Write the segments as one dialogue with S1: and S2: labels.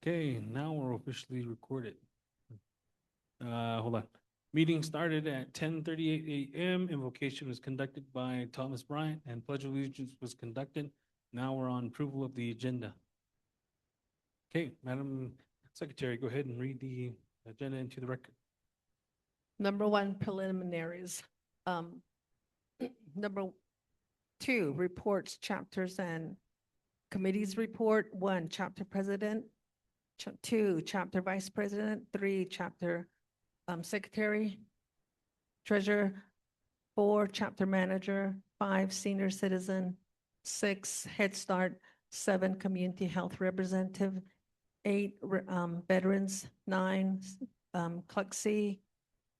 S1: Okay, now we're officially recorded. Hold on. Meeting started at 10:38 a.m. Invocation was conducted by Thomas Bryant and Pledge of Allegiance was conducted. Now we're on approval of the agenda. Okay, Madam Secretary, go ahead and read the agenda into the record.
S2: Number one, preliminaries. Um, Number two, reports, chapters, and committees report. One, chapter president. Two, chapter vice president. Three, chapter secretary, treasurer. Four, chapter manager. Five, senior citizen. Six, Head Start. Seven, community health representative. Eight, veterans. Nine, CLUXY.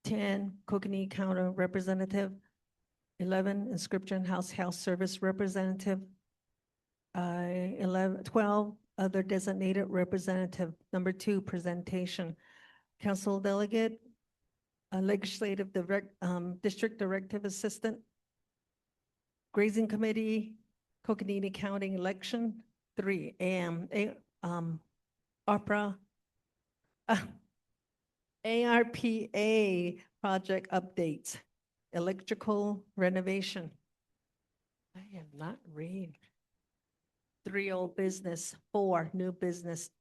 S2: 10, Kokanee County representative. 11, inscription house health service representative. 12, other designated representative. Number two, presentation. Council delegate, legislative district directive assistant, grazing committee, Kokanee County election. 3, opera, ARPA project updates, electrical renovation. I am not reading. 3, old business. 4, new business.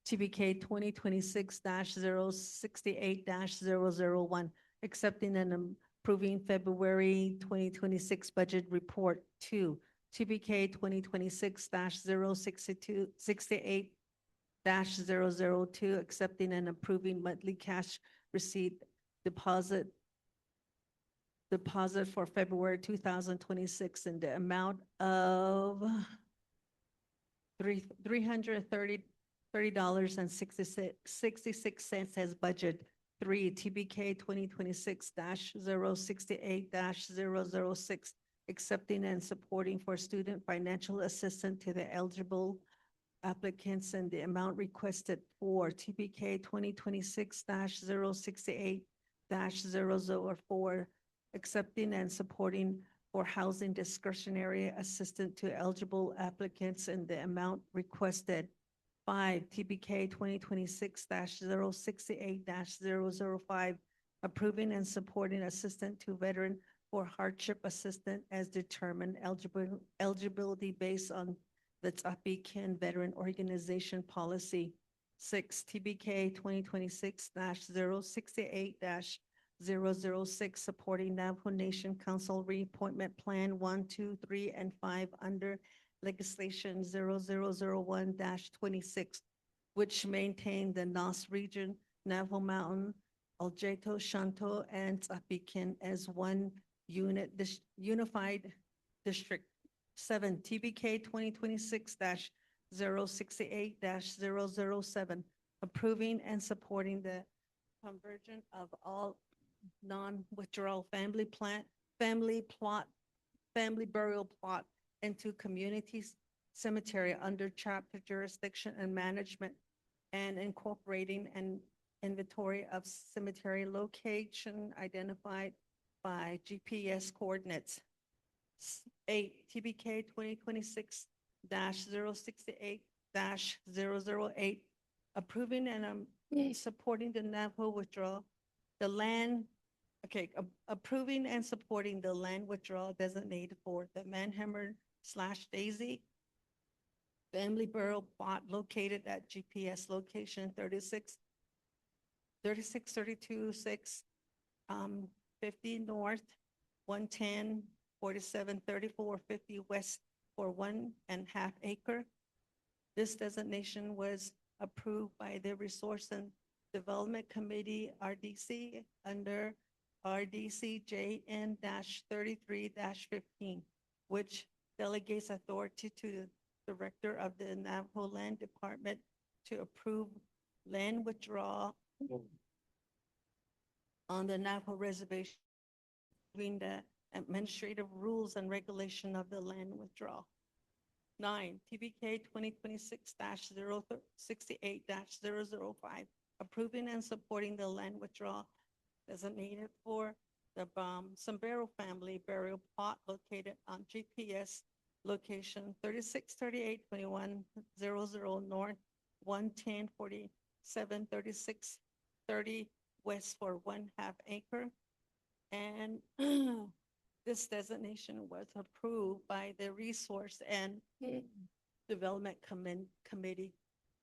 S2: TBK 2026-068-001, accepting and approving February 2026 budget report. 2, TBK 2026-068-002, accepting and approving monthly cash receipt deposit for February 2026 in the amount of $330.66 as budget. 3, TBK 2026-068-006, accepting and supporting for student financial assistance to the eligible applicants and the amount requested. 4, TBK 2026-068-004, accepting and supporting for housing discretionary assistance to eligible applicants and the amount requested. 5, TBK 2026-068-005, approving and supporting assistance to veteran for hardship assistance as determined eligibility based on the Ts'ah Bii Veteran Organization Policy. 6, TBK 2026-068-006, supporting Navajo Nation Council Reappointment Plan 1, 2, 3, and 5 under legislation 0001-26, which maintain the Nas Region, Navajo Mountain, Aljeto, Shanto, and Ts'ah Bii as one unified district. 7, TBK 2026-068-007, approving and supporting the conversion of all non-withdrawal family burial plot into community cemetery under chapter jurisdiction and management, and incorporating an inventory of cemetery location identified by GPS coordinates. 8, TBK 2026-068-008, approving and supporting the Navajo withdrawal, approving and supporting the land withdrawal designated for the Manhammer/Daisy family burial plot located at GPS location 3632-6, 50 north, 110, 47, 34, 50 west for 1.5 acre. This designation was approved by the Resource and Development Committee, RDC, under RDCJN-33-15, which delegates authority to the Director of the Navajo Land Department to approve land withdrawal on the Navajo Reservation, between the administrative rules and regulation of the land withdrawal. 9, TBK 2026-068-005, approving and supporting the land withdrawal designated for the Sombrero family burial plot located on GPS location 3638-2100 north, 110473630 west for 1/2 acre. And this designation was approved by the Resource and Development Committee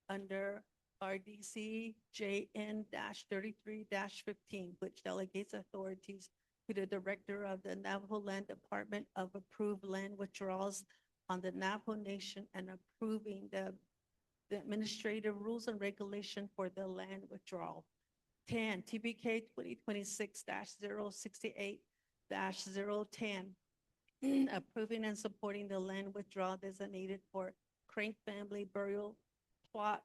S2: under RDC JN 33 15, which delegates authorities to the Director of the Navajo Land Department of approved land withdrawals on the Navajo Nation and approving the administrative rules and regulation for the land withdrawal. 10, TBK 2026-068-010, approving and supporting the land withdrawal designated for Crank Family Burial Plot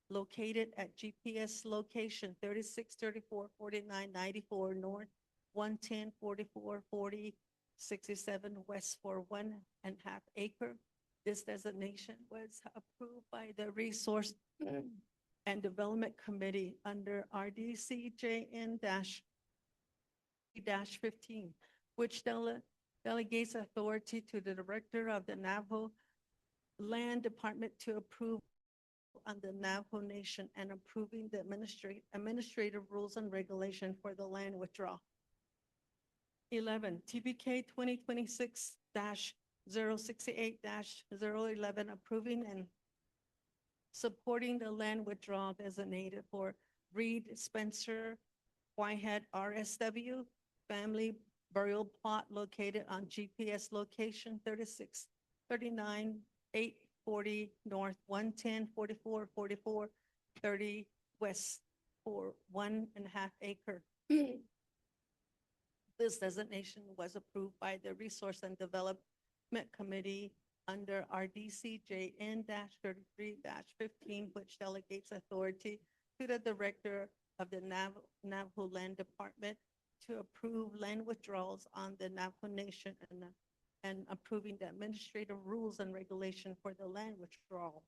S2: located at GPS location 36344994 North, 110444067 West for 1/2 acre. This designation was approved by the Resource and Development Committee under RDC JN 15, which delegates authority to the Director of the Navajo Land Department to approve on the Navajo Nation and approving the administrative rules and regulation for the land withdrawal. 11, TBK 2026-068-011, approving and supporting the land withdrawal designated for Reed Spencer Whitehead RSW family burial plot located on GPS location 3639-840 North, 110444430 West for 1/2 acre. This designation was approved by the Resource and Development Committee under RDC JN 33 15, which delegates authority to the Director of the Navajo Land Department to approve land withdrawals on the Navajo Nation and approving the administrative rules and regulation for the land withdrawal.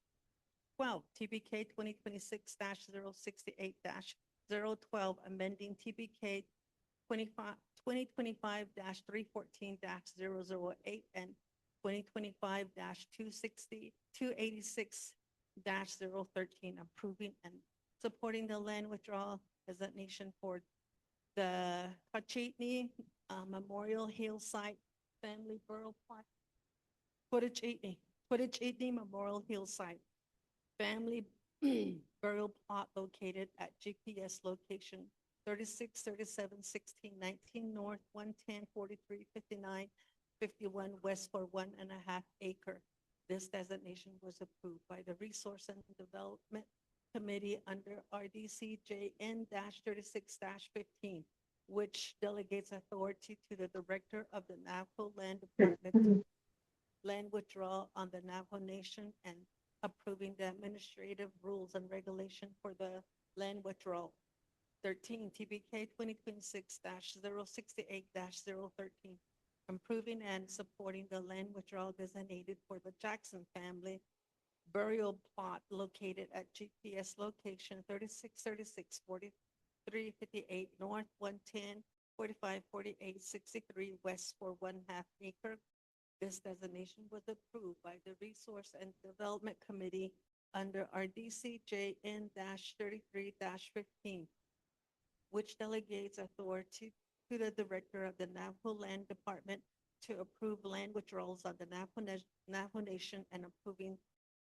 S2: 12, TBK 2026-068-012, amending TBK 2025-314-008 and 2025-286-013, approving and supporting the land withdrawal designation for the Hachitney Memorial Hill Site Family Burial Plot, Footage 8 Memorial Hill Site Family Burial Plot located at GPS location 36371619 North, 110435951 West for 1/2 acre. This designation was approved by the Resource and Development Committee under RDC JN 36-15, which delegates authority to the Director of the Navajo Land Department land withdrawal on the Navajo Nation and approving the administrative rules and regulation for the land withdrawal. 13, TBK 2026-068-013, improving and supporting the land withdrawal designated for the Jackson family burial plot located at GPS location 3636-4358 North, 110454863 West for 1/2 acre. This designation was approved by the Resource and Development Committee under RDC JN 33-15, which delegates authority to the Director of the Navajo Land Department to approve land withdrawals on the Navajo Nation and approving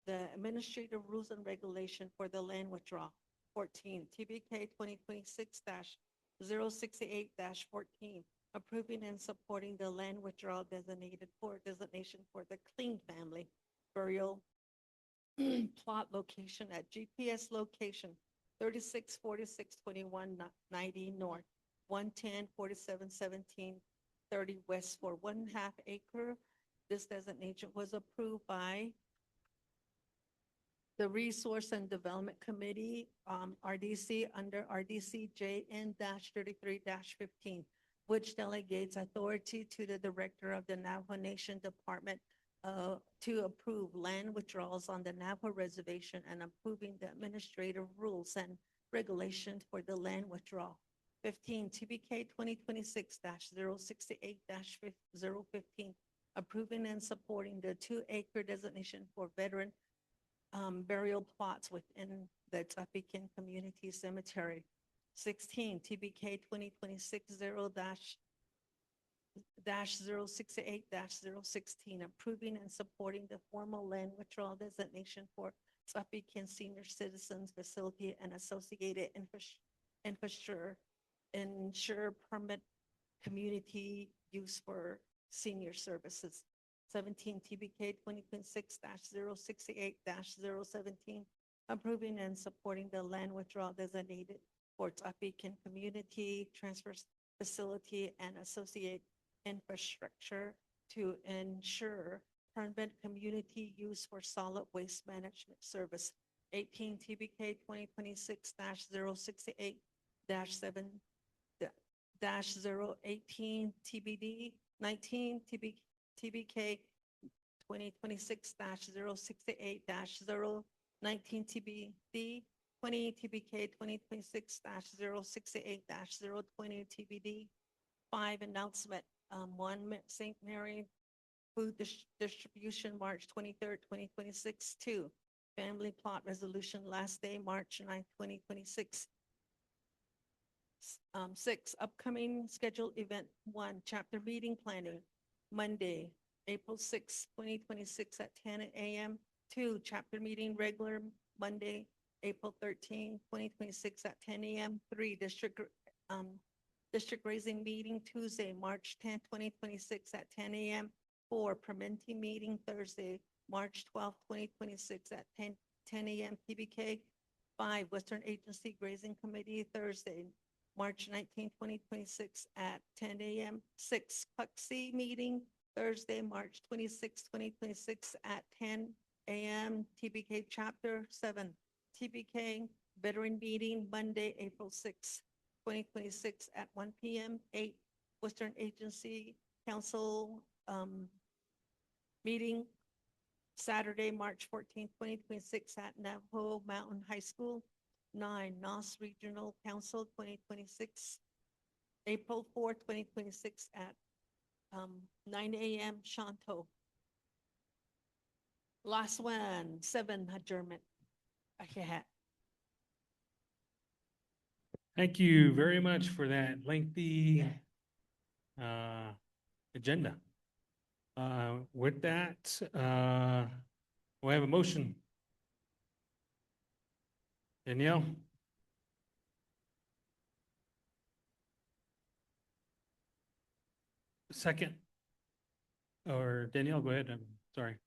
S2: the administrative rules and regulation for the land withdrawal. 14, TBK 2026-068-14, approving and supporting the land withdrawal designation for the Clean family burial plot location at GPS location 36462190 North, 110471730 West for 1/2 acre. This designation was approved by the Resource and Development Committee, RDC, under RDC JN 33-15, which delegates authority to the Director of the Navajo Nation Department to approve land withdrawals on the Navajo Reservation and approving the administrative rules and regulations for the land withdrawal. 15, TBK 2026-068-015, approving and supporting the 2-acre designation for veteran burial plots within the Ts'ah Bii Community Cemetery. 16, TBK 2026-0-068-016, approving and supporting the formal land withdrawal designation for Ts'ah Bii Senior Citizens Facility and associated infrastructure, ensure permit community use for senior services. 17, TBK 2026-068-017, approving and supporting the land withdrawal designated for Ts'ah Bii Community Transfer Facility and associated infrastructure to ensure permanent community use for solid waste management service. 18, TBK 2026-068-7 018 TBD. 19, TBK 2026-068-019 TBD. 20, TBK 2026-068-020 TBD. 5, announcement, 1, St. Mary Food Distribution, March 23rd, 2026. 2, family plot resolution, last day, March 9th, 2026. 6, upcoming scheduled event. 1, chapter meeting planning, Monday, April 6th, 2026 at 10 a.m. 2, chapter meeting regular, Monday, April 13th, 2026 at 10 a.m. 3, district raising meeting, Tuesday, March 10th, 2026 at 10 a.m. 4, permitting meeting, Thursday, March 12th, 2026 at 10 a.m. TBK. 5, Western Agency Grazing Committee, Thursday, March 19th, 2026 at 10 a.m. 6, Puxy meeting, Thursday, March 26th, 2026 at 10 a.m. TBK chapter. 7, TBK veteran meeting, Monday, April 6th, 2026 at 1 p.m. 8, Western Agency Council meeting, Saturday, March 14th, 2026 at Navajo Mountain High School. 9, NOS Regional Council 2026, April 4th, 2026 at 9 a.m. Shanto. Last one, 7, adjournment.
S1: Thank you very much for that lengthy agenda. With that, we have a motion. Danielle? Second? Or Danielle, go ahead, I'm sorry.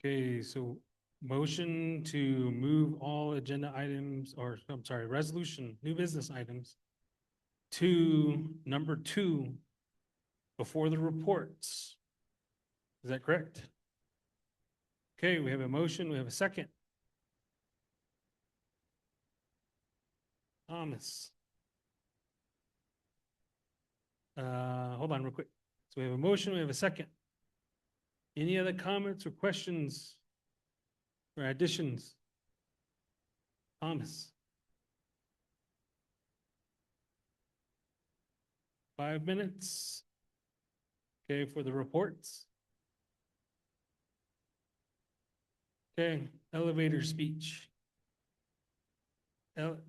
S1: Okay, so motion to move all agenda items, or I'm sorry, resolution, new business items to number 2 before the reports. Is that correct? Okay, we have a motion, we have a second. Thomas. Hold on real quick. So we have a motion, we have a second. Any other comments or questions or additions? Thomas. 5 minutes. Okay, for the reports. Okay, elevator speech. Okay.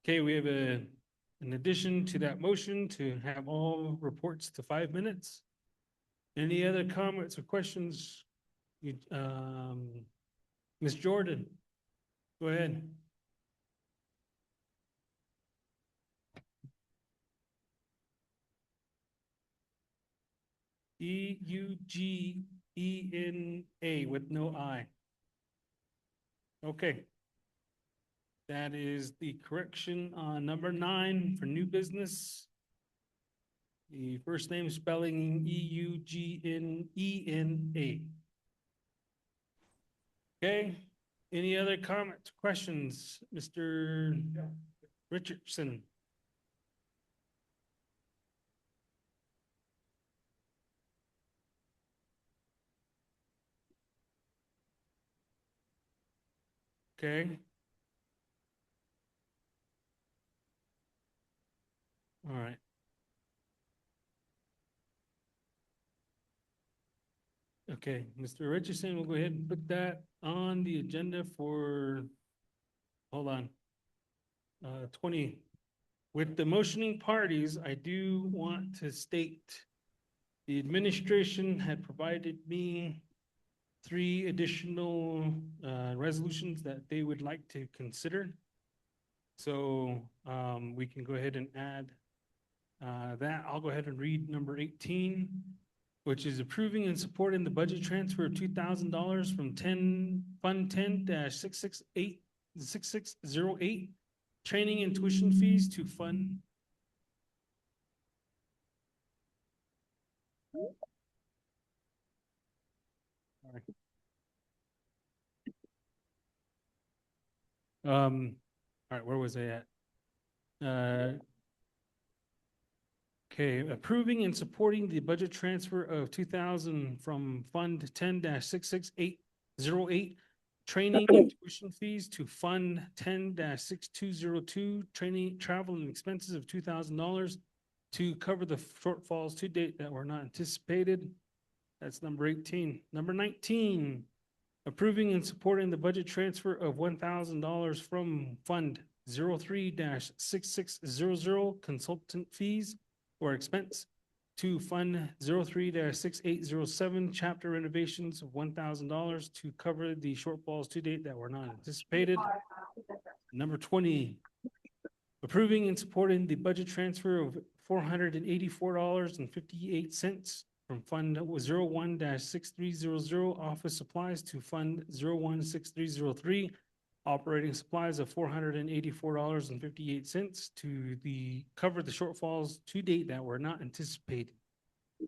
S1: Okay, we have an addition to that motion to have all reports to 5 minutes. Any other comments or questions? Ms. Jordan, go ahead. EUGENA with no I. Okay. That is the correction on number 9 for new business. The first name spelling EUGENA. Okay, any other comments, questions, Mr. Richardson? Okay. All right. Okay, Mr. Richardson, we'll go ahead and put that on the agenda for, hold on. 20. With the motioning parties, I do want to state the administration had provided me 3 additional resolutions that they would like to consider. So we can go ahead and add that. I'll go ahead and read number 18, which is approving and supporting the budget transfer of $2,000 from Fund 10-6608, training and tuition fees to Fund. Sorry. All right, where was I at? Okay, approving and supporting the budget transfer of 2,000 from Fund 10-66808, training and tuition fees to Fund 10-6202, training, travel and expenses of $2,000 to cover the shortfalls to date that were not anticipated. That's number 18. Number 19, approving and supporting the budget transfer of $1,000 from Fund 03-6600, consultant fees or expense, to Fund 03-6807, chapter renovations of $1,000 to cover the shortfalls to date that were not anticipated. Number 20, approving and supporting the budget transfer of $484.58 from Fund 01-6300, office supplies, to Fund 01-6303, operating supplies of $484.58 to cover the shortfalls to date that were not anticipated.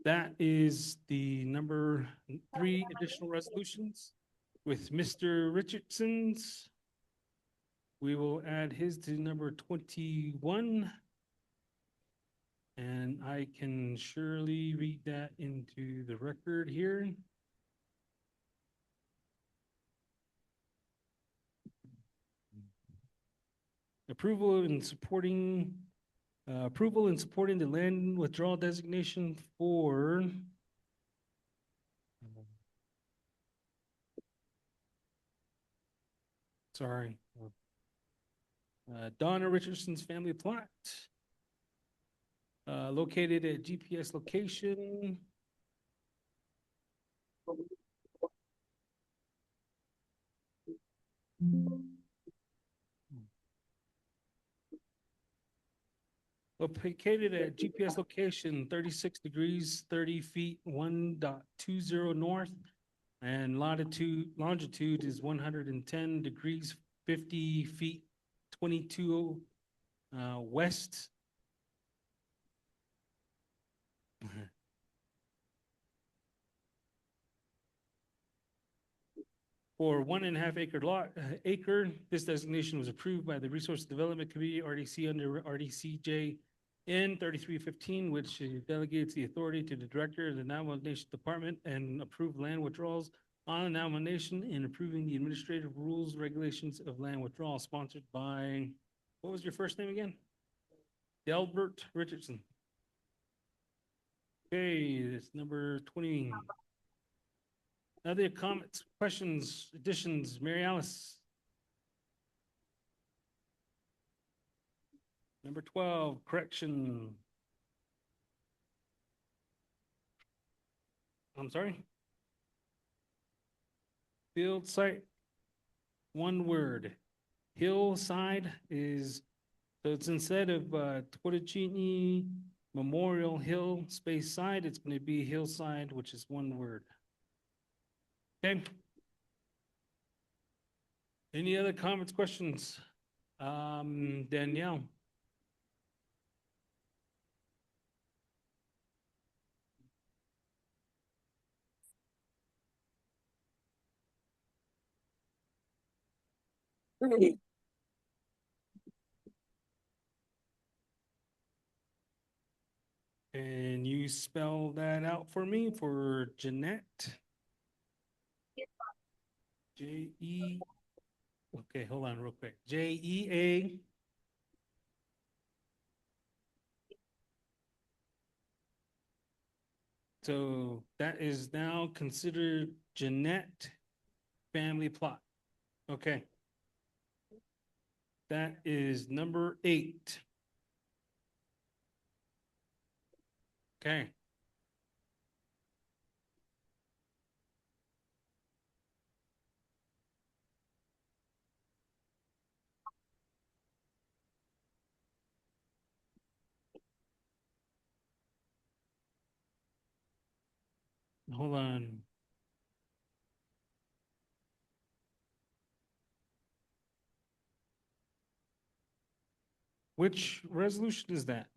S1: That is the number 3 additional resolutions. With Mr. Richardson's, we will add his to number 21. And I can surely read that into the record here. Approval and supporting the land withdrawal designation for Donna Richardson's family plot, located at GPS location located at GPS location 36 degrees 30 feet 1.20 north, and longitude is 110 degrees 50 feet 22 west. For 1.5 acre lot, this designation was approved by the Resource Development Committee, RDC, under RDCJ N 3315, which delegates the authority to the director of the nomination department and approve land withdrawals on a nomination, and approving the administrative rules, regulations of land withdrawal, sponsored by, what was your first name again? Delbert Richardson. Okay, it's number 20. Other comments, questions, additions, Mary Alice? Number 12, correction. I'm sorry? Field site, one word. Hillside is, so it's instead of Tuatachini Memorial Hill space side, it's going to be hillside, which is one word. Okay. Any other comments, questions? Danielle? And you spell that out for me for Jeanette? J-E, okay, hold on real quick. J-E-A. So that is now considered Jeanette family plot. Okay. That is number 8. Okay. Hold on. Which resolution is that?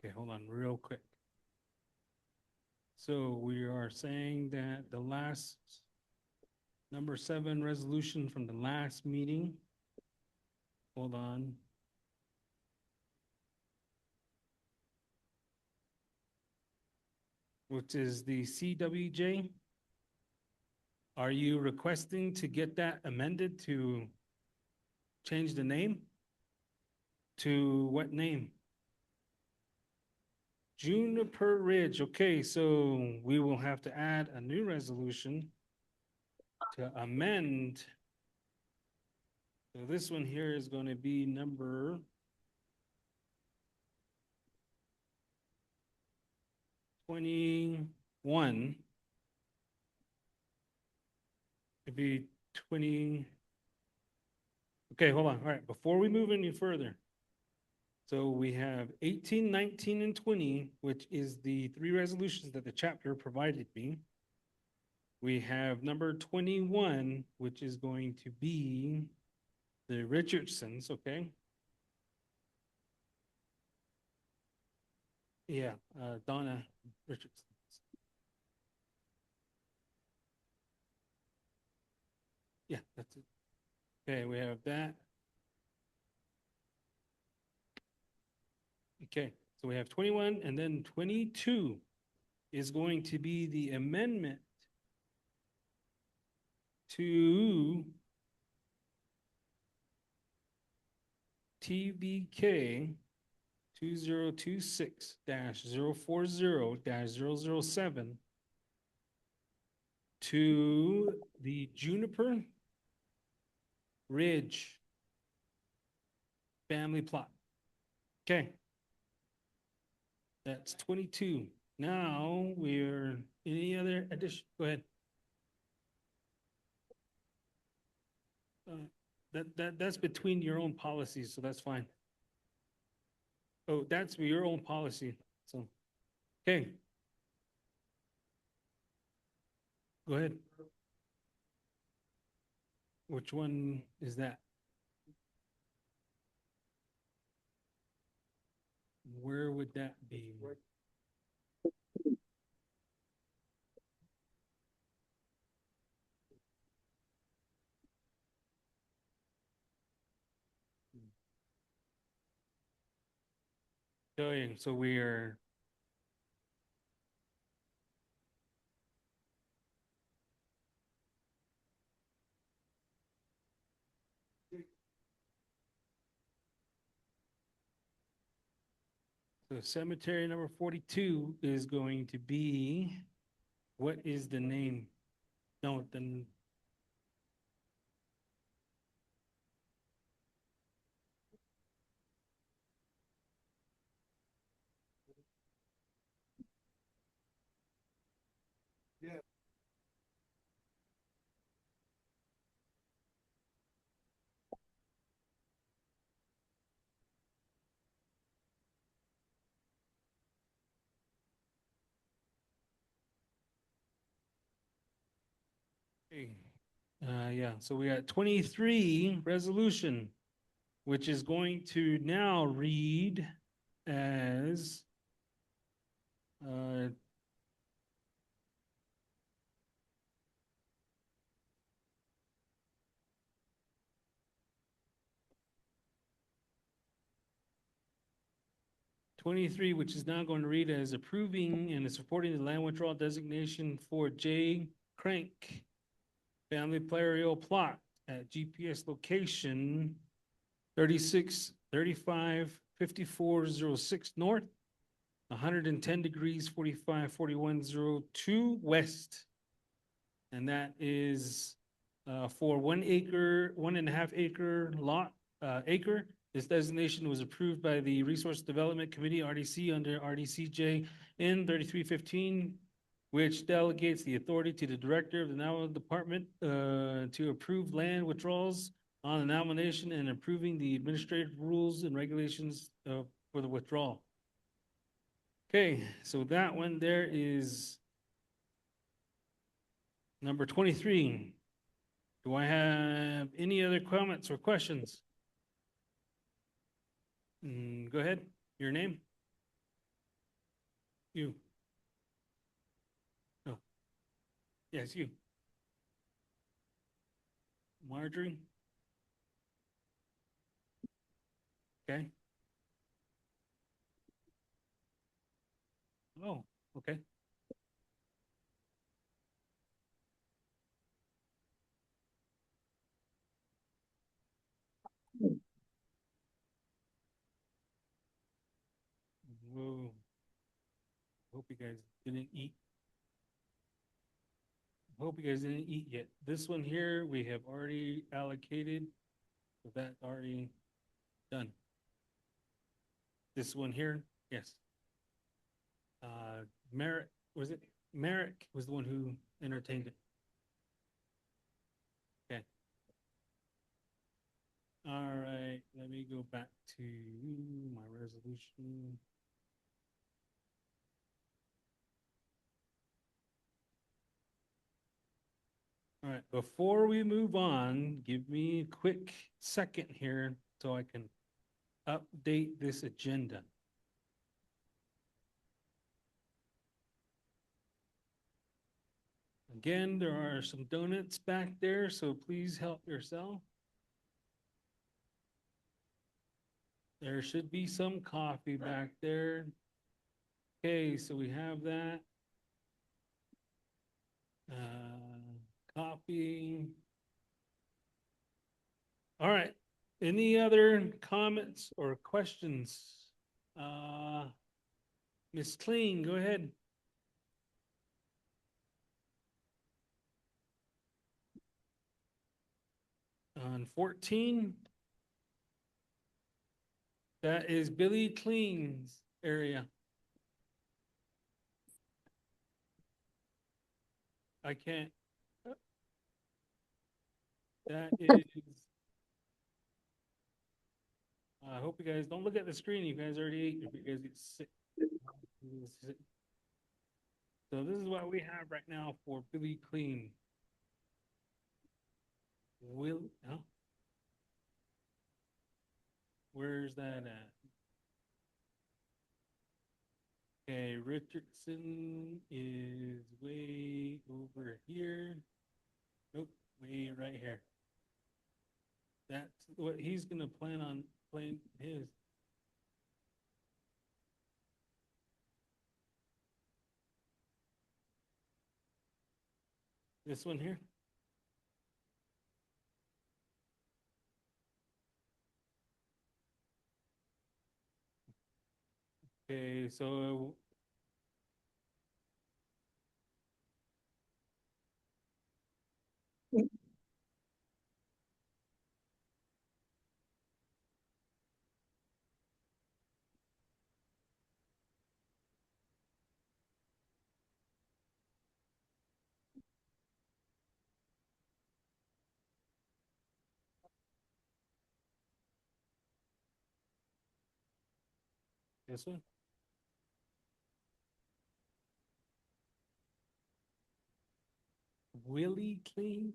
S1: Okay, hold on real quick. So we are saying that the last number 7 resolution from the last meeting. Hold on. Which is the CWJ. Are you requesting to get that amended to change the name? To what name? Juniper Ridge. Okay, so we will have to add a new resolution to amend. So this one here is going to be number 21. It'd be 20. Okay, hold on. All right, before we move any further. So we have 18, 19, and 20, which is the 3 resolutions that the chapter provided me. We have number 21, which is going to be the Richardsons, okay? Yeah, Donna Richardson. Yeah, that's it. Okay, we have that. Okay, so we have 21, and then 22 is going to be the amendment to TBK 2026-040-007 to the Juniper Ridge family plot. Okay. That's 22. Now we're, any other addition? Go ahead. That's between your own policies, so that's fine. Oh, that's your own policy, so, okay. Go ahead. Which one is that? Where would that be? Okay, so we are. So cemetery number 42 is going to be, what is the name? No, then. Okay. Yeah, so we got 23 resolution, which is going to now read as uh, 23, which is now going to read as approving and supporting the land withdrawal designation for J. Crank family player plot at GPS location 36, 35, 5406 north, 110 degrees, 45, 4102 west. And that is for 1 acre, 1.5 acre lot, acre. This designation was approved by the Resource Development Committee, RDC, under RDCJ N 3315, which delegates the authority to the Director of the Navajo Department to approve land withdrawals on the nomination and approving the administrative rules and regulations for the withdrawal. Okay, so that one there is number 23. Do I have any other comments or questions? Go ahead. Your name? You. Oh, yes, you. Marjorie? Okay. Oh, okay. Whoa. Hope you guys didn't eat. Hope you guys didn't eat yet. This one here, we have already allocated. So that's already done. This one here, yes. Merrick, was it? Merrick was the one who entertained it. Okay. All right, let me go back to my resolution. All right, before we move on, give me a quick second here so I can update this agenda. Again, there are some donuts back there, so please help yourself. There should be some coffee back there. Okay, so we have that. Coffee. All right. Any other comments or questions? Ms. Clean, go ahead. On 14, that is Billy Clean's area. I can't. That is. I hope you guys don't look at the screen. You guys already ate. If you guys get sick. So this is what we have right now for Billy Clean. Huh? Where's that at? Okay, Richardson is way over here. Nope, way right here. That's what he's gonna plan on playing his. This one here. Okay, so this one. Willie Clean.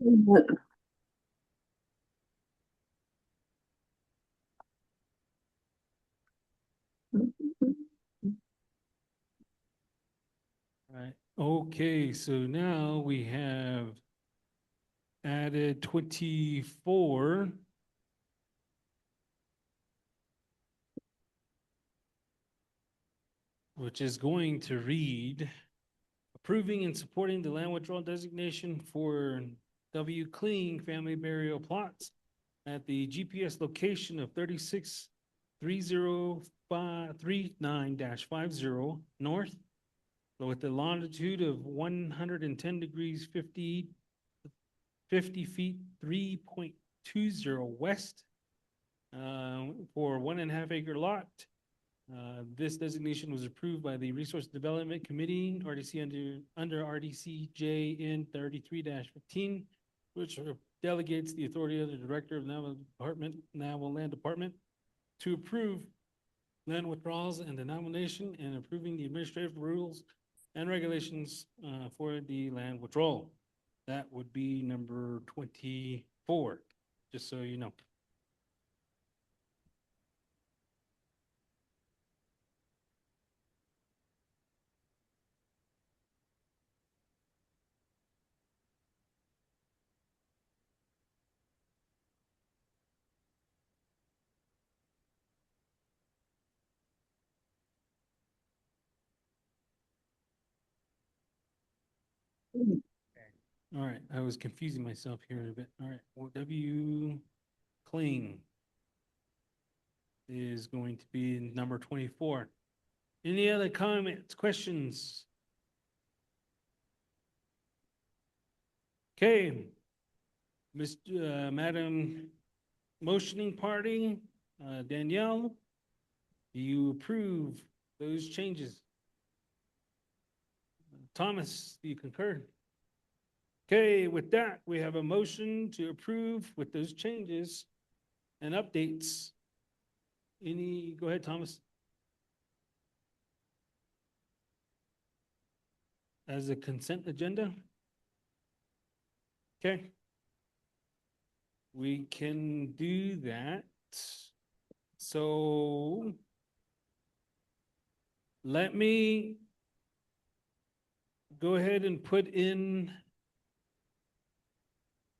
S1: Right. Okay, so now we have added 24. Which is going to read, approving and supporting the land withdrawal designation for W. Kling family burial plots at the GPS location of 363039-50 north with the longitude of 110 degrees 50 feet 3.20 west for 1.5 acre lot. This designation was approved by the Resource Development Committee, RDC under RDC JN 33-15, which delegates the authority of the Director of Naval Land Department to approve land withdrawals and denomination and approving the administrative rules and regulations for the land withdrawal. That would be number 24, just so you know. All right, I was confusing myself here a bit. All right, well, W. Kling is going to be number 24. Any other comments, questions? Okay, Madam Motioning Party, Danielle, do you approve those changes? Thomas, do you concur? Okay, with that, we have a motion to approve with those changes and updates. Go ahead, Thomas. As a consent agenda? Okay. We can do that. So let me go ahead and put in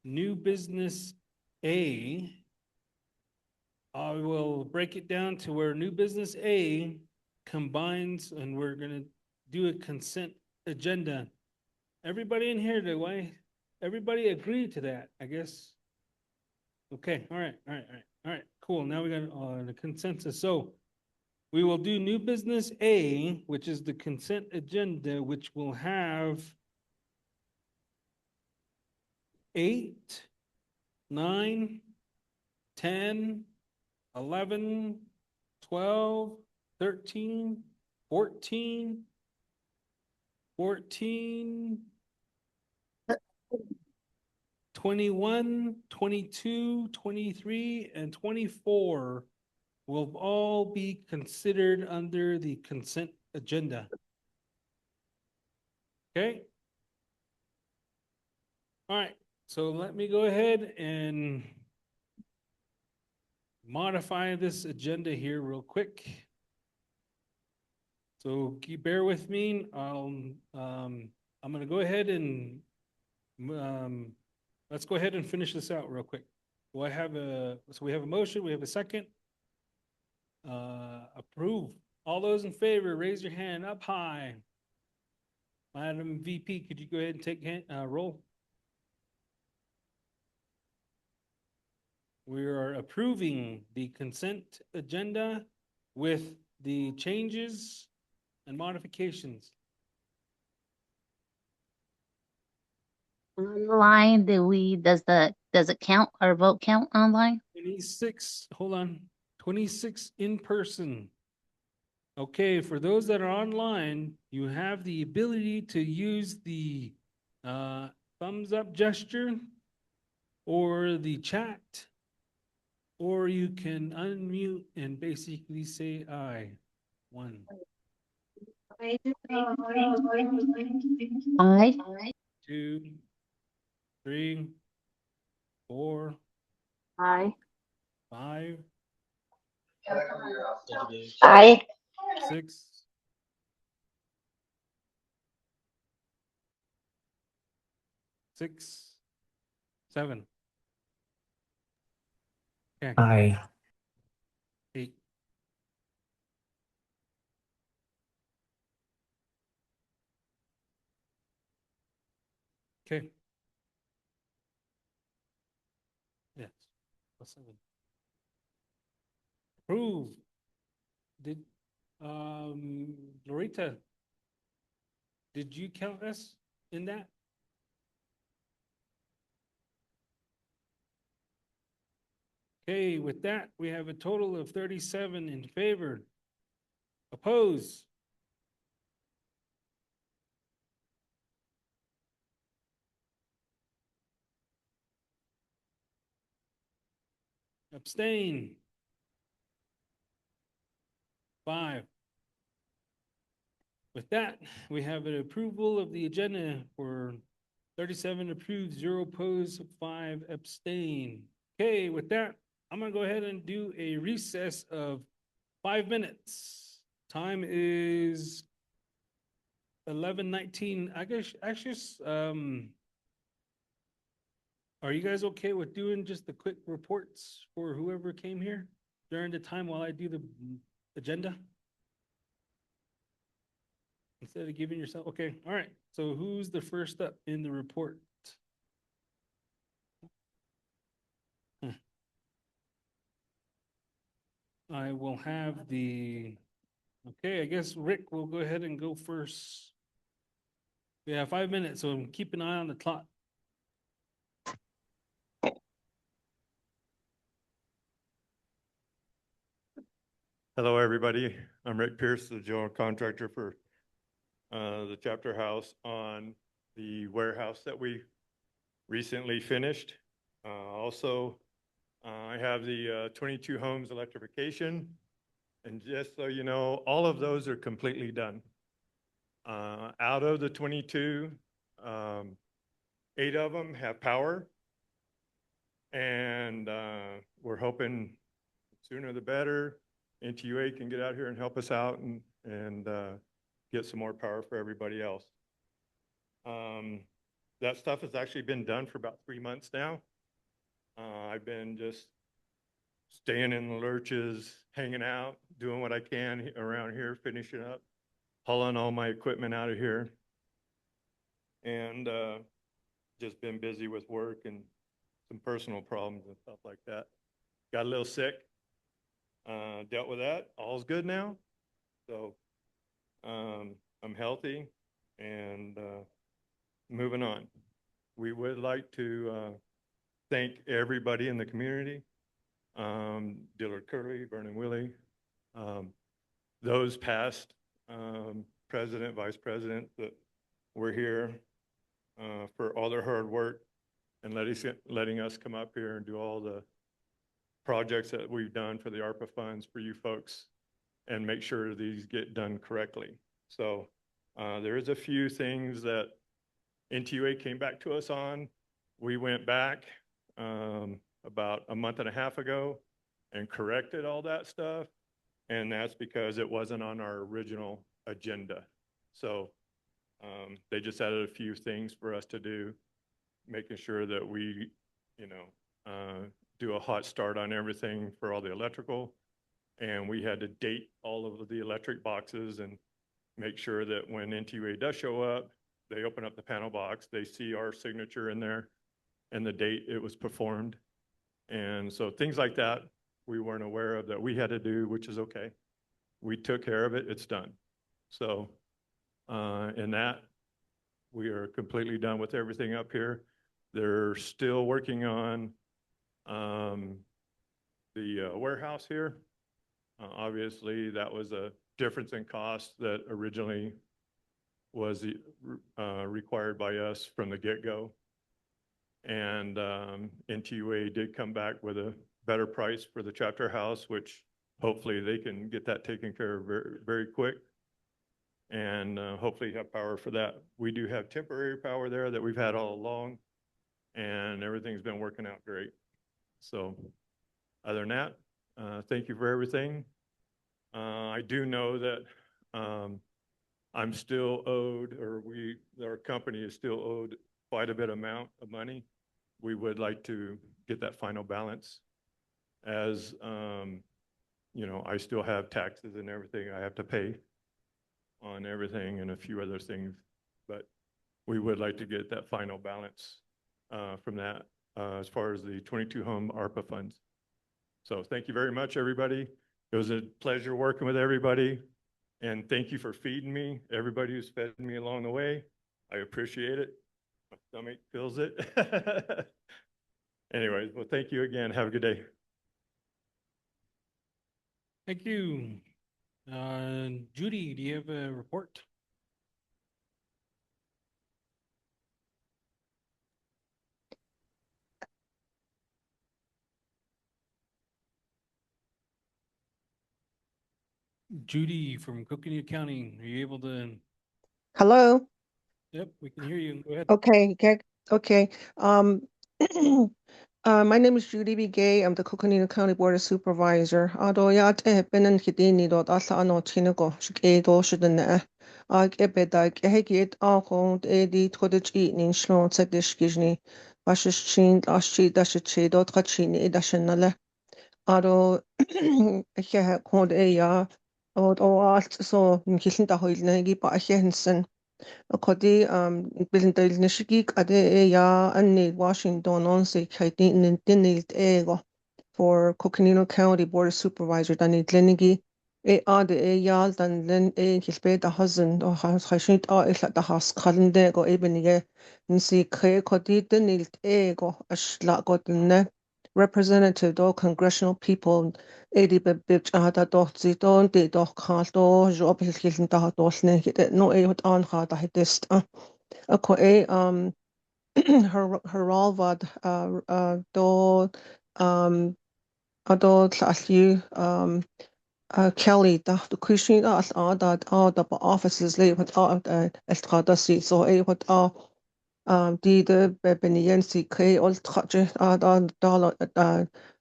S1: new business A. I will break it down to where new business A combines, and we're gonna do a consent agenda. Everybody in here, everybody agree to that, I guess? Okay, all right, cool. Now we got the consensus. So we will do new business A, which is the consent agenda, which will have 8, 9, 10, 11, 12, 13, 14, 14, 21, 22, 23, and 24 will all be considered under the consent agenda. Okay? All right, so let me go ahead and modify this agenda here real quick. So bear with me. I'm gonna go ahead and let's go ahead and finish this out real quick. So we have a motion, we have a second. Approve. All those in favor, raise your hand up high. Madam VP, could you go ahead and take roll? We are approving the consent agenda with the changes and modifications.
S3: Online, does it count, our vote count online?
S1: 26, hold on, 26 in person. Okay, for those that are online, you have the ability to use the thumbs up gesture or the chat, or you can unmute and basically say aye. 1,
S3: Aye.
S1: 2, 3, 4,
S3: Aye.
S1: 5,
S3: Aye.
S1: 6, 6, 7. Okay,
S4: Aye.
S1: 8. Okay. Yes. Plus 7. Approve. Did, Loretta, did you count us in that? Okay, with that, we have a total of 37 in favor. Oppose? Abstain? 5. With that, we have an approval of the agenda for 37 approved, 0 opposed, 5 abstain. Okay, with that, I'm gonna go ahead and do a recess of 5 minutes. Time is 11:19. I guess, actually, are you guys okay with doing just the quick reports for whoever came here during the time while I do the agenda? Instead of giving yourself, okay, all right. So who's the first up in the report? I will have okay, I guess Rick will go ahead and go first. We have 5 minutes, so keep an eye on the clock.
S5: Hello, everybody. I'm Rick Pierce, the general contractor for the chapter house on the warehouse that we recently finished. Also, I have the 22 homes electrification. And just so you know, all of those are completely done. Out of the 22, 8 of them have power. And we're hoping sooner the better. NTUA can get out here and help us out and get some more power for everybody else. That stuff has actually been done for about 3 months now. I've been just staying in the lurches, hanging out, doing what I can around here, finishing up, hauling all my equipment out of here. And just been busy with work and some personal problems and stuff like that. Got a little sick. Dealt with that. All's good now. So I'm healthy and moving on. We would like to thank everybody in the community, Dillard Curley, Vernon Willie, those past president, vice president that were here for all their hard work and letting us come up here and do all the projects that we've done for the ARPA funds for you folks and make sure these get done correctly. So there is a few things that NTUA came back to us on. We went back about a month and a half ago and corrected all that stuff. And that's because it wasn't on our original agenda. So they just added a few things for us to do, making sure that we, do a hot start on everything for all the electrical. And we had to date all of the electric boxes and make sure that when NTUA does show up, they open up the panel box, they see our signature in there and the date it was performed. And so things like that we weren't aware of that we had to do, which is okay. We took care of it, it's done. So in that, we are completely done with everything up here. They're still working on the warehouse here. Obviously, that was a difference in cost that originally was required by us from the get-go. And NTUA did come back with a better price for the chapter house, which hopefully they can get that taken care of very, very quick. And hopefully have power for that. We do have temporary power there that we've had all along. and everything's been working out great. So other than that, thank you for everything. I do know that I'm still owed, or our company is still owed quite a bit amount of money. We would like to get that final balance, as you know, I still have taxes and everything I have to pay on everything and a few other things, but we would like to get that final balance from that as far as the 22 home ARPA funds. So thank you very much, everybody. It was a pleasure working with everybody. And thank you for feeding me, everybody who's fed me along the way. I appreciate it. My stomach feels it. Anyways, well, thank you again. Have a good day.
S1: Thank you. Judy, do you have a report? Judy from Coconino County, are you able to?
S4: Hello.
S1: Yep, we can hear you. Go ahead.
S4: Okay. My name is Judy B. Gay. I'm the Coconino County Board of Supervisor. Ya te benen hidini dot asa ano chinigo shike do shidene. Ebeda gehegit alko edi todich eating shlon sedish gijni. Bashish chin ashi dashichi dot kachini edashinale. Ado ehe kod ya o alt so nkilin da hoilne gi ba ehensen. Kodi bilin dal nishigik ade ya anni Washington on se kaiti nintinil ego for Coconino County Board of Supervisor dani dlenigi ade yal dan len hilbe da hazen o hashint ila da has kalende go ebenige nsi kre kodi dinil ego ashla godne representative do congressional people edi bib ada do zidon de do khal do job hilin da dolne hit no hot on ha da hitist ako heralvad do ado tlaslu Kelly da the Christian da offices le what estrada si so what the Benyensi K all traje da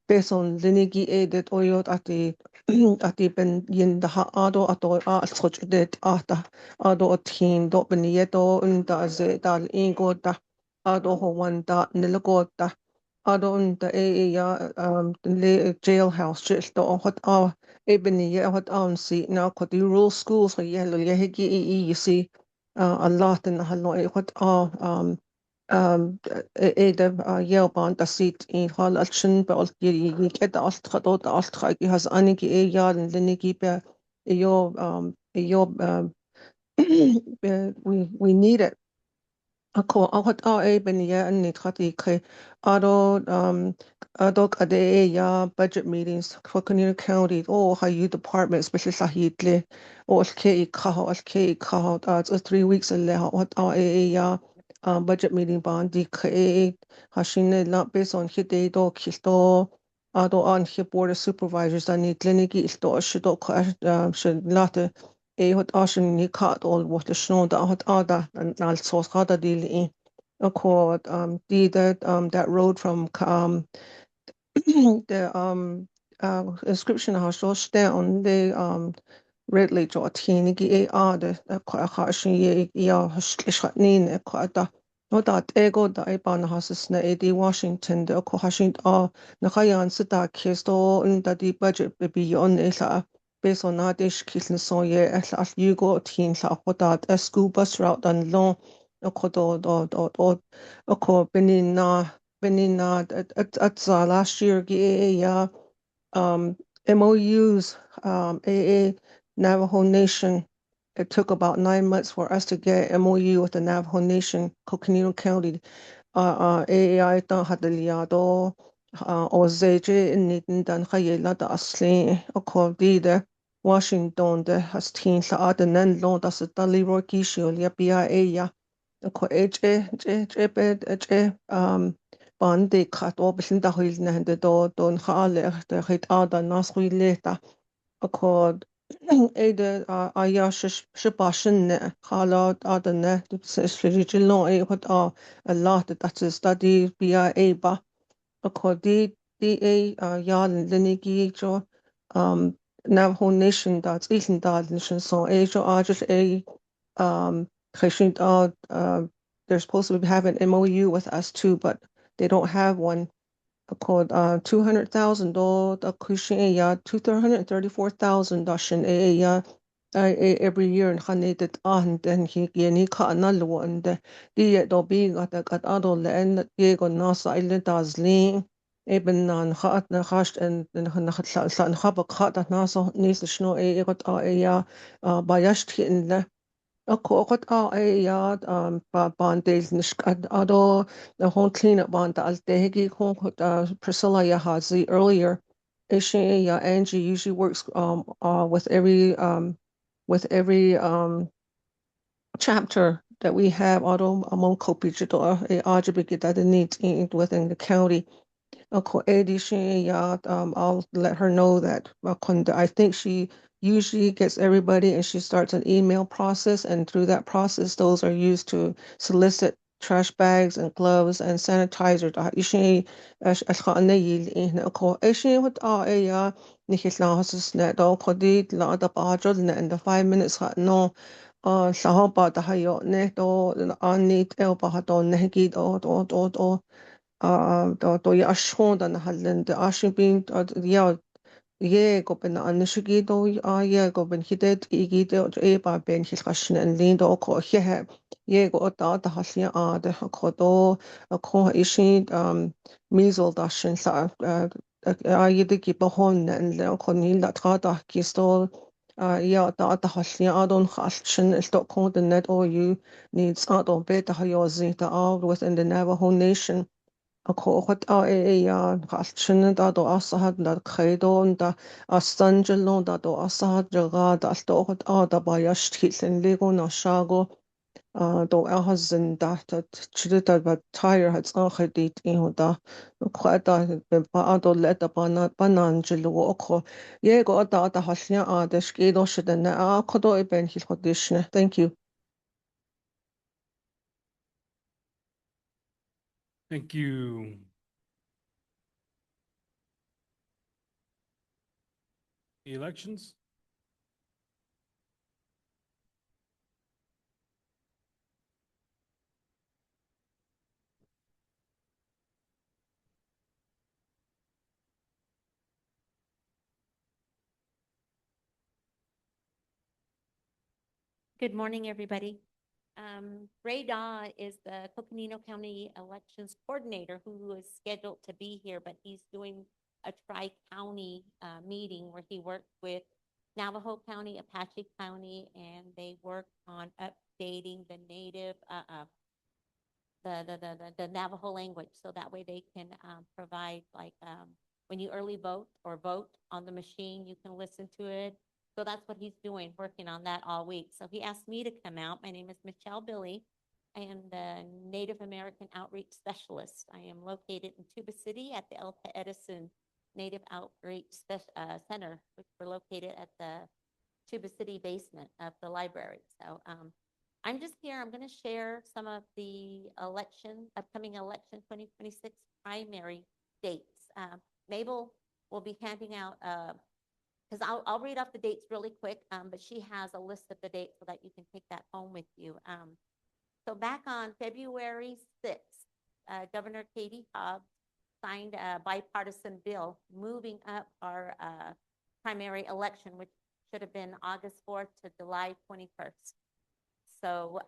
S4: based on linigi edit oyot at the at the ben yin the ha ado ato such that ado team do benieto unda ze dal ingo da ado ho one da nilago da ado unda ya the jailhouse just do what ebony what on see now could the rural schools so yellow you see a lot in the hello what Yeoban da sit in hall alchin be algiri get alt khadot alt khagi has anigi yar and linigi be yo we need it. Ako awat ben ya and it khati khe ado adok ade ya budget meetings for Coconino County oh how you department especially sahitle or ke kaho it's 3 weeks alle what ya budget meeting bond di khe hashine not based on hite do kisto ado on hip board of supervisors I need kliniki isto shido should not what ashen ni cut all what the snow that hot ada and also hada deal in accord that road from the inscription house just down the Ridley jo tinigi the khashin ye ya shkhatnin khata no that ego da iban houses na edi Washington the khashin na khayan sita kisto in the budget be on ila based on that ish kiln so ye as you go tin sa khodat a school bus route and long kodo ko benina at last year gi ya MOUs, AA Navajo Nation. It took about 9 months for us to get MOU with the Navajo Nation, Coconino County. AAI ta hadaliado, OZJ in Nitin dan Hayela da Asli, Okordide, Washington, the Hastin Saad and then long das a Dali Rokisho, Yapia, Ko bandi kat obisin da hil na hende do don khale de hit ada nas khile ta akod Ada aya shibashin ne khala adane sejilon a what a lot that is study via a ba according the a ya linigi jo Navajo Nation that's Eastern Nation so a jo just a Kashin they're supposed to have an MOU with us too, but they don't have one called $200,000 the cushion ya 234,000 dashin ya every year and hanedet and then he geni ka analu and the do be got adol and ye go nasa island azling eben nan hat na hast and na hat san haba khat nasa nis shno got ya bayasht in Ako kot ya bandel nishkad ado the whole cleanup band altehegi kon Priscilla ya hazi earlier. Ishi ya Angie usually works with every chapter that we have auto among kopi jito ajibiki that it needs within the county. Ako Eddie she I'll let her know that I think she usually gets everybody and she starts an email process and through that process those are used to solicit trash bags and gloves and sanitizer da ishi ashkhane yil in ako ishi what ya nikis la hasus net do kodi la da bajol net in the 5 minutes no sahoba da hayo ne do an need el bahado negi do do ja schon dann hallen de ashbin ja ye go ben anishigi do ye go ben hidet igi de e ba ben hil khashn en lin do ko ye go da halya de ko do ko ishi misel da shin sa ye de ki behon en le ko ni la tra da ki stol ja da halya adon khashn el do ko de net or you needs adon be da yo zi da all within the Navajo Nation ako what ya galchyn da do asahad da credo da astangelon da do asahad jaga da sto what da bayash hitlen lego na shago do ahazin da chida ba tire hat ahadit in da kwada ba do let da banangelo oko yego da hasnya da skedo shida na kodo ben hil hodishne. Thank you.
S1: Thank you. Elections?
S6: Good morning, everybody. Ray Daw is the Coconino County Elections Coordinator who is scheduled to be here, but he's doing a tri-county meeting where he worked with Navajo County, Apache County, and they work on updating the native, the Navajo language, so that way they can provide like when you early vote or vote on the machine, you can listen to it. So that's what he's doing, working on that all week. So he asked me to come out. My name is Michelle Billy. I am the Native American Outreach Specialist. I am located in Tuba City at the Elta Edison Native Outreach Center, which we're located at the Tuba City basement of the library. So I'm just here. I'm going to share some of the upcoming election 2026 primary dates. Mabel will be handing out because I'll read off the dates really quick, but she has a list of the dates so that you can take that home with you. So back on February 6th, Governor Katie Hobbs signed a bipartisan bill moving up our primary election, which should have been August 4th to July 21st. So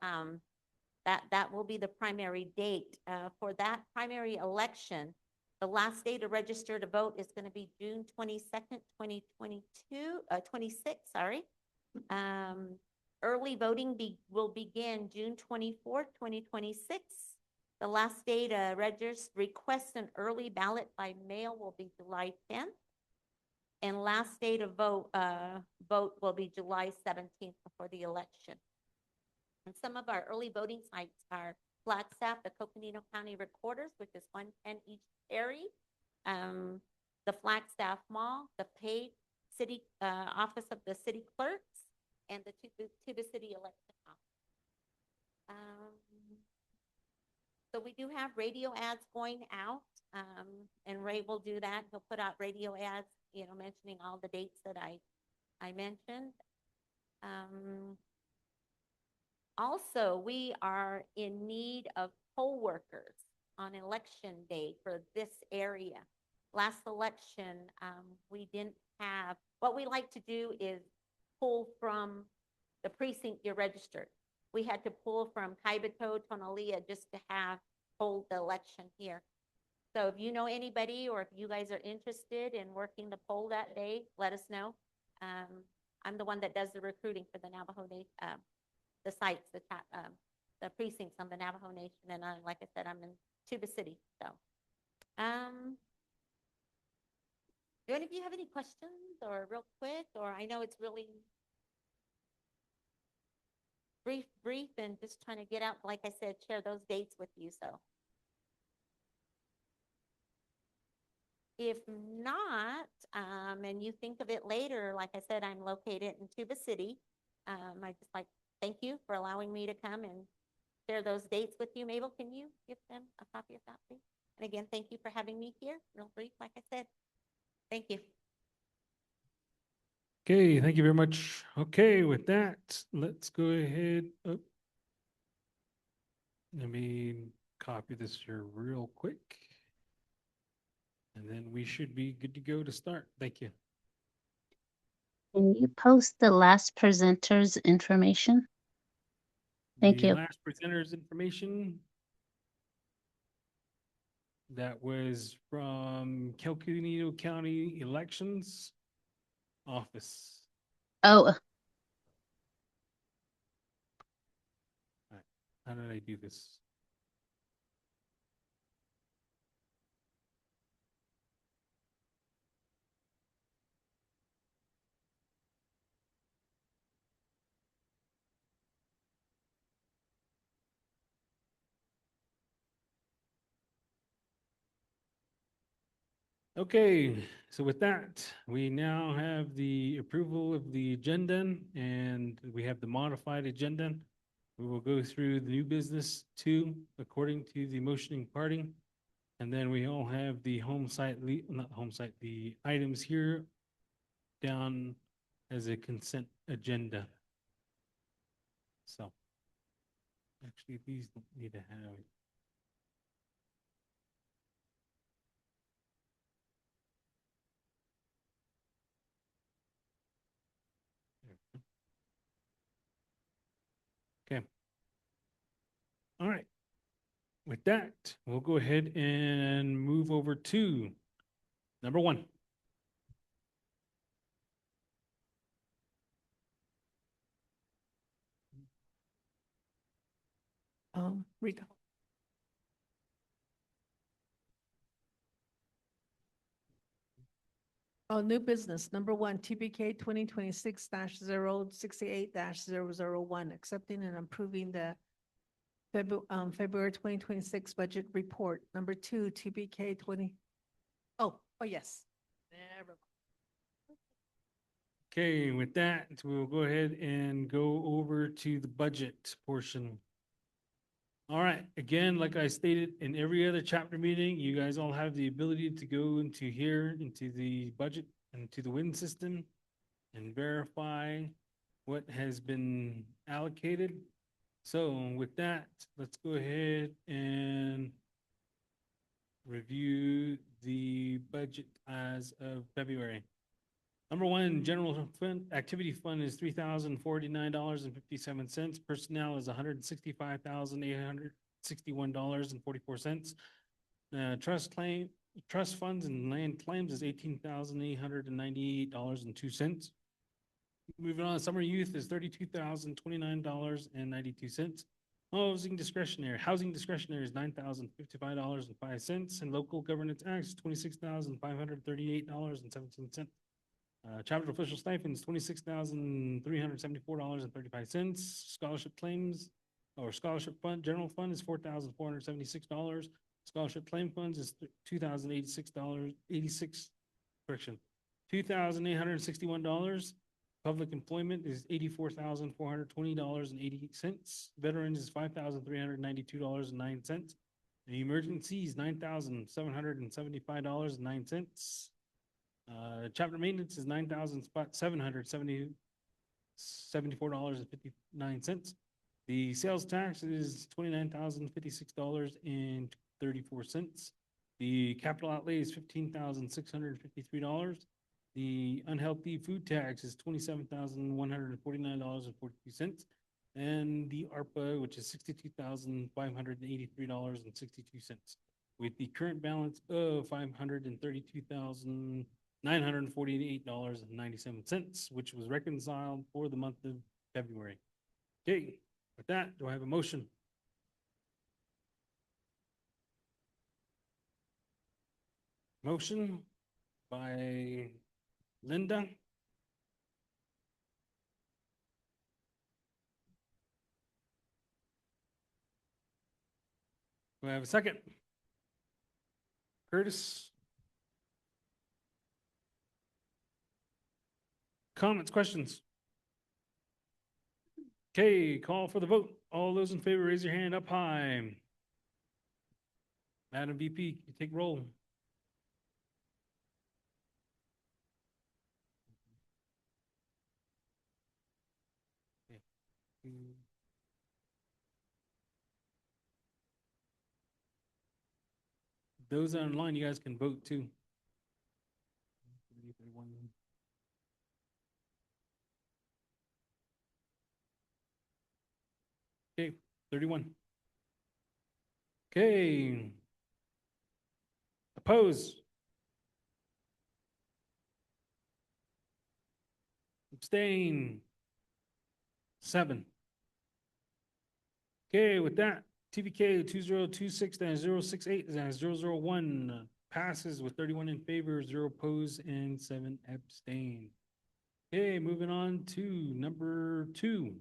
S6: that will be the primary date. For that primary election, the last day to register to vote is going to be June 22nd, 26, sorry. Early voting will begin June 24th, 2026. The last day to request an early ballot by mail will be July 10th. And last day to vote will be July 17th before the election. And some of our early voting sites are Flagstaff, the Coconino County Recorders, which is 110 East Perry, the Flagstaff Mall, the Page city, office of the city clerks and the Tuba City election office. So we do have radio ads going out, and Ray will do that. He'll put out radio ads, mentioning all the dates that I mentioned. Also, we are in need of poll workers on election day for this area. Last election, we didn't have, what we like to do is pull from the precinct you're registered. We had to pull from Kaibito, Tonalea, just to hold the election here. So if you know anybody, or if you guys are interested in working the poll that day, let us know. I'm the one that does the recruiting for the Navajo Nation, the sites, the precincts on the Navajo Nation. And like I said, I'm in Tuba City. So, do any of you have any questions, or real quick? Or I know it's really brief, and just trying to get out, like I said, share those dates with you. So if not, and you think of it later, like I said, I'm located in Tuba City. I just thank you for allowing me to come and share those dates with you. Mabel, can you give them a copy of that, please? And again, thank you for having me here. Real brief, like I said. Thank you.
S1: Okay, thank you very much. Okay, with that, let's go ahead. Oh. Let me copy this here real quick. And then we should be good to go to start. Thank you.
S3: Can you post the last presenter's information? Thank
S1: The
S3: you.
S1: last presenter's information that was from Coconino County Elections Office.
S3: Oh,
S1: All right. How did I do this? Okay, so with that, we now have the approval of the agenda, and we have the modified agenda. We will go through the new business 2 according to the motioning party. And then we all have the the items here down as a consent agenda. So actually, these don't need to have. Okay. All right. With that, we'll go ahead and move over to number 1.
S2: Rita. Oh, new business, number 1, TBK 2026-068-001, accepting and approving the February 2026 budget report. Number 2, TBK 20, oh, yes. Never mind.
S1: Okay, with that, we'll go ahead and go over to the budget portion. All right, again, like I stated in every other chapter meeting, you guys all have the ability to go into here, into the budget and to the WIN system and verify what has been allocated. So with that, let's go ahead and review the budget as of February. Number 1, general fund, activity fund is $3,049.57. Personnel is $165,861.44. Trust funds and land claims is $18,898.02. Moving on, summer youth is $32,029.92. Housing discretionary is $9,055.05, and local governance acts is $26,538.17. Chapter official stipends, $26,374.35. Scholarship claims or scholarship fund, general fund is $4,476. Scholarship claim funds is $2,086.86. Correction. $2,861. Public employment is $84,420.88. Veterans is $5,392.09. The emergency is $9,775.09. Chapter maintenance is $9,774.59. The sales tax is $29,056.34. The capital outlay is $15,653. The unhealthy food tax is $27,149.42. And the ARPA, which is $62,583.62, with the current balance of $532,948.97, which was reconciled for the month of February. Okay, with that, do I have a motion? Motion by Linda. Do I have a second? Curtis? Comments, questions? Okay, call for the vote. All those in favor, raise your hand up high. Madam VP, you take roll. Those online, you guys can vote too. Okay, 31. Okay. Oppose. Abstain. 7. Okay, with that, TVK 2026-068-001 passes with 31 in favor, 0 opposed, and 7 abstain. Okay, moving on to number 2.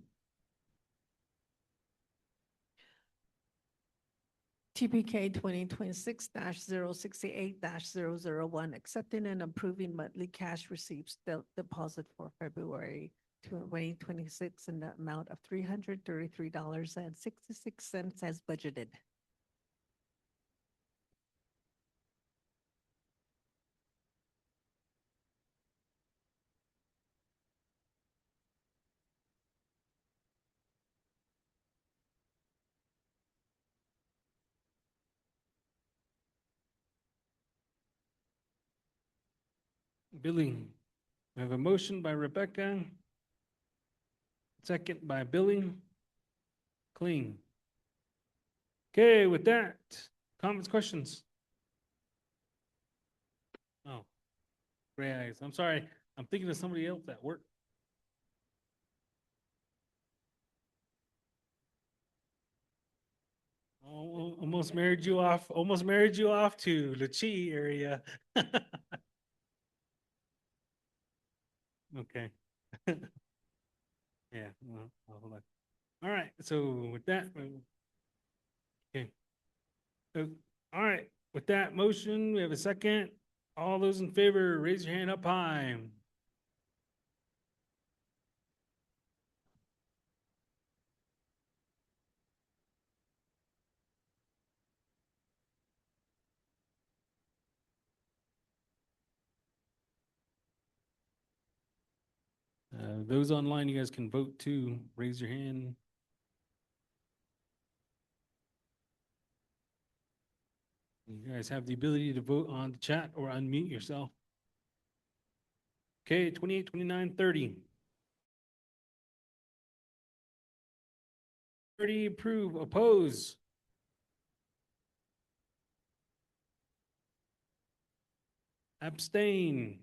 S2: TPK 2026-068-001, accepting and approving monthly cash receipts deposit for February 2026 in the amount of $333.66 as budgeted.
S1: Billy, we have a motion by Rebecca. Second by Billy. Clean. Okay, with that, comments, questions? Oh, gray eyes. I'm sorry. I'm thinking of somebody else at work. Almost married you off to Luchi area. Okay. Yeah, well, hold on. All right, so with that, okay. All right, with that motion, we have a second. All those in favor, raise your hand up high. Those online, you guys can vote too. Raise your hand. You guys have the ability to vote on the chat or unmute yourself. Okay, 28, 29, 30. 30 approve, oppose. Abstain.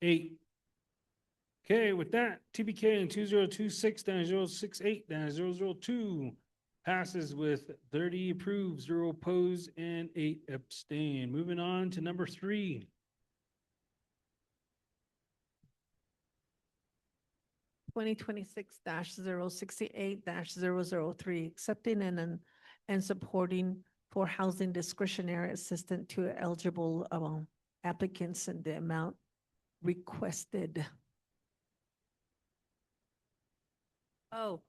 S1: 8. Okay, with that, TBK in 2026-068-002 passes with 30 approved, 0 opposed, and 8 abstain. Moving on to number 3.
S2: 2026-068-003, accepting and supporting for housing discretionary assistant to eligible applicants and the amount requested. Oh,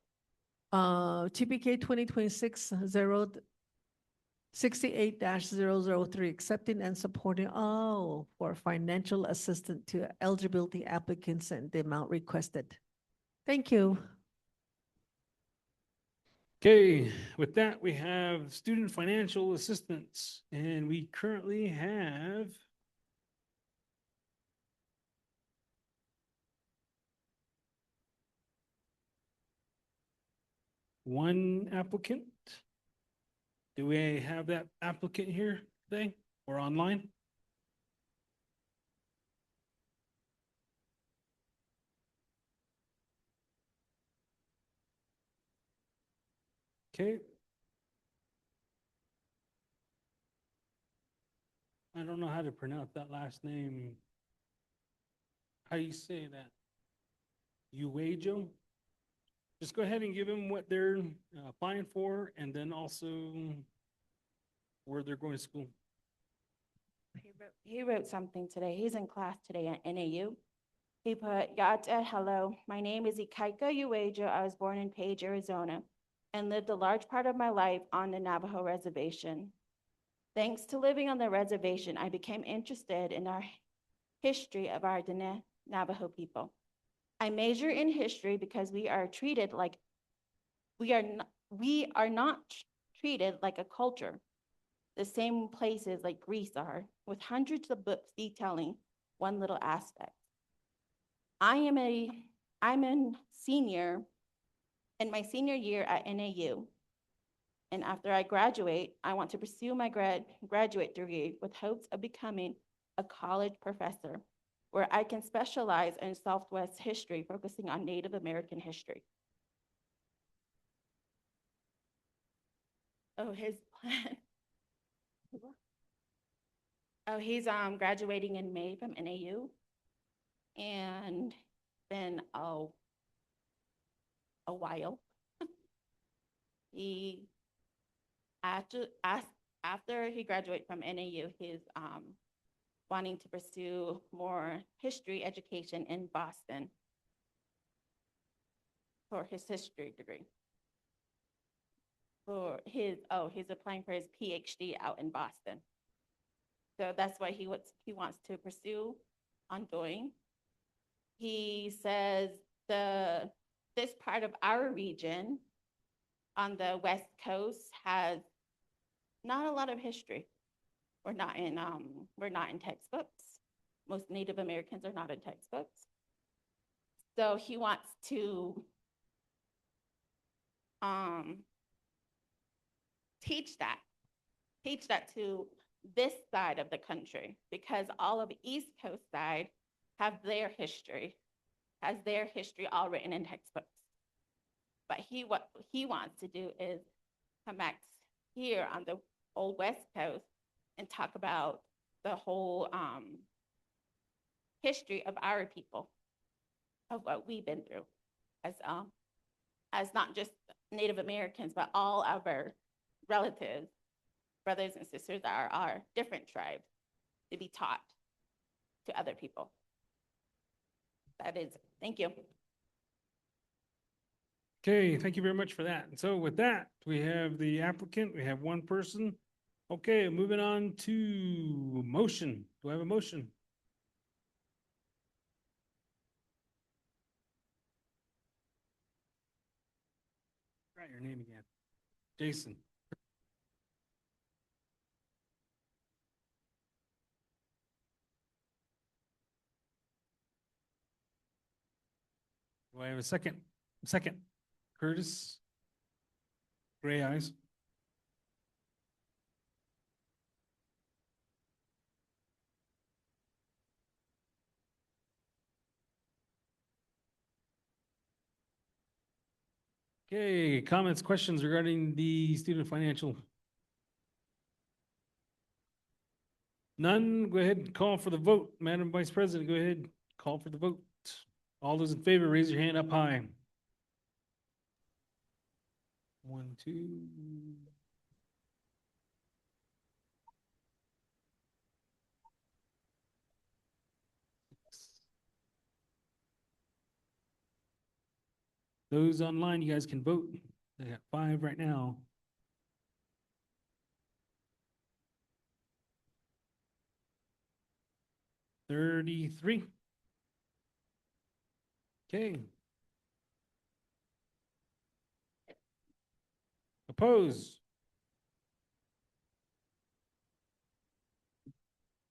S2: TPK 2026-68-003, accepting and supporting, for financial assistance to eligibility applicants and the amount requested. Thank you.
S1: Okay, with that, we have student financial assistance, and we currently have one applicant. Do we have that applicant here today or online? Okay. I don't know how to pronounce that last name. How do you say that? Uwejo? Just go ahead and give them what they're applying for and then also where they're going to school.
S7: He wrote something today. He's in class today at NAU. He put, Yata, hello. My name is Ikaika Uwejo. I was born in Page, Arizona, and lived a large part of my life on the Navajo reservation. Thanks to living on the reservation, I became interested in our history of our Dene Navajo people. I major in history because we are treated like, we are not treated like a culture, the same places like Greece are, with hundreds of books detailing one little aspect. I'm a senior in my senior year at NAU. And after I graduate, I want to pursue my graduate degree with hopes of becoming a college professor, where I can specialize in Southwest history, focusing on Native American history. Oh, his plan. Oh, he's graduating in May from NAU, and been a while. He after he graduated from NAU, he's wanting to pursue more history education in Boston for his history degree. He's applying for his PhD out in Boston. So that's what he wants to pursue on doing. He says this part of our region on the West Coast has not a lot of history. We're not in textbooks. Most Native Americans are not in textbooks. So he wants to teach that to this side of the country, because all of the East Coast side has their history all written in textbooks. But what he wants to do is come back here on the old West Coast and talk about the whole history of our people, of what we've been through as not just Native Americans, but all of our relatives, brothers and sisters that are different tribes, to be taught to other people. That is, thank you.
S1: Okay, thank you very much for that. And so with that, we have the applicant, we have one person. Okay, moving on to motion. Do I have a motion? Write your name again. Jason. Do I have a second? Second. Curtis. Gray eyes. Okay, comments, questions regarding the student financial? None, go ahead and call for the vote. Madam Vice President, go ahead, call for the vote. All those in favor, raise your hand up high. 1, 2. Those online, you guys can vote. They got 5 right now. $33. Okay. Oppose.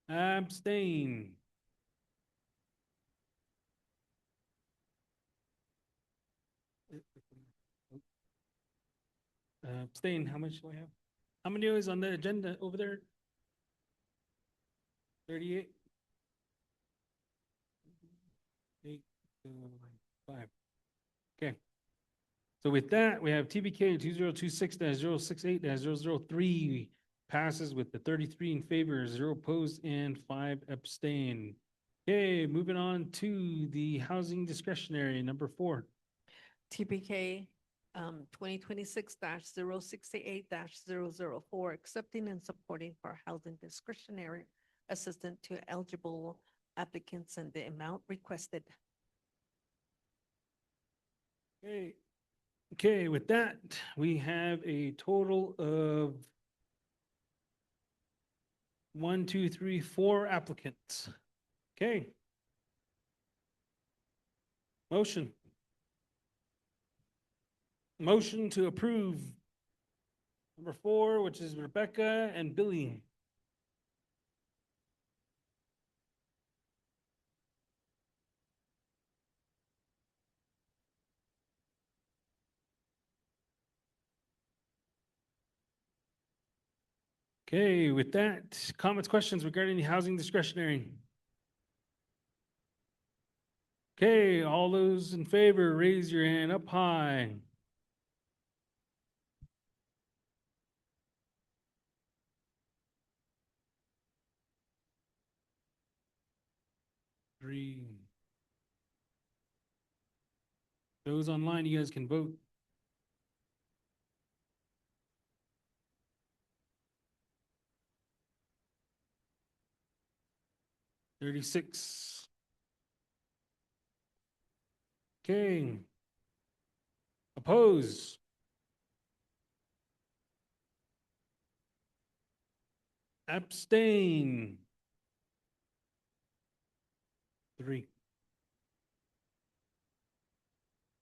S1: Abstain. Abstain, how much do I have? How many is on the agenda over there? 38? 8, 5. Okay. So with that, we have TBK 2026-068-003 passes with the 33 in favor, 0 opposed, and 5 abstain. Okay, moving on to the housing discretionary, number 4.
S2: TPK 2026-068-004, accepting and supporting for housing discretionary assistant to eligible applicants and the amount requested.
S1: Okay. Okay, with that, we have a total of 1, 2, 3, 4 applicants. Okay. Motion. Motion to approve number 4, which is Rebecca and Billy. Okay, with that, comments, questions regarding the housing discretionary? Okay, all those in favor, raise your hand up high. Three. Those online, you guys can vote. $36. Okay. Oppose. Abstain. 3.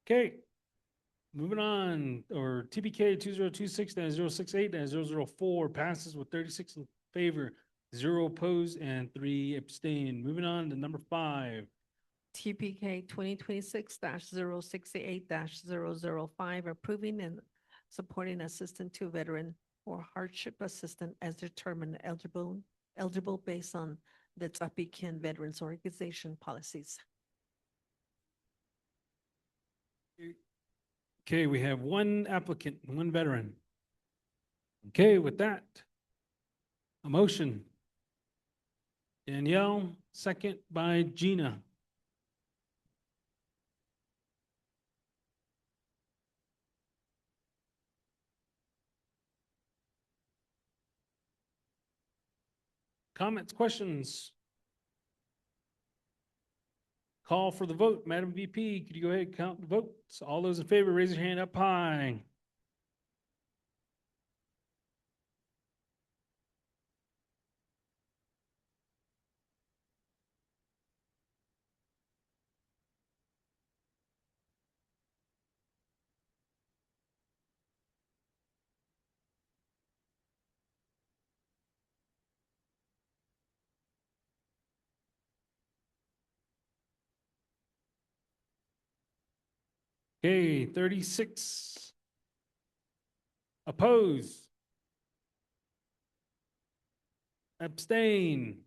S1: Okay. Moving on, or TBK 2026-068-004 passes with 36 in favor, 0 opposed, and 3 abstain. Moving on to number 5.
S2: TPK 2026-068-005, approving and supporting assistant to veteran or hardship assistant as determined eligible based on the Ts'ah Bii Veterans Organization policies.
S1: Okay, we have 1 applicant, 1 veteran. Okay, with that, a motion. Danielle, second by Gina. Comments, questions? Call for the vote. Madam VP, could you go ahead and count the votes? All those in favor, raise your hand up high. Okay, 36. Oppose. Abstain.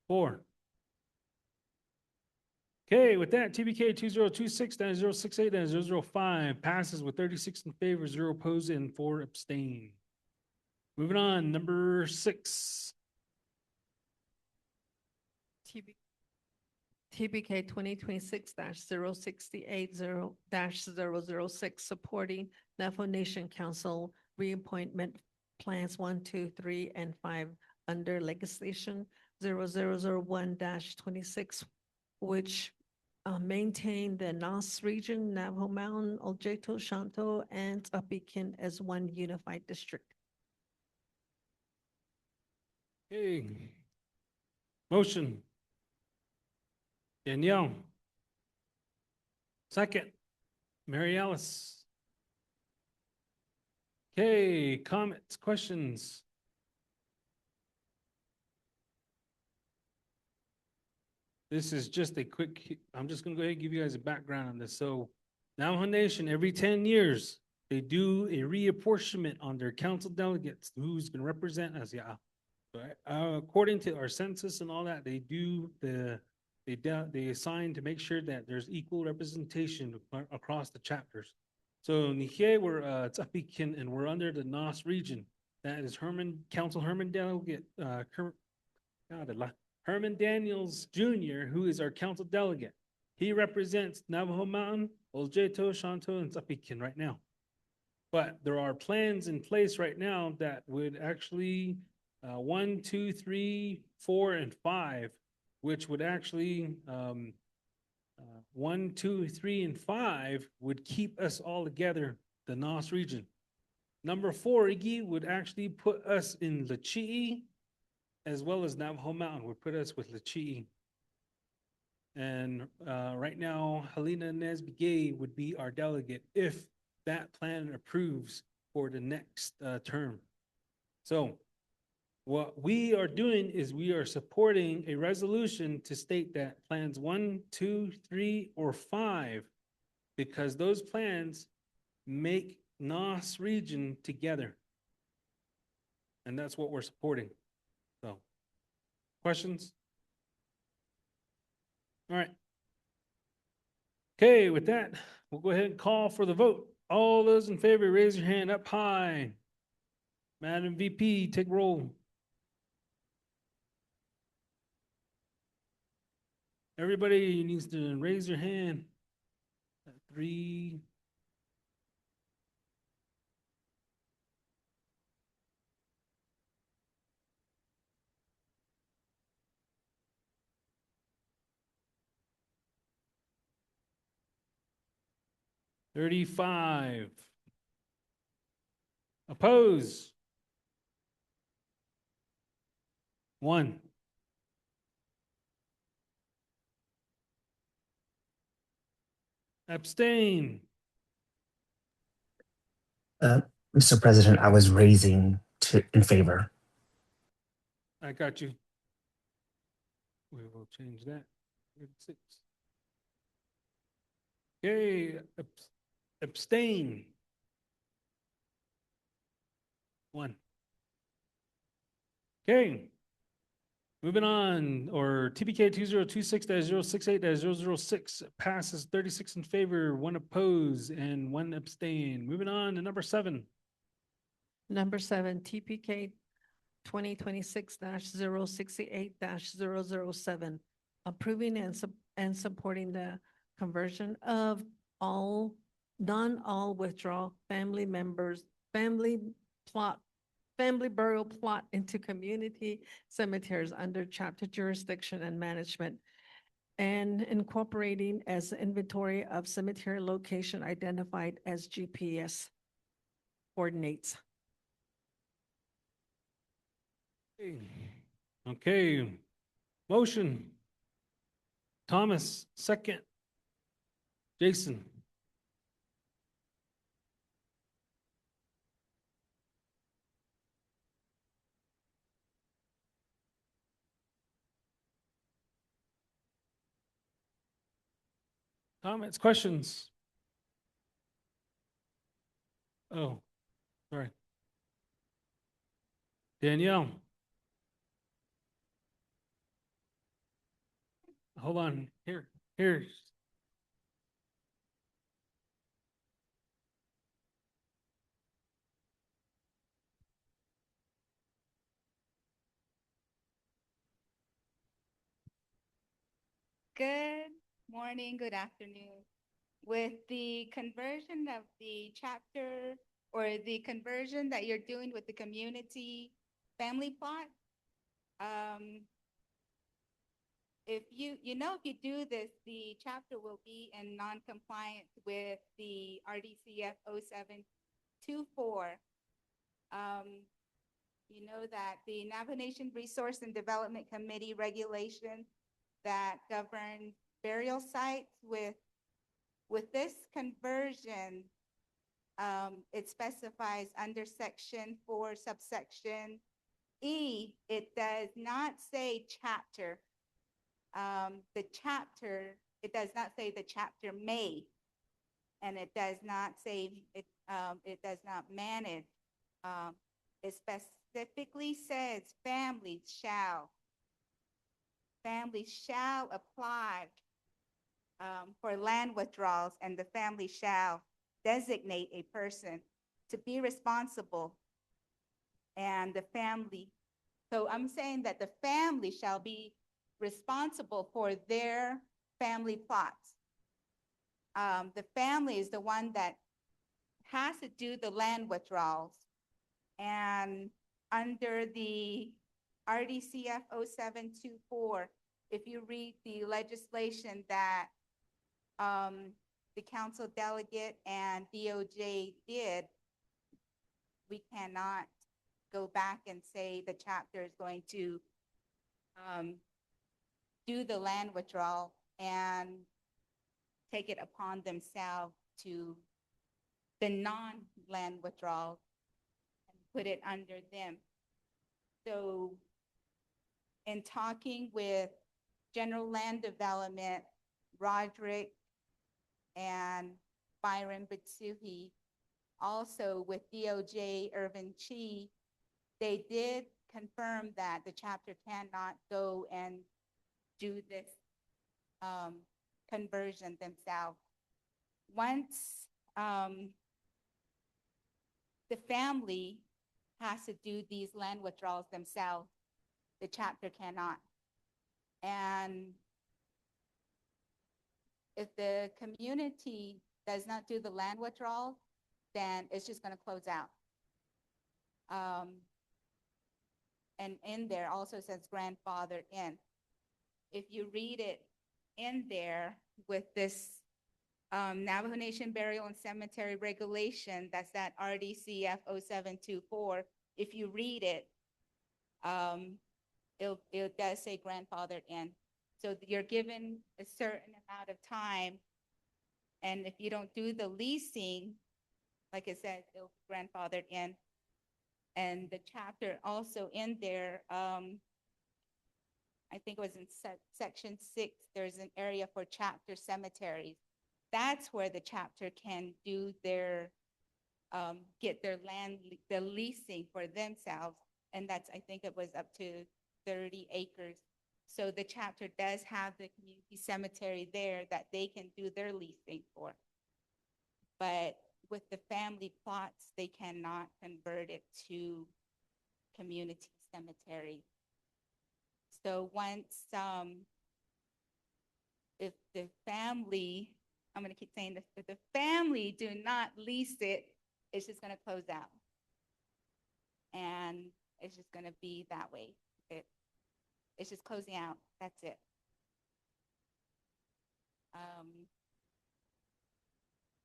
S1: 4. Okay, with that, TBK 2026-068-005 passes with 36 in favor, 0 opposed, and 4 abstain. Moving on, number 6.
S2: TBK 2026-068-006, supporting Navajo Nation Council reappointment plans 1, 2, 3, and 5 under legislation 0001-26, which maintain the Nas region, Navajo Mountain, Oljeto, Shanto, and Ts'ah Bii as one unified district.
S1: Okay. Motion. Danielle. Second. Mary Alice. Okay, comments, questions? This is just a quick, I'm just gonna go ahead and give you guys a background on this. So Navajo Nation, every 10 years, they do a reapportionment on their council delegates, who's gonna represent us, yeah. But according to our census and all that, they do they assign to make sure that there's equal representation across the chapters. So Nihye, we're Ts'ah Bii and we're under the Nas region. That is Council Herman Delegate, Herman Daniels Jr., who is our council delegate. He represents Navajo Mountain, Oljeto, Shanto, and Ts'ah Bii right now. But there are plans in place right now that would actually 1, 2, 3, 4, and 5, which would actually 1, 2, 3, and 5 would keep us all together, the Nos region. Number 4, Iggy, would actually put us in Lechii, as well as Navajo Mountain would put us with Lechii. And right now, Helena Nesbigay would be our delegate if that plan approves for the next term. So what we are doing is we are supporting a resolution to state that plans 1, 2, 3, or 5, because those plans make Nos region together. And that's what we're supporting. So, questions? All right. Okay, with that, we'll go ahead and call for the vote. All those in favor, raise your hand up high. Madam VP, take roll. Everybody needs to raise your hand. 3. $35. Oppose? 1. Abstain?
S8: Mr. President, I was raising in favor.
S1: I got you. We will change that. 36. Okay, abstain? 1. Okay. Moving on, or TPK 2026-068-006 passes 36 in favor, 1 oppose, and 1 abstain. Moving on to number 7.
S2: Number 7, TPK 2026-068-007, approving and supporting the conversion of all non-all withdrawal family members, family burial plot into community cemeteries under chapter jurisdiction and management, and incorporating as inventory of cemetery location identified as GPS coordinates.
S1: Okay, motion. Thomas, second. Jason. Comments, questions? Oh, sorry. Danielle. Hold on, here.
S9: Good morning, good afternoon. With the conversion of the chapter or the conversion that you're doing with the community family plot, if if you do this, the chapter will be in non-compliance with the RDCF 0724. You know that the Navajo Nation Resource and Development Committee regulation that governs burial sites with this conversion, it specifies under section 4, subsection E, it does not say chapter. The chapter, it does not say the chapter may, and it does not say, it does not manage. It specifically says families shall apply for land withdrawals, and the family shall designate a person to be responsible. And the family, so I'm saying that the family shall be responsible for their family plots. The family is the one that has to do the land withdrawals. And under the RDCF 0724, if you read the legislation that the council delegate and DOJ did, we cannot go back and say the chapter is going to do the land withdrawal and take it upon themselves to the non-land withdrawal and put it under them. So in talking with General Land Development, Roderick and Byron Bitsuhi, also with DOJ Irvin Chi, they did confirm that the chapter cannot go and do this conversion themselves. Once the family has to do these land withdrawals themselves, the chapter cannot. And if the community does not do the land withdrawal, then it's just going to close out. And in there also says grandfathered in. If you read it in there with this Navajo Nation Burial and Cemetery Regulation, that's that RDCF 0724, if you read it, it does say grandfathered in. So you're given a certain amount of time, and if you don't do the leasing, like it says, it'll be grandfathered in. And the chapter also in there, I think it was in section 6, there's an area for chapter cemeteries. That's where the chapter can do their, get their land, the leasing for themselves. And that's, I think it was up to 30 acres. So the chapter does have the community cemetery there that they can do their leasing for. But with the family plots, they cannot convert it to community cemetery. So once, if the family, I'm gonna keep saying this, if the family do not lease it, it's just gonna close out. And it's just gonna be that way. It's just closing out, that's it.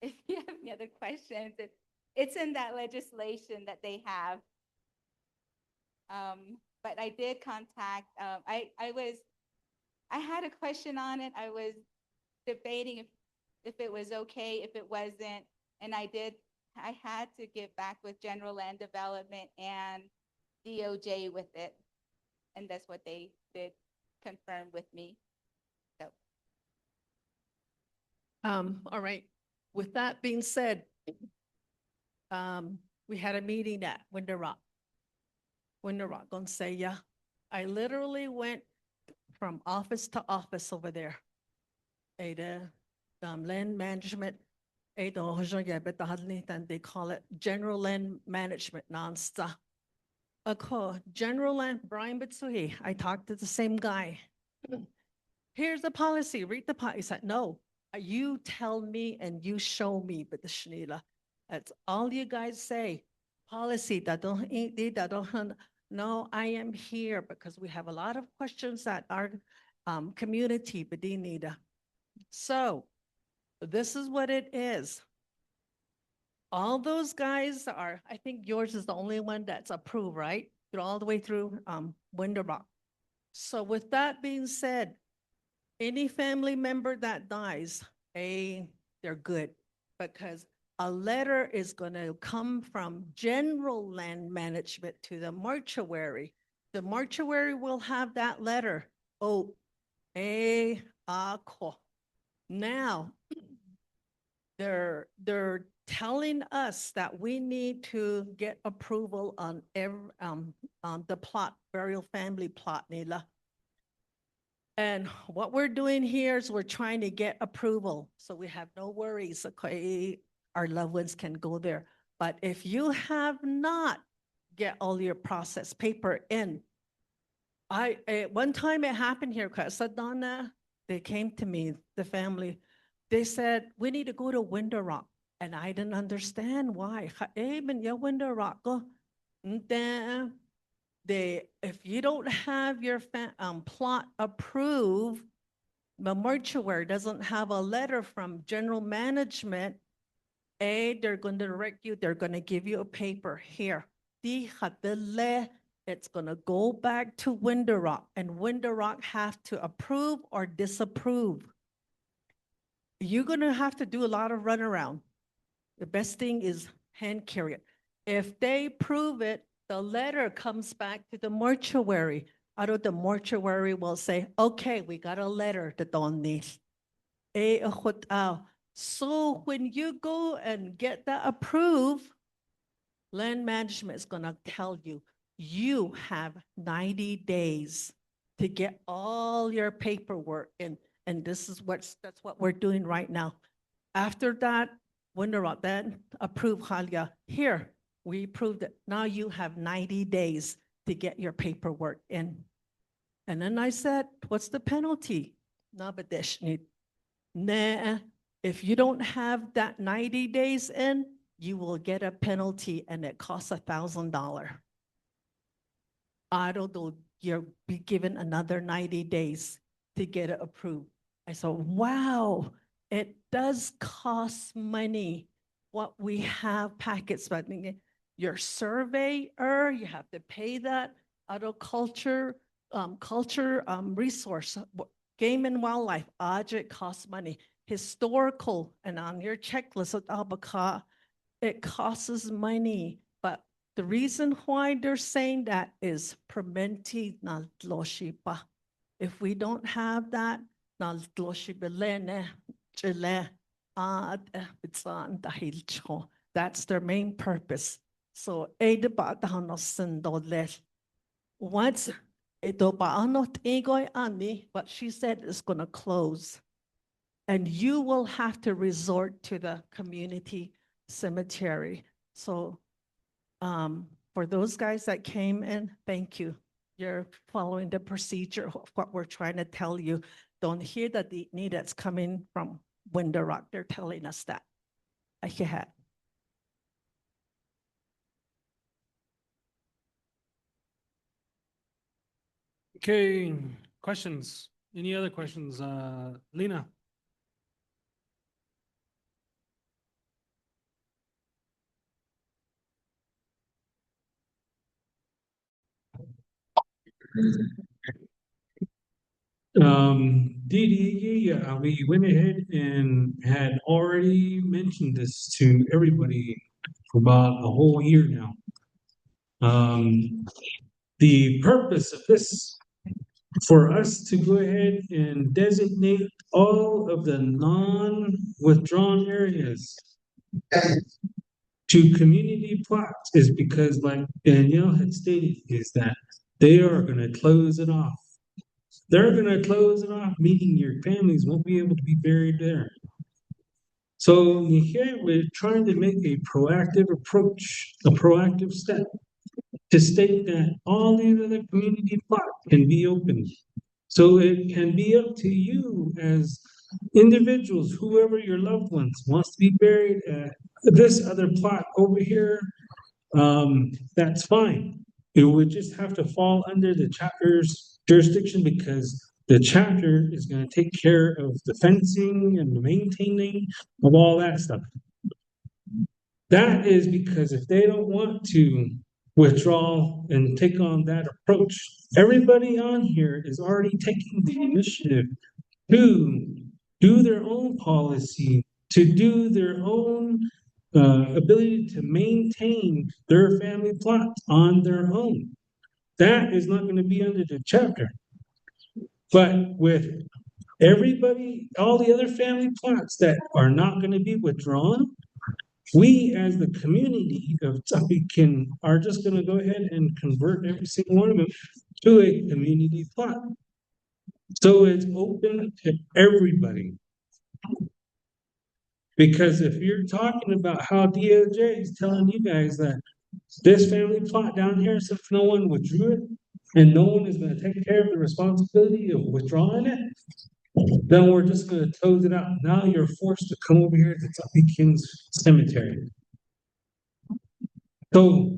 S9: If you have any other questions, it's in that legislation that they have. But I did contact, I had a question on it. I was debating if it was okay, if it wasn't. And I had to get back with General Land Development and DOJ with it. And that's what they did confirm with me. So.
S2: All right. With that being said, we had a meeting at Winter Rock on Saya. I literally went from office to office over there. Ada, land management, they call it General Land Management, non-stop. General Land, Brian Bitsuhi, I talked to the same guy. Here's the policy, read the policy. He said, no, you tell me and you show me, but the Shnila. That's all you guys say. Policy that don't, no, I am here because we have a lot of questions that are community, Bedinida. So this is what it is. All those guys are, I think yours is the only one that's approved, right? You're all the way through Window Rock. So with that being said, any family member that dies, they're good because a letter is going to come from general land management to the mortuary. The mortuary will have that letter. Oh, now they're telling us that we need to get approval on on the plot, burial family plot nila. And what we're doing here is we're trying to get approval, so we have no worries. Okay, our loved ones can go there. But if you have not get all your process paper in, one time it happened here, Sadana, they came to me, the family. They said, we need to go to Window Rock. And I didn't understand why. Window Rock. If you don't have your plot approved, the mortuary doesn't have a letter from general management, they're going to direct you, they're going to give you a paper here. It's going to go back to Window Rock, and Window Rock have to approve or disapprove. You're going to have to do a lot of runaround. The best thing is hand carry it. If they prove it, the letter comes back to the mortuary. Out of the mortuary will say, okay, we got a letter to donate. So when you go and get that approved, land management is gonna tell you, you have 90 days to get all your paperwork in. And that's what we're doing right now. After that, Window Rock then approve Halia. Here, we approved it. Now you have 90 days to get your paperwork in. And then I said, what's the penalty? Nah, if you don't have that 90 days in, you will get a penalty and it costs $1,000. I don't know, you'll be given another 90 days to get it approved. I said, wow, it does cost money what we have packets, but your surveyor, you have to pay that. Culture resource, game and wildlife, audit costs money. Historical, and on your checklist of Abaka, it costs money. But the reason why they're saying that is preventi na loshipa. If we don't have that, na loshibelene chile that's their main purpose. So once but she said it's gonna close. And you will have to resort to the community cemetery. So for those guys that came in, thank you. You're following the procedure of what we're trying to tell you. Don't hear the need that's coming from Window Rock. They're telling us that.
S1: Okay, questions? Any other questions? Lena? Dee, yeah, we went ahead and had already mentioned this to everybody for about a whole year now. The purpose of this, for us to go ahead and designate all of the non-withdrawn areas to community plots is because, like Danielle had stated, is that they are going to close it off. They're going to close it off, meaning your families won't be able to be buried there. So here we're trying to make a proactive approach, a proactive step to state that all these other community plots can be opened. So it can be up to you as individuals, whoever your loved ones wants to be buried at this other plot over here, that's fine. It would just have to fall under the chapter's jurisdiction because the chapter is gonna take care of the fencing and the maintaining of all that stuff. That is because if they don't want to withdraw and take on that approach, everybody on here is already taking the initiative to do their own policy, to do their own ability to maintain their family plots on their own. That is not going to be under the chapter. But with everybody, all the other family plots that are not going to be withdrawn, we as the community of Ts'ah Bii are just going to go ahead and convert every single one of them to a community plot. So it's open to everybody. Because if you're talking about how DOJ is telling you guys that this family plot down here, since no one withdrew it, and no one is gonna take care of the responsibility of withdrawing it, then we're just gonna close it out. Now you're forced to come over here to Ts'ah Bii Cemetery. So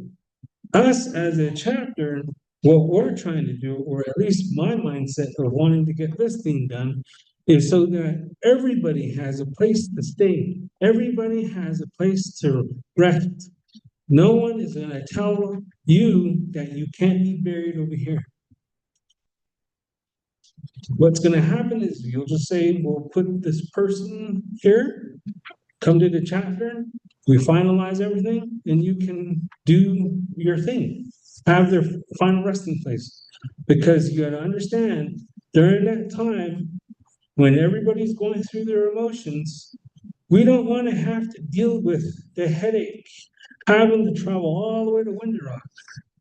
S1: us as a chapter, what we're trying to do, or at least my mindset of wanting to get this thing done, is so that everybody has a place to stay. Everybody has a place to rest. No one is gonna tell you that you can't be buried over here. What's gonna happen is you'll just say, we'll put this person here, come to the chapter, we finalize everything, and you can do your thing. Have their final resting place. Because you gotta understand, during that time, when everybody's going through their emotions, we don't want to have to deal with the headache, having to travel all the way to Window Rock,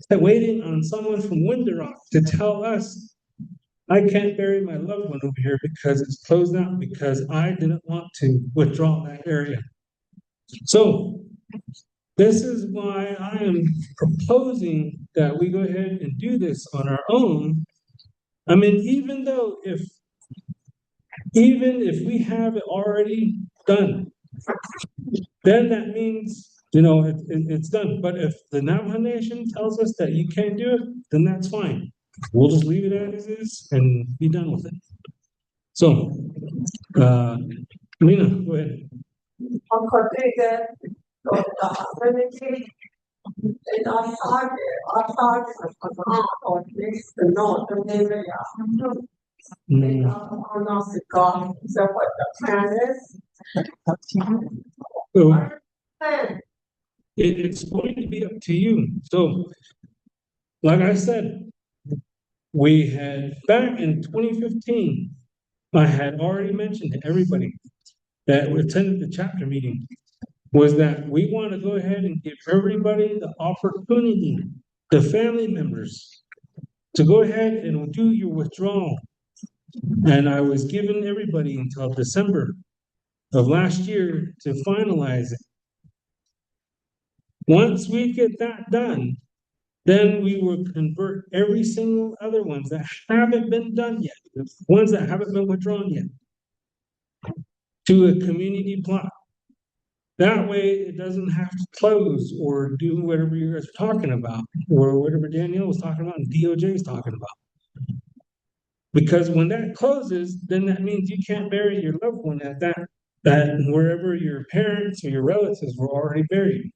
S1: and waiting on someone from Window Rock to tell us, I can't bury my loved one over here because it's closed out because I didn't want to withdraw that area. So this is why I am proposing that we go ahead and do this on our own. I mean, even if we have it already done, then that means, it's done. But if the Navajo Nation tells us that you can't do it, then that's fine. We'll just leave it as is and be done with it. So, Lena, go ahead. Mm. So, it's going to be up to you. So, like I said, we had, back in 2015, I had already mentioned to everybody that attended the chapter meeting, was that we want to go ahead and give everybody the opportunity, the family members, to go ahead and do your withdrawal. And I was giving everybody until December of last year to finalize it. Once we get that done, then we will convert every single other ones that haven't been done yet, the ones that haven't been withdrawn yet, to a community plot. That way it doesn't have to close or do whatever you guys are talking about, or whatever Danielle was talking about and DOJ is talking about. Because when that closes, then that means you can't bury your loved one at that wherever your parents or your relatives were already buried.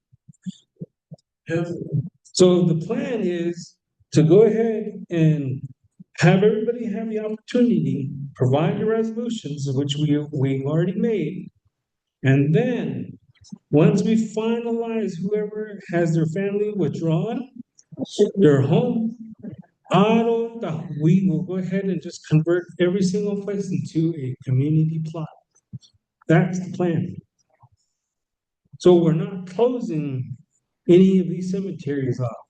S1: So the plan is to go ahead and have everybody have the opportunity, provide the resolutions, which we already made, and then once we finalize whoever has their family withdrawn, their home, we will go ahead and just convert every single place into a community plot. That's the plan. So we're not closing any of these cemeteries off.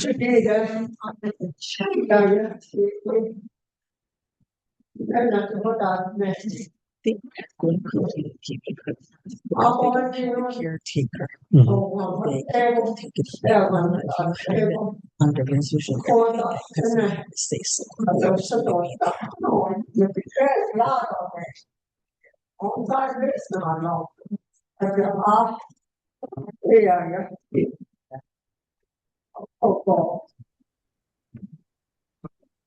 S8: Caretaker.
S1: Mhm.
S8: Under resolution. Say so.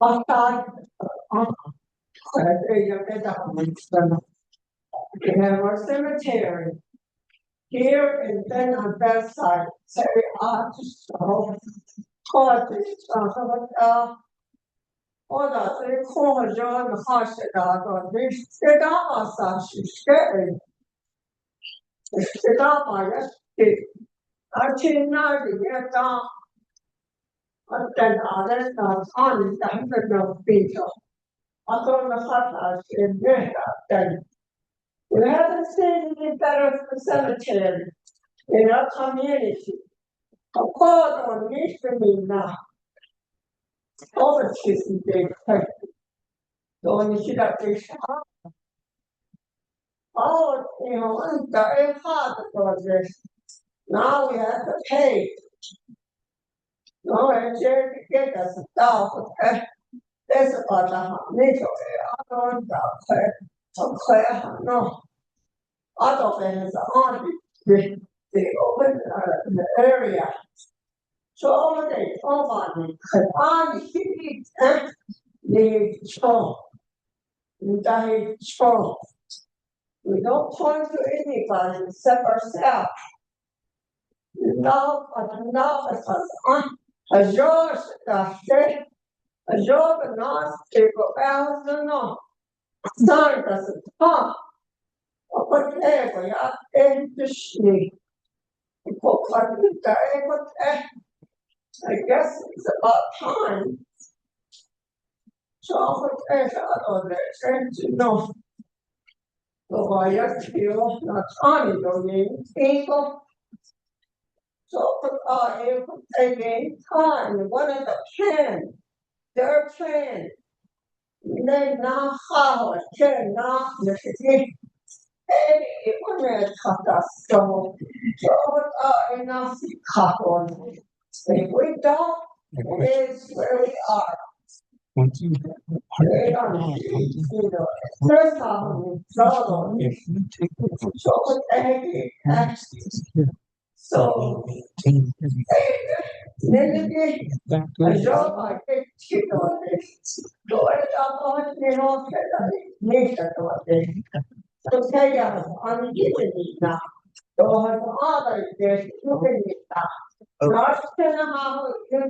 S4: We have our cemetery here and then on that side, so Oda se koma John Hashida, this Kedama Sashi, Kedama, yes, I can not get down. But then others not on the people. I don't know how in there then. We haven't seen any better for cemetery in our community. Of course, on this to me now. Over kissing big place. Going to that big shop. Oh, you know, I'm very hard for this. Now we have to pay. No, and Jerry get us a dog. That's about the little. I don't know. No. Other things on the open the area. So they over the city the show. Die show. We don't point to anybody except ourselves. No, because a George said, a George not people else no. Sorry, doesn't talk. But we are in the street. I guess it's about time. So I don't know. So I feel not trying to people. So taking time, one of the plan, their plan. They now how it can not anyone cut us so enough to cut on. If we don't, it's where we are. They are, there's some trouble. So so a job I get to on this. Go up on the off nature on this. So say I'm giving it now. So I'm other this looking it now. Not to how you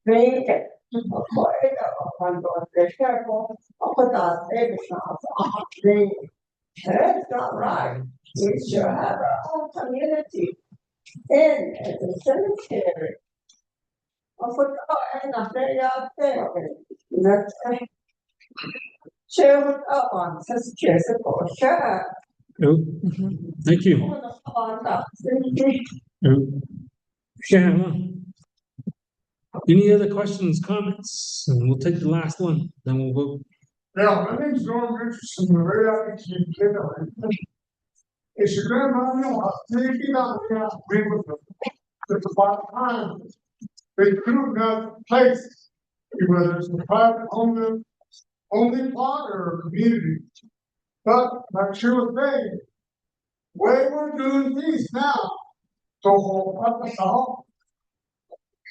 S4: think it. On the careful, put that baby shots. That's not right. We should have our own community in the cemetery. Of course, and I say out there, that's share up on this kids for sure.
S1: Thank you. Yeah. Any other questions, comments? And we'll take the last one, then we'll vote.
S10: Yeah, my name's Norm Richardson, the radar kid. It's your grandma, thinking on the agree with them. It's about time. They proved that place, whether it's a private owner, only plot or a community. But like she was saying, way we're doing things now, so hold up the salt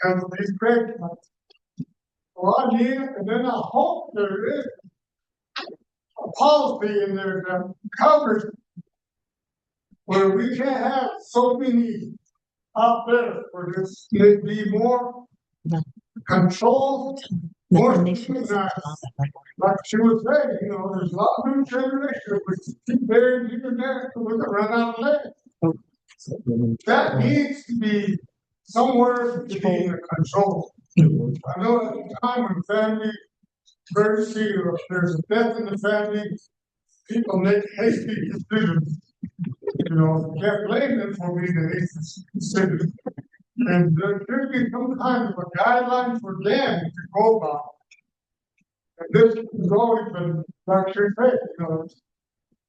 S10: and these great ones. Well, I need it, and then I hope there is a policy in there that covers where we can't have so many out there where there's it'd be more controlled, more scrutinized. Like she was saying, you know, there's a lot of new generation which keep burying people there with a run out of land. That needs to be somewhere to be in control. I know at the time when family emergency or if there's a death in the family, people make hasty decisions. You know, you can't blame them for making hasty decisions. And there should be some kind of a guideline for them to go by. And this has always been, like you said, you know,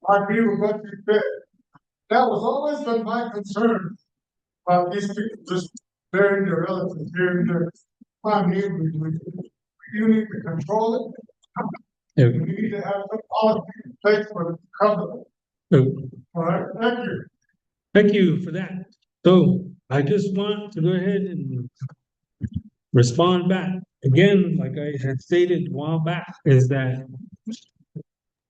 S10: I agree with what you said. That was always been my concern. These people just burying their relatives, burying their family. You need to control it.
S1: Yeah.
S10: You need to have some policy in place for the cover. All right, thank you.
S1: Thank you for that. So I just want to go ahead and respond back again, like I had stated a while back, is that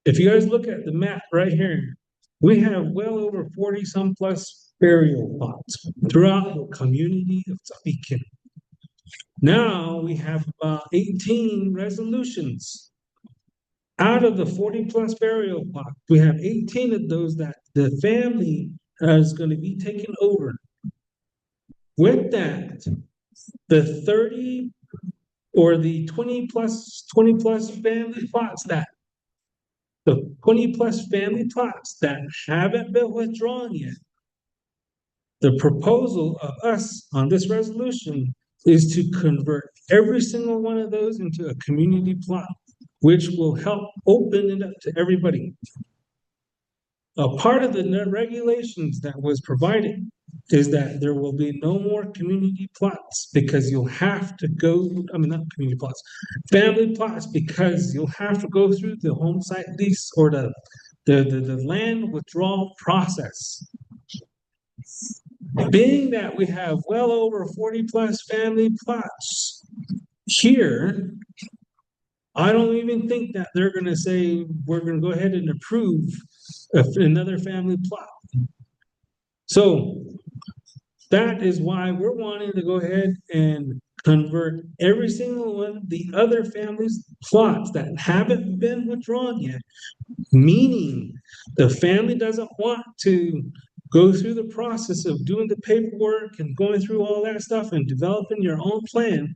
S1: if you guys look at the map right here, we have well over 40 some plus burial plots throughout the community of Ts'ah Bii. Now we have about 18 resolutions. Out of the 40 plus burial plots, we have 18 of those that the family is going to be taken over. With that, the 30 or the 20 plus family plots that the 20 plus family plots that haven't been withdrawn yet. The proposal of us on this resolution is to convert every single one of those into a community plot, which will help open it up to everybody. A part of the regulations that was provided is that there will be no more community plots because you'll have to go, I mean, not community plots, family plots, because you'll have to go through the home site lease or the land withdrawal process. Being that we have well over 40 plus family plots here, I don't even think that they're gonna say, we're gonna go ahead and approve another family plot. So that is why we're wanting to go ahead and convert every single one of the other families' plots that haven't been withdrawn yet, meaning the family doesn't want to go through the process of doing the paperwork and going through all that stuff and developing your own plan.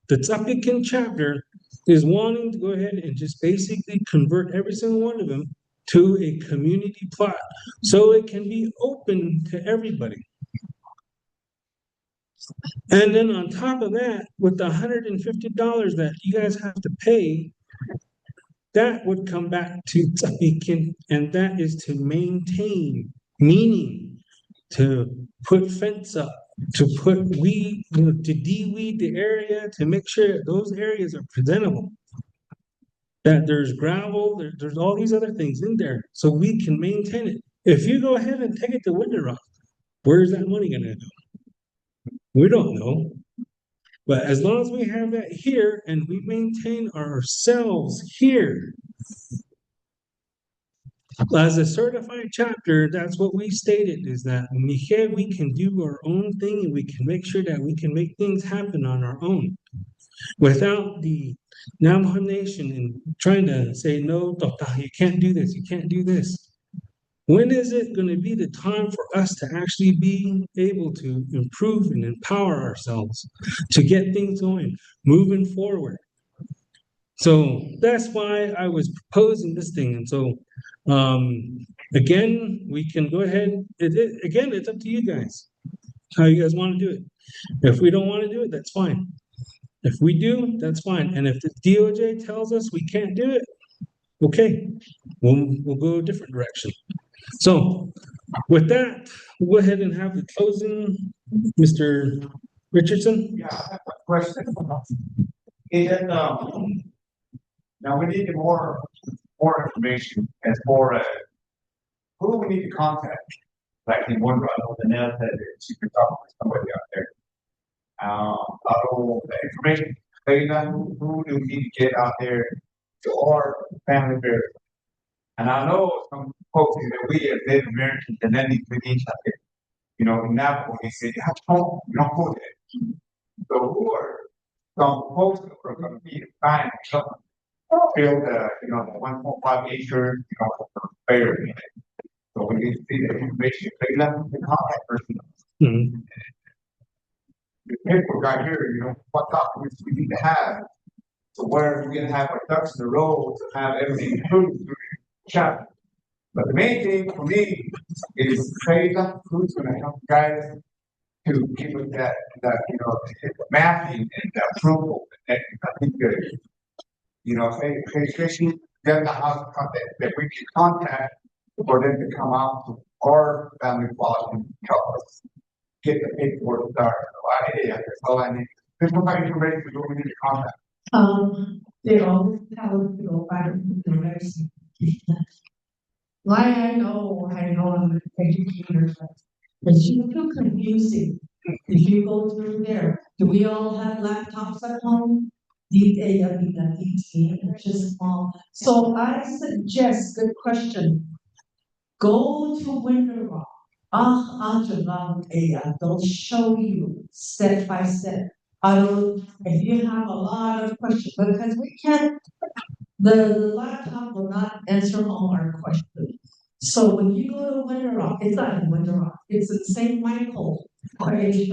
S1: The Ts'ah Bii chapter is wanting to go ahead and just basically convert every single one of them to a community plot so it can be open to everybody. And then on top of that, with the $150 that you guys have to pay, that would come back to Ts'ah Bii, and that is to maintain, meaning to put fence up, to put weed, to de-weed the area, to make sure that those areas are presentable. That there's gravel, there's all these other things in there, so we can maintain it. If you go ahead and take it to Winter Rock, where's that money gonna go? We don't know. But as long as we have that here and we maintain ourselves here, as a certified chapter, that's what we stated, is that here we can do our own thing and we can make sure that we can make things happen on our own without the Navajo Nation and trying to say, no, you can't do this, you can't do this. When is it going to be the time for us to actually be able to improve and empower ourselves to get things going, moving forward? So that's why I was proposing this thing. And so, again, we can go ahead. Again, it's up to you guys, how you guys want to do it. If we don't want to do it, that's fine. If we do, that's fine. And if the DOJ tells us we can't do it, okay, we'll go a different direction. So with that, we'll go ahead and have the closing, Mr. Richardson.
S10: Yeah, I have a question. And, now we need more information as far as who do we need to contact? Like in one run, the nail that she could talk to somebody out there. The information, who do we need to get out there to our family burial? And I know some folks that we as Native Americans and then we need something, you know, in Navajo, they say, you don't hold it. So who are some folks that are going to be fine something? Build you know, the 1.5 acres, you know, for burial. So we need to see the information, they left the contact person.
S1: Mhm.
S10: The paper right here, you know, what documents we need to have. So where we're gonna have our ducks in a row to have everything approved through the chapter. But the main thing for me is Freda, who's gonna help guys to give us that, you know, the mapping and the approval. And I think that, you know, especially then the house that we can contact for them to come out to our family plot and help us get the paperwork started. So that's all I need. There's nobody information we need to contact.
S11: They always tell us to go by the direction. Why I know I'm an educator, but it's too confusing. If you go through there, Do we all have laptops at home? It's just small. So I suggest, good question. Go to Window Rock. They'll show you step by step. If you have a lot of questions, because we can't, the laptop will not answer all our questions. So when you go to Window Rock, it's not in Window Rock, it's in St. Michael. Fighting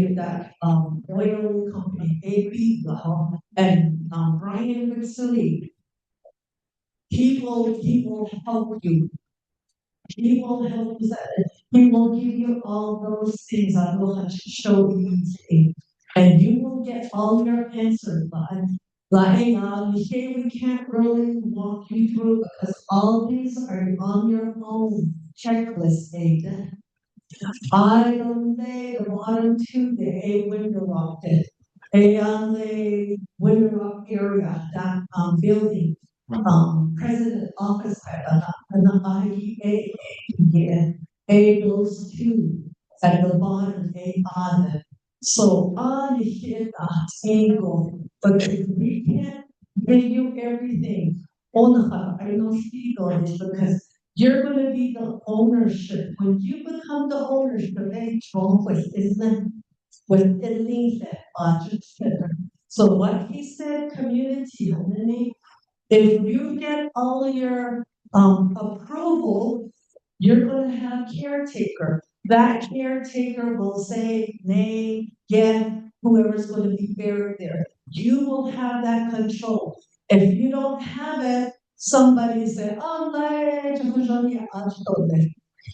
S11: with that oil company, AB, and Brian McSilly. He will help you. He will help you. He will give you all those things. I will show you today. And you will get all your answers. Here we can't really walk you through because all these are on your own checklist, Ada. Item day, the bottom two, the A window lock it. A on the window lock area, that building, president office, and the IEA, yeah. A goes to, at the bottom, A on it. So on the hit angle, but if we can't give you everything, I know Steve on this because you're gonna be the ownership. When you become the ownership, they told us, isn't with the link that budget center. So what he said, community, if you get all your approval, you're gonna have caretaker. That caretaker will say, nay, yeah, whoever's gonna be buried there. You will have that control. If you don't have it, somebody say, oh,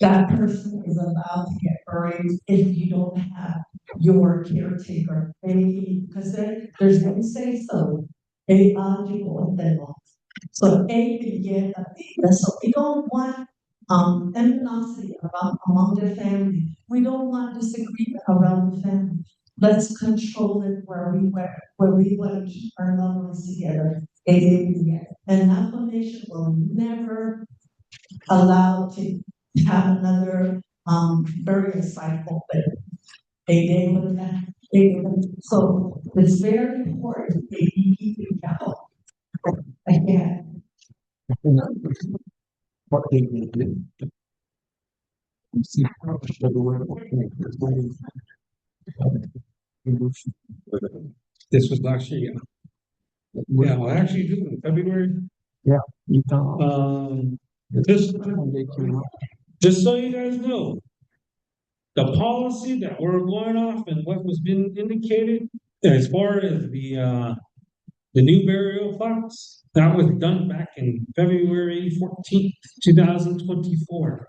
S11: that person is allowed to get buried if you don't have your caretaker. Because there's no say so. So so we don't want animosity among the family. We don't want disagreement around the family. Let's control it where we want to keep our loved ones together. And that foundation will never allow to have another burial cycle, but so it's very important that you keep it down. Again.
S10: What they did. This was last year, yeah. Yeah, well, actually, this was in February. Yeah. Just so you guys know, the policy that we're going off and what was been indicated as far as the new burial plots, that was done back in February 14th, 2024.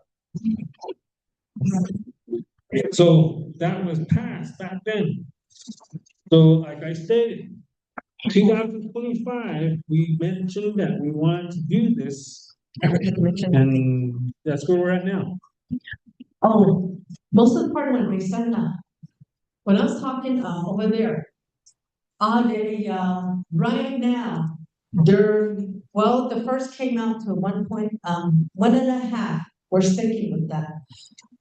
S10: So that was passed back then. So like I stated, 2025, we mentioned that we wanted to do this. And that's where we're at now.
S11: Oh, most of the part when we said that, when I was talking over there, right now, the first came out to 1.5. We're sticking with that.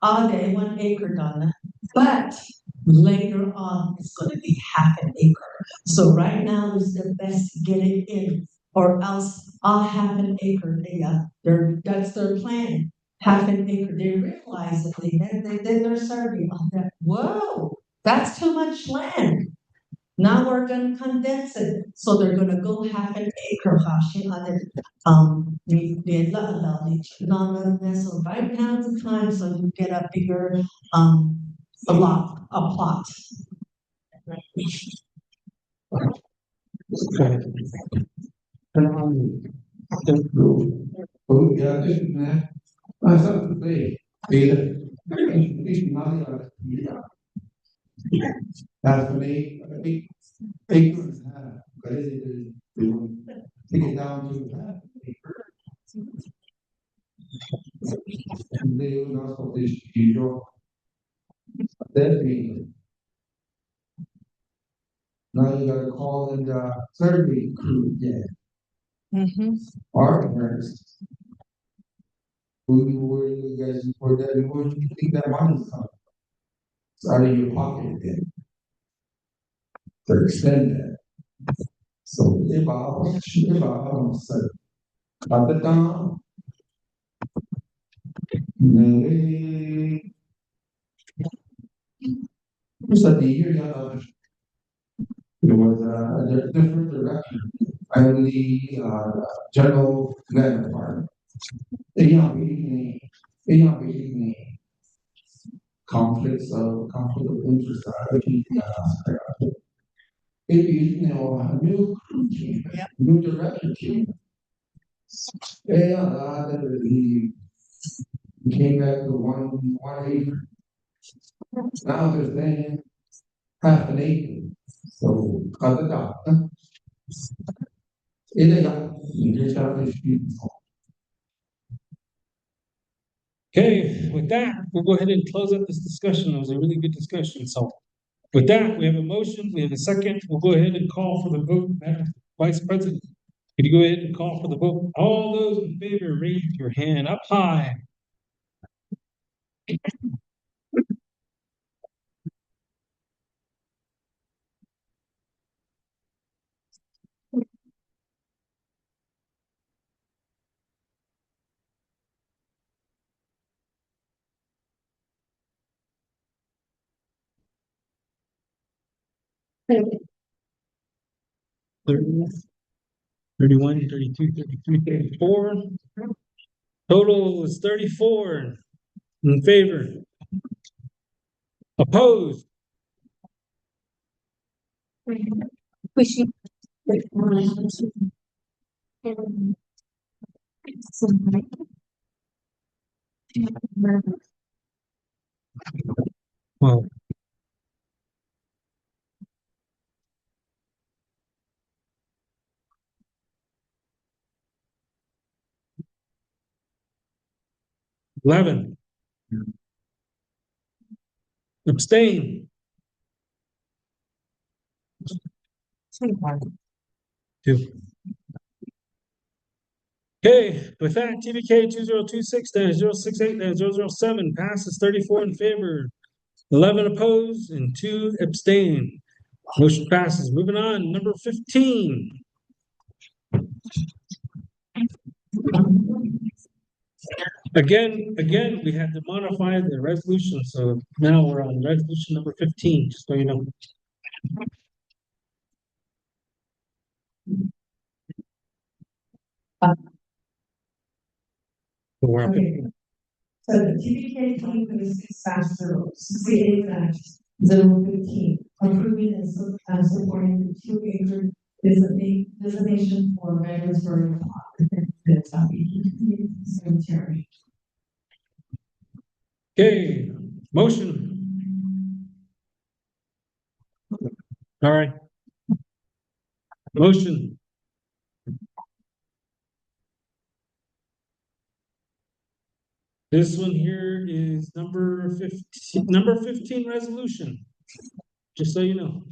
S11: 1 acre done, but later on it's going to be half an acre. So right now is the best to get it in, or else half an acre. That's their plan. Half an acre. They realize that they did their survey on that. Whoa, that's too much land. Now we're gonna condense it, so they're gonna go half an acre. So right now is the time, so you get a bigger a plot.
S10: That's me, acres, but it take it down to half acre. And they will also distribute that means. Now you gotta call in the survey crew again. Our parents. Where you guys report that, and where do you think that money's coming? It's out of your pocket then to extend that. So if I say, cut it down, it was a different direction. And the general land department. They are really conflicts of interest. Maybe, a new crew came, new director came. Yeah, he came back to one acre. Now they're saying half an acre. So cut it out.
S1: Okay, with that, we'll go ahead and close up this discussion. It was a really good discussion. So with that, we have a motion, we have a second. We'll go ahead and call for the vote. Madam Vice President, could you go ahead and call for the vote? All those in favor, raise your hand up high. Thirty, 31, 32, 33, 34. Total is 34 in favor. Opposed? Well, 11. Abstain. 2. Okay, with that, TVK 2026-068-007 passes 34 in favor, 11 opposed, and 2 abstain. Motion passes. Moving on, number 15. Again, we had to modify the resolution, so now we're on resolution number 15, just so you know. So we're on 15.
S11: So the TBK 2026-068-015, approving and supporting the 2-acre designation for veterans burial plot within the Ts'ah Bii Community Cemetery.
S1: Okay, motion. All right. Motion. This one here is number 15 resolution, just so you know.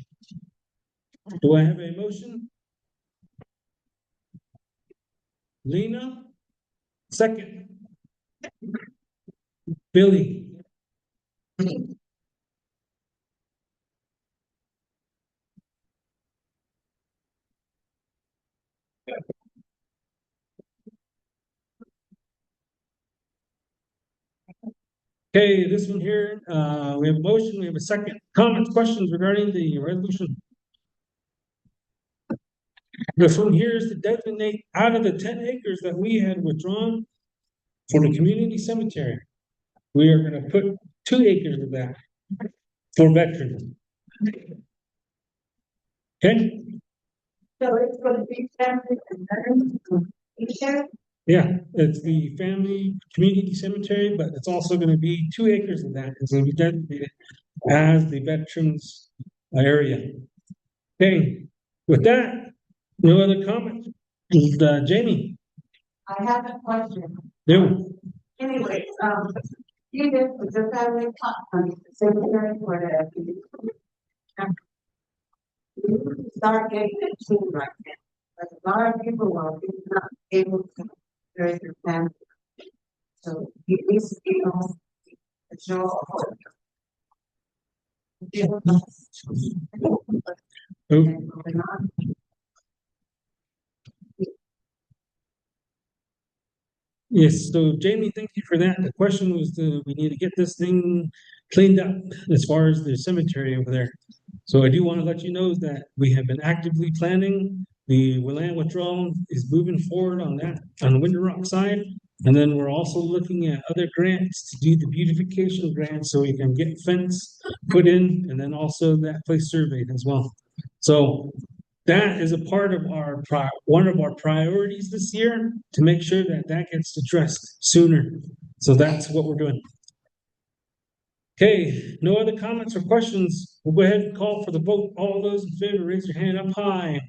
S1: Do I have a motion? Lena? Second. Billy? Okay, this one here, we have a motion, we have a second. Comments, questions regarding the resolution? This one here is to designate out of the 10 acres that we had withdrawn for the community cemetery. We are gonna put 2 acres of that for veterans. Okay?
S11: So it's going to be family and veterans.
S1: Yeah, it's the family community cemetery, but it's also gonna be 2 acres of that. It's gonna be designated as the veterans area. Okay, with that, no other comments? Jamie?
S11: I have a question.
S1: No.
S11: Anyways, you did with the family plot on the cemetery for the. You start getting it too right now. But a lot of people are not able to bury their family. So it needs to be on the show of hope.
S1: Yes, so Jamie, thank you for that. The question was, we need to get this thing cleaned up as far as the cemetery over there. So I do want to let you know that we have been actively planning. The land withdrawal is moving forward on that, on the Winter Rock side. And then we're also looking at other grants to do the beautification grant so we can get fence put in and then also that place surveyed as well. So that is a part of our one of our priorities this year to make sure that that gets addressed sooner. So that's what we're doing. Okay, no other comments or questions. We'll go ahead and call for the vote. All those in favor, raise your hand up high.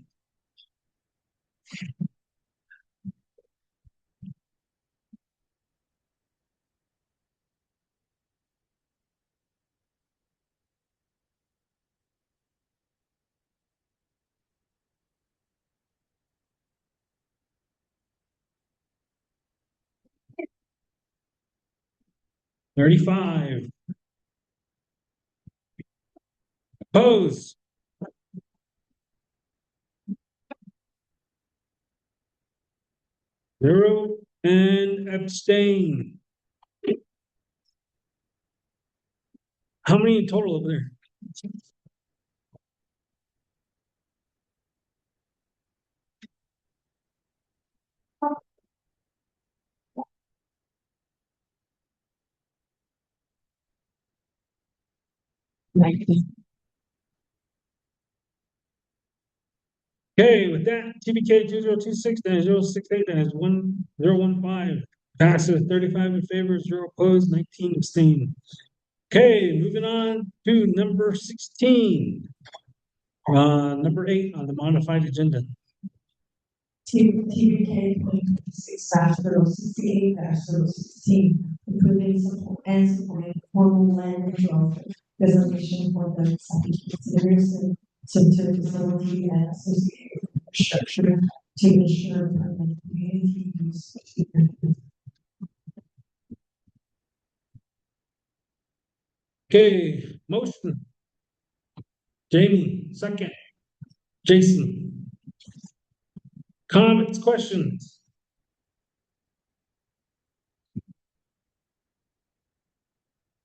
S1: $35. Opposed? Zero and abstain. How many in total over there? Okay, with that, TBK 2026-068-1015 passes 35 in favor, 0 opposed, 19 abstain. Okay, moving on to number 16. Number 8 on the modified agenda.
S11: TBK 2026-068-016, approving and supporting formal land control resolution for the consideration cemetery facility and associated infrastructure to ensure permanent community use.
S1: Okay, motion. Jamie, second. Jason. Comments, questions?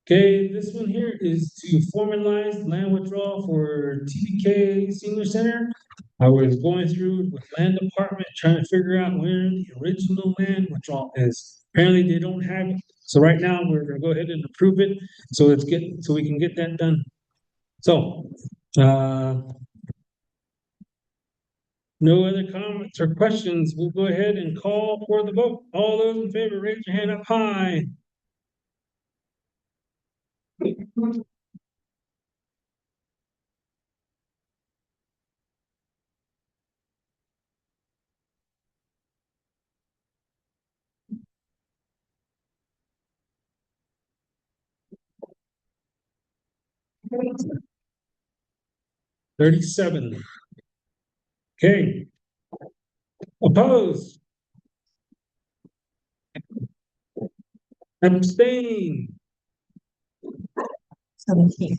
S1: Okay, this one here is to formalize land withdrawal for TBK Senior Center. I was going through with land department, trying to figure out where the original land withdrawal is. Apparently they don't have it. So right now we're gonna go ahead and approve it. So so we can get that done. So, no other comments or questions. We'll go ahead and call for the vote. All those in favor, raise your hand up high. $37. Okay. Opposed? Abstain? 17.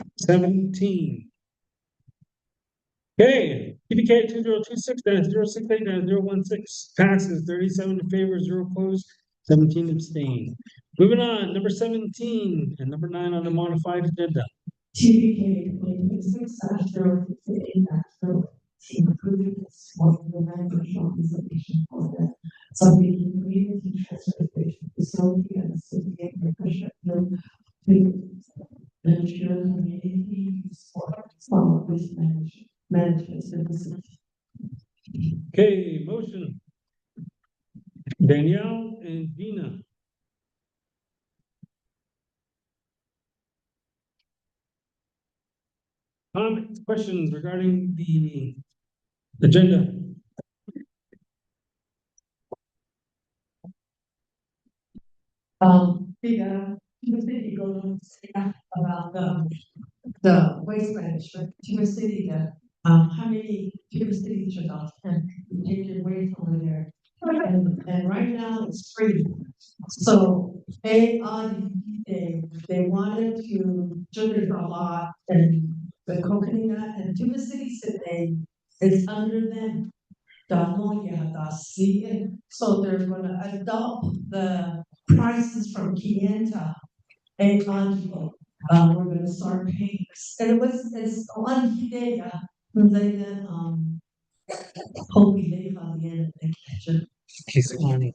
S1: Okay, TBK 2026-068-016 passes 37 in favor, 0 opposed, 17 abstain. Moving on, number 17 and number 9 on the modified agenda.
S11: TBK 2026-068-016, approving and supporting the land control resolution for the Ts'ah Bii community transportation facility and associated infrastructure to ensure community support from waste management services.
S1: Okay, motion. Danielle and Dina. Comments, questions regarding the agenda?
S11: To the city, go to about the waste management, to the city that, how many, to the city shut off and take your waste over there. And right now it's free. So they wanted to generate a lot and The Coconina and Tuba City City is under them. So they're gonna adopt the prices from Kienta and Antico. We're gonna start paying, and it's one idea, they, hopefully they found the end of the kitchen.
S1: Kisani.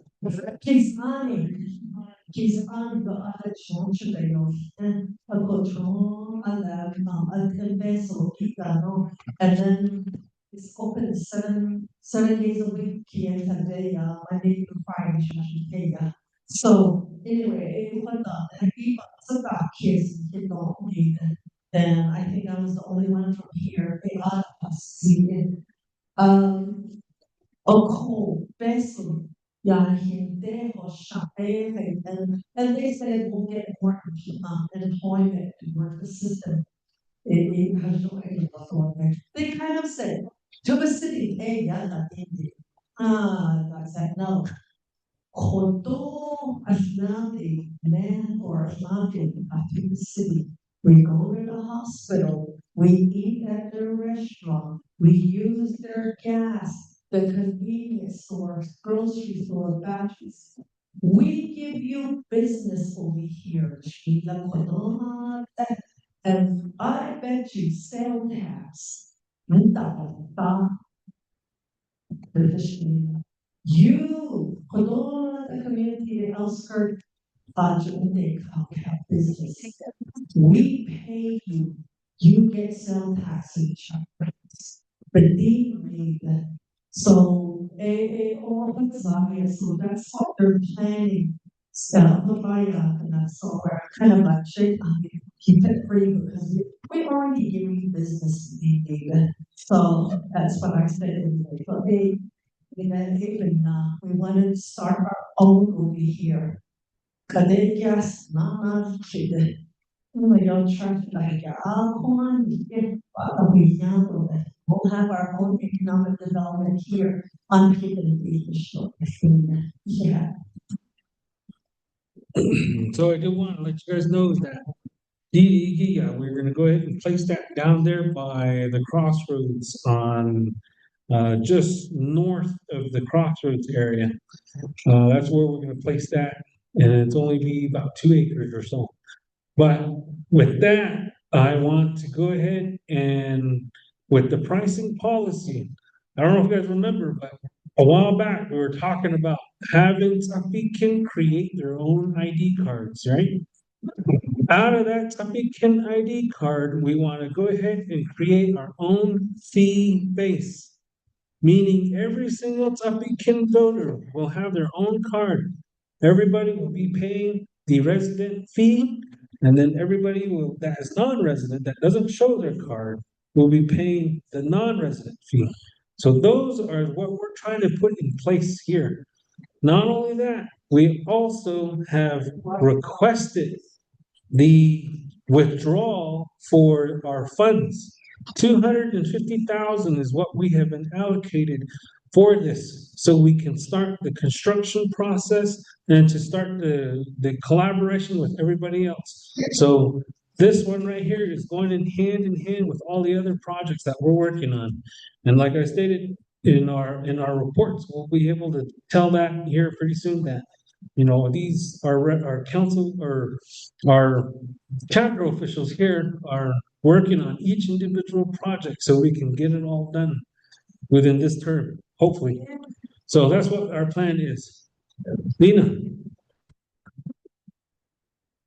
S11: Kisani go at church they know, and a control, and vessel, and then it's open seven days a week, Kienta Day, Monday to Friday, Day. So anyway, what the people about kids you don't need it. Then I think I was the only one from here. A lot of us see it. A cold vessel. Yeah, they were shot and they said we'll get more employment to work the system. It has no idea what's going on. They kind of said to the city, hey, yeah, I said no. Koto Ashnati, man or Ashnati, after the city. We go to the hospital, we eat at their restaurant, we use their gas, the convenience stores, grocery store, batteries. We give you business over here, Shila Koto, and I bet you sell tax. You, Kodola, the community, the outskirts, they have business. We pay you, you get sales tax in insurance. But they made that. So, so that's what they're planning. And that's so we're kind of like, keep it free because we already give you business, David. So that's what I said. But we wanted to start our own over here. Kadegas, Mama, Chile. We don't trust like Alcohol, we'll have our own economic development here on Hidden Beach. Yeah.
S1: So I do want to let you guys know that DDE, we're gonna go ahead and place that down there by the crossroads on just north of the crossroads area. That's where we're gonna place that, and it's only be about 2 acres or so. But with that, I want to go ahead and with the pricing policy, I don't know if you guys remember, but a while back, we were talking about having Ts'ah Bii Kin create their own ID cards, right? Out of that Ts'ah Bii Kin ID card, we want to go ahead and create our own fee base. Meaning every single Ts'ah Bii Kin voter will have their own card. Everybody will be paying the resident fee, and then everybody that is non-resident, that doesn't show their card, will be paying the non-resident fee. So those are what we're trying to put in place here. Not only that, we also have requested the withdrawal for our funds. 250,000 is what we have been allocated for this, so we can start the construction process and to start the collaboration with everybody else. So this one right here is going in hand with all the other projects that we're working on. And like I stated in our reports, we'll be able to tell that here pretty soon that, you know, these our council or our chapter officials here are working on each individual project so we can get it all done within this term, hopefully. So that's what our plan is. Lena?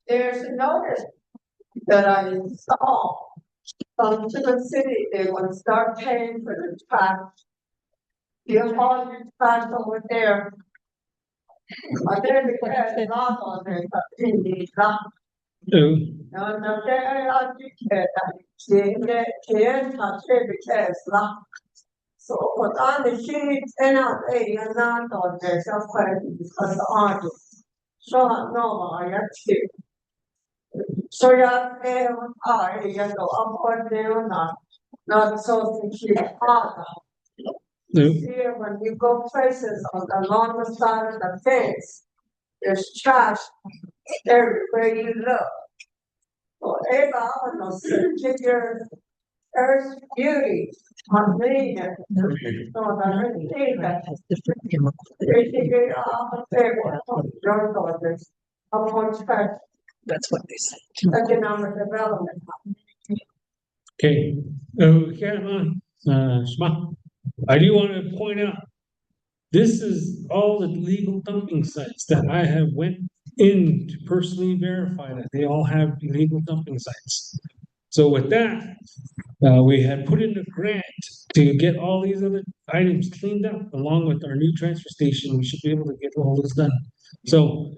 S11: There's a notice that I saw from to the city, they would start paying for the trash. You haul your trash over there. I didn't get not on there, but in the no, there are so what on the sheets and out there, not on there, some questions because the audio. So no, I actually. So yeah, you know, up or down, not so see, when you go places along the side of the fence, there's trash everywhere you look. So everybody knows, Earth's beauty. Maldita. No,
S8: That's what they say.
S11: economic development.
S1: Okay, Shma, I do want to point out, this is all the legal dumping sites that I have went in to personally verify that they all have illegal dumping sites. So with that, we had put in a grant to get all these other items cleaned up along with our new transfer station. We should be able to get all this done. So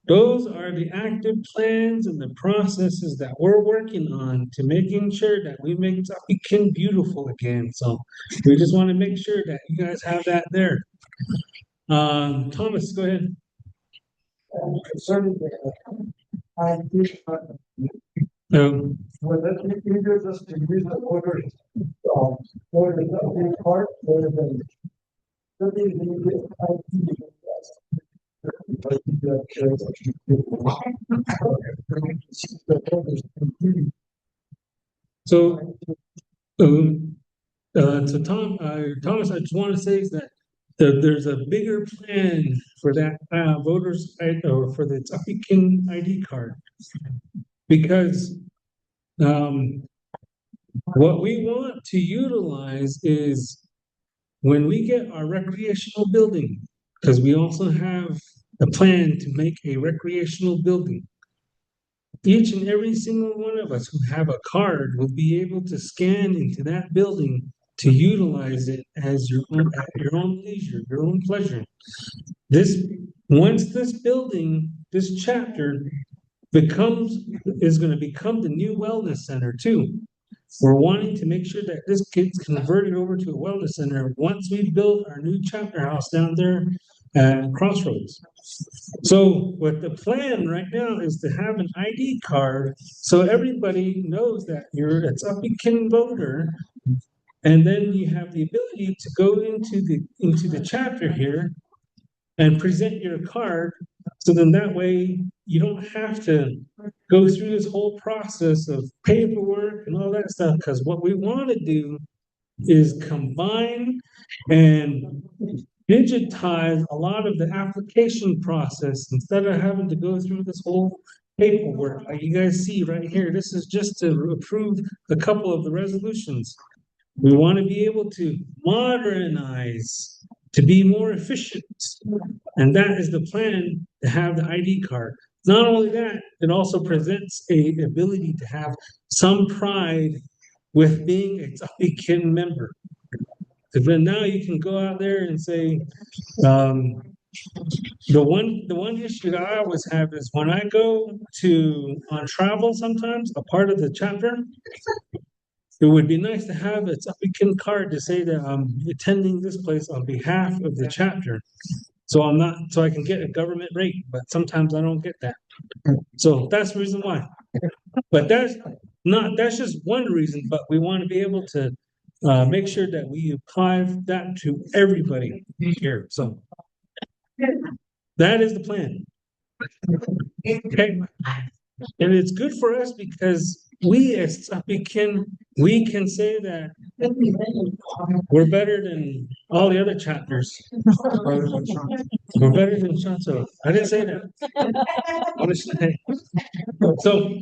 S1: those are the active plans and the processes that we're working on to making sure that we make Ts'ah Bii beautiful again. So we just want to make sure that you guys have that there. Thomas, go ahead.
S10: Concerning whether it is just to use the order, or the part, or the.
S1: So, Thomas, I just want to say is that there's a bigger plan for that voters or for the Ts'ah Bii ID card, because what we want to utilize is when we get our recreational building, because we also have a plan to make a recreational building. Each and every single one of us who have a card will be able to scan into that building to utilize it as at your own leisure, your own pleasure. Once this building, this chapter is going to become the new wellness center too. We're wanting to make sure that this gets converted over to a wellness center once we build our new chapter house down there at Crossroads. So what the plan right now is to have an ID card so everybody knows that you're a Ts'ah Bii voter. And then you have the ability to go into the chapter here and present your card. So then that way you don't have to go through this whole process of paperwork and all that stuff. Because what we want to do is combine and digitize a lot of the application process instead of having to go through this whole paperwork. Like you guys see right here, this is just to approve a couple of the resolutions. We want to be able to modernize, to be more efficient. And that is the plan, to have the ID card. Not only that, it also presents a ability to have some pride with being a Ts'ah Bii member. Because then now you can go out there and say, the one issue that I always have is when I go on travel sometimes, a part of the chapter, it would be nice to have a Ts'ah Bii card to say that I'm attending this place on behalf of the chapter. So I can get a government rate, but sometimes I don't get that. So that's the reason why. But that's just one reason, but we want to be able to make sure that we apply that to everybody here. So that is the plan. Okay. And it's good for us because we as Ts'ah Bii we can say that we're better than all the other chapters. We're better than Chanso. I didn't say that. Honestly. So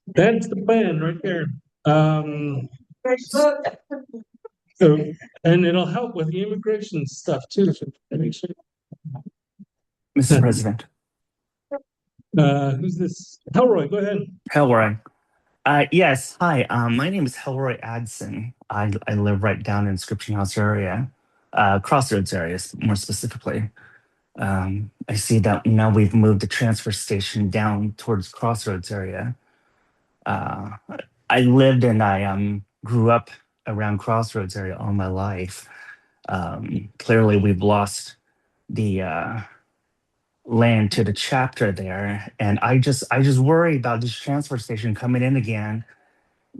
S1: that's the plan right there. So, and it'll help with the immigration stuff too. So make sure.
S8: Mr. President.
S1: Who's this? Helroy, go ahead.
S8: Helroy. Yes, hi. My name is Helroy Adson. I live right down in Inscription House area, Crossroads area, more specifically. I see that now we've moved the transfer station down towards Crossroads area. I lived and I grew up around Crossroads area all my life. Clearly, we've lost the land to the chapter there, and I just worry about this transfer station coming in again,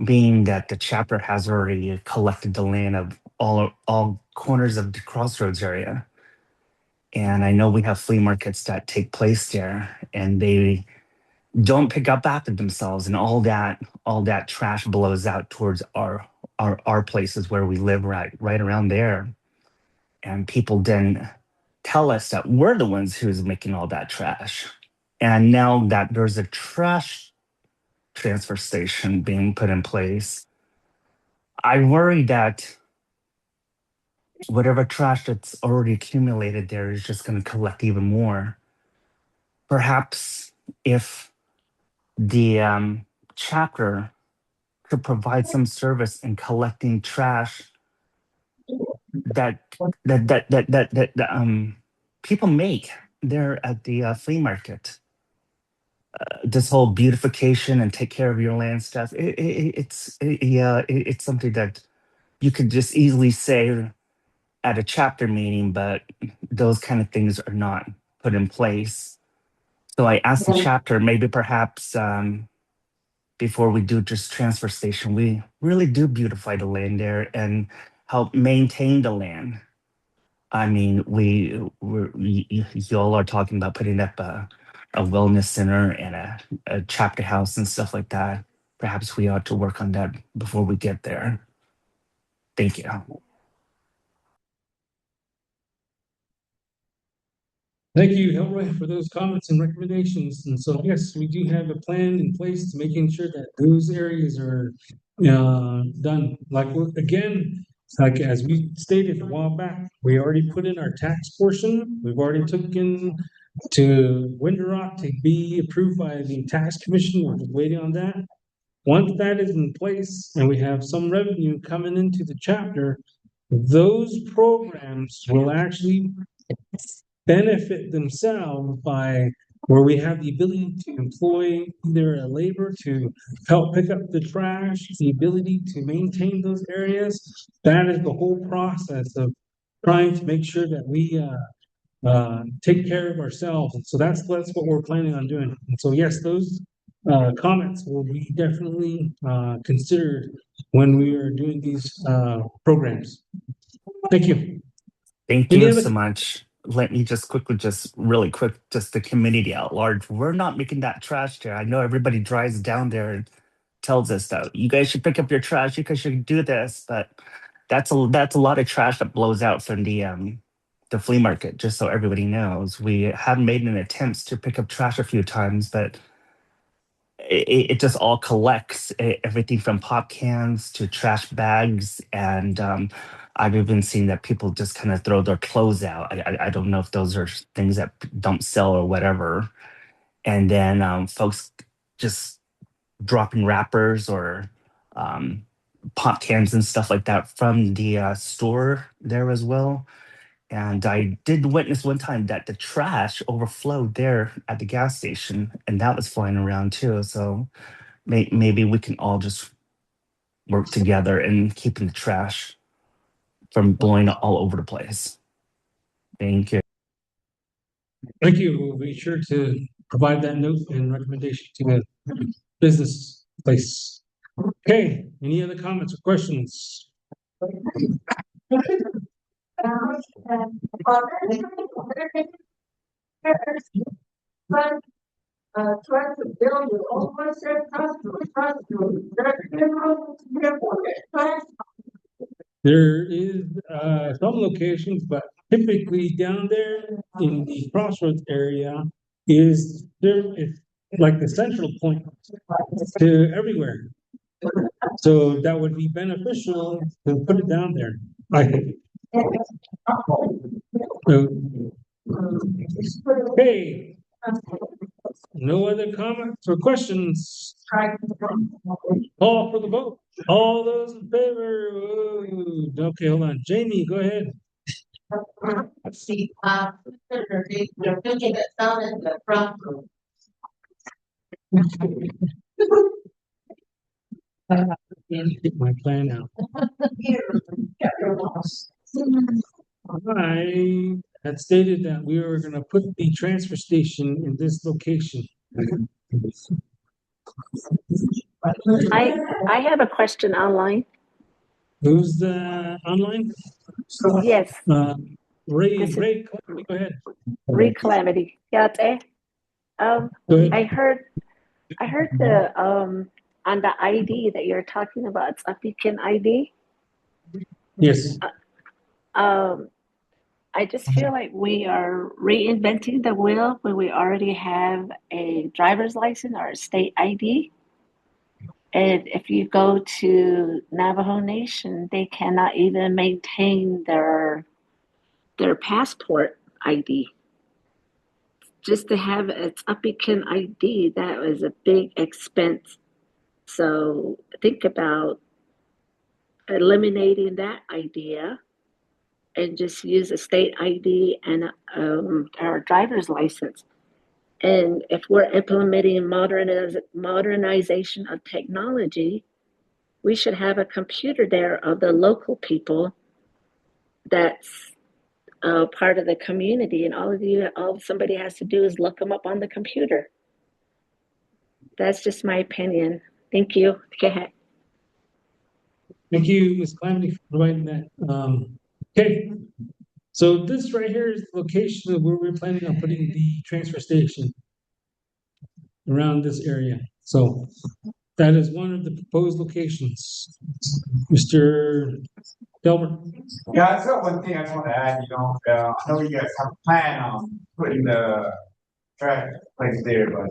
S8: being that the chapter has already collected the land of all corners of the Crossroads area. And I know we have flea markets that take place there, and they don't pick up after themselves, and all that trash blows out towards our our places where we live right around there. And people then tell us that we're the ones who's making all that trash. And now that there's a trash transfer station being put in place, I worry that whatever trash that's already accumulated there is just going to collect even more. Perhaps if the chapter could provide some service in collecting trash that people make there at the flea market. This whole beautification and take care of your land stuff. It's something that you could just easily say at a chapter meeting, but those kind of things are not put in place. So I asked the chapter, maybe perhaps before we do just transfer station, we really do beautify the land there and help maintain the land. I mean, y'all are talking about putting up a wellness center and a chapter house and stuff like that. Perhaps we ought to work on that before we get there. Thank you.
S1: Thank you, Elroy, for those comments and recommendations. And so, yes, we do have a plan in place to making sure that those areas are done. Like, again, like as we stated a while back, we already put in our tax portion. We've already taken to Winter Rock to be approved by the tax commission. We're just waiting on that. Once that is in place and we have some revenue coming into the chapter, those programs will actually benefit themselves by where we have the ability to employ either a labor to help pick up the trash, the ability to maintain those areas. That is the whole process of trying to make sure that we take care of ourselves. And so that's what we're planning on doing. And so yes, those comments will be definitely considered when we are doing these programs. Thank you.
S8: Thank
S1: Any
S8: you
S1: other-
S8: so much. Let me just really quick, just the community at large. We're not making that trash there. I know everybody drives down there and tells us that you guys should pick up your trash, you guys should do this, but that's a lot of trash that blows out from the flea market, just so everybody knows. We have made an attempt to pick up trash a few times, but it just all collects everything from pop cans to trash bags. And I've even seen that people just kind of throw their clothes out. I don't know if those are things that don't sell or whatever. And then folks just dropping wrappers or pop cans and stuff like that from the store there as well. And I did witness one time that the trash overflowed there at the gas station, and that was flying around too. So maybe we can all just work together in keeping the trash from blowing all over the place. Thank you.
S1: Thank you. We'll be sure to provide that note and recommendation to the business place. Okay, any other comments or questions?
S10: Trying to build your own
S1: There is some locations, but typically down there in the crossroads area is like the central point to everywhere. So that would be beneficial to put it down there, I think. Okay. No other comments or questions? Call for the vote. All those in favor? Whoa. Okay, hold on. Jamie, go ahead.
S11: Let's see, you're thinking it down in the front room.
S1: Get my plan out. I had stated that we were gonna put the transfer station in this location.
S12: I have a question online.
S1: Who's online?
S12: Yes,
S1: Ray,
S12: This is-
S1: go ahead.
S12: Ray Calamity. Yeah,
S1: Go ahead.
S12: I heard the on the ID that you're talking about, Ts'ah Bii ID.
S1: Yes.
S12: I just feel like we are reinventing the wheel when we already have a driver's license or a state ID. And if you go to Navajo Nation, they cannot even maintain their passport ID. Just to have a Ts'ah Bii ID, that was a big expense. So think about eliminating that idea and just use a state ID and our driver's license. And if we're implementing modernization of technology, we should have a computer there of the local people that's part of the community. And all somebody has to do is look them up on the computer. That's just my opinion. Thank you. Go ahead.
S1: Thank you, Ms. Calamity, for providing that. Okay, so this right here is the location of where we're planning on putting the transfer station around this area. So that is one of the proposed locations. Mr. Delbert.
S13: Yeah, that's one thing I just want to add, I know you guys have a plan on putting the trash place there, but,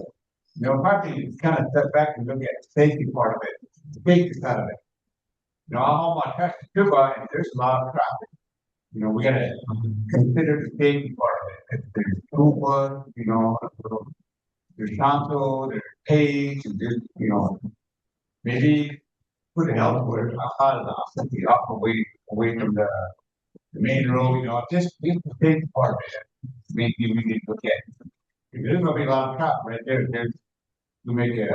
S13: probably kind of step back and look at the safety part of it, the safety side of it. I'm on my trash to Cuba and there's a lot of traffic. We gotta consider the safety part of it. There's Cuba, there's Santo, there's Page, and there's, maybe put it elsewhere outside of the up away from the main road, just the safety part of it. Maybe we need to look at. If there's gonna be a lot of traffic right there, to make a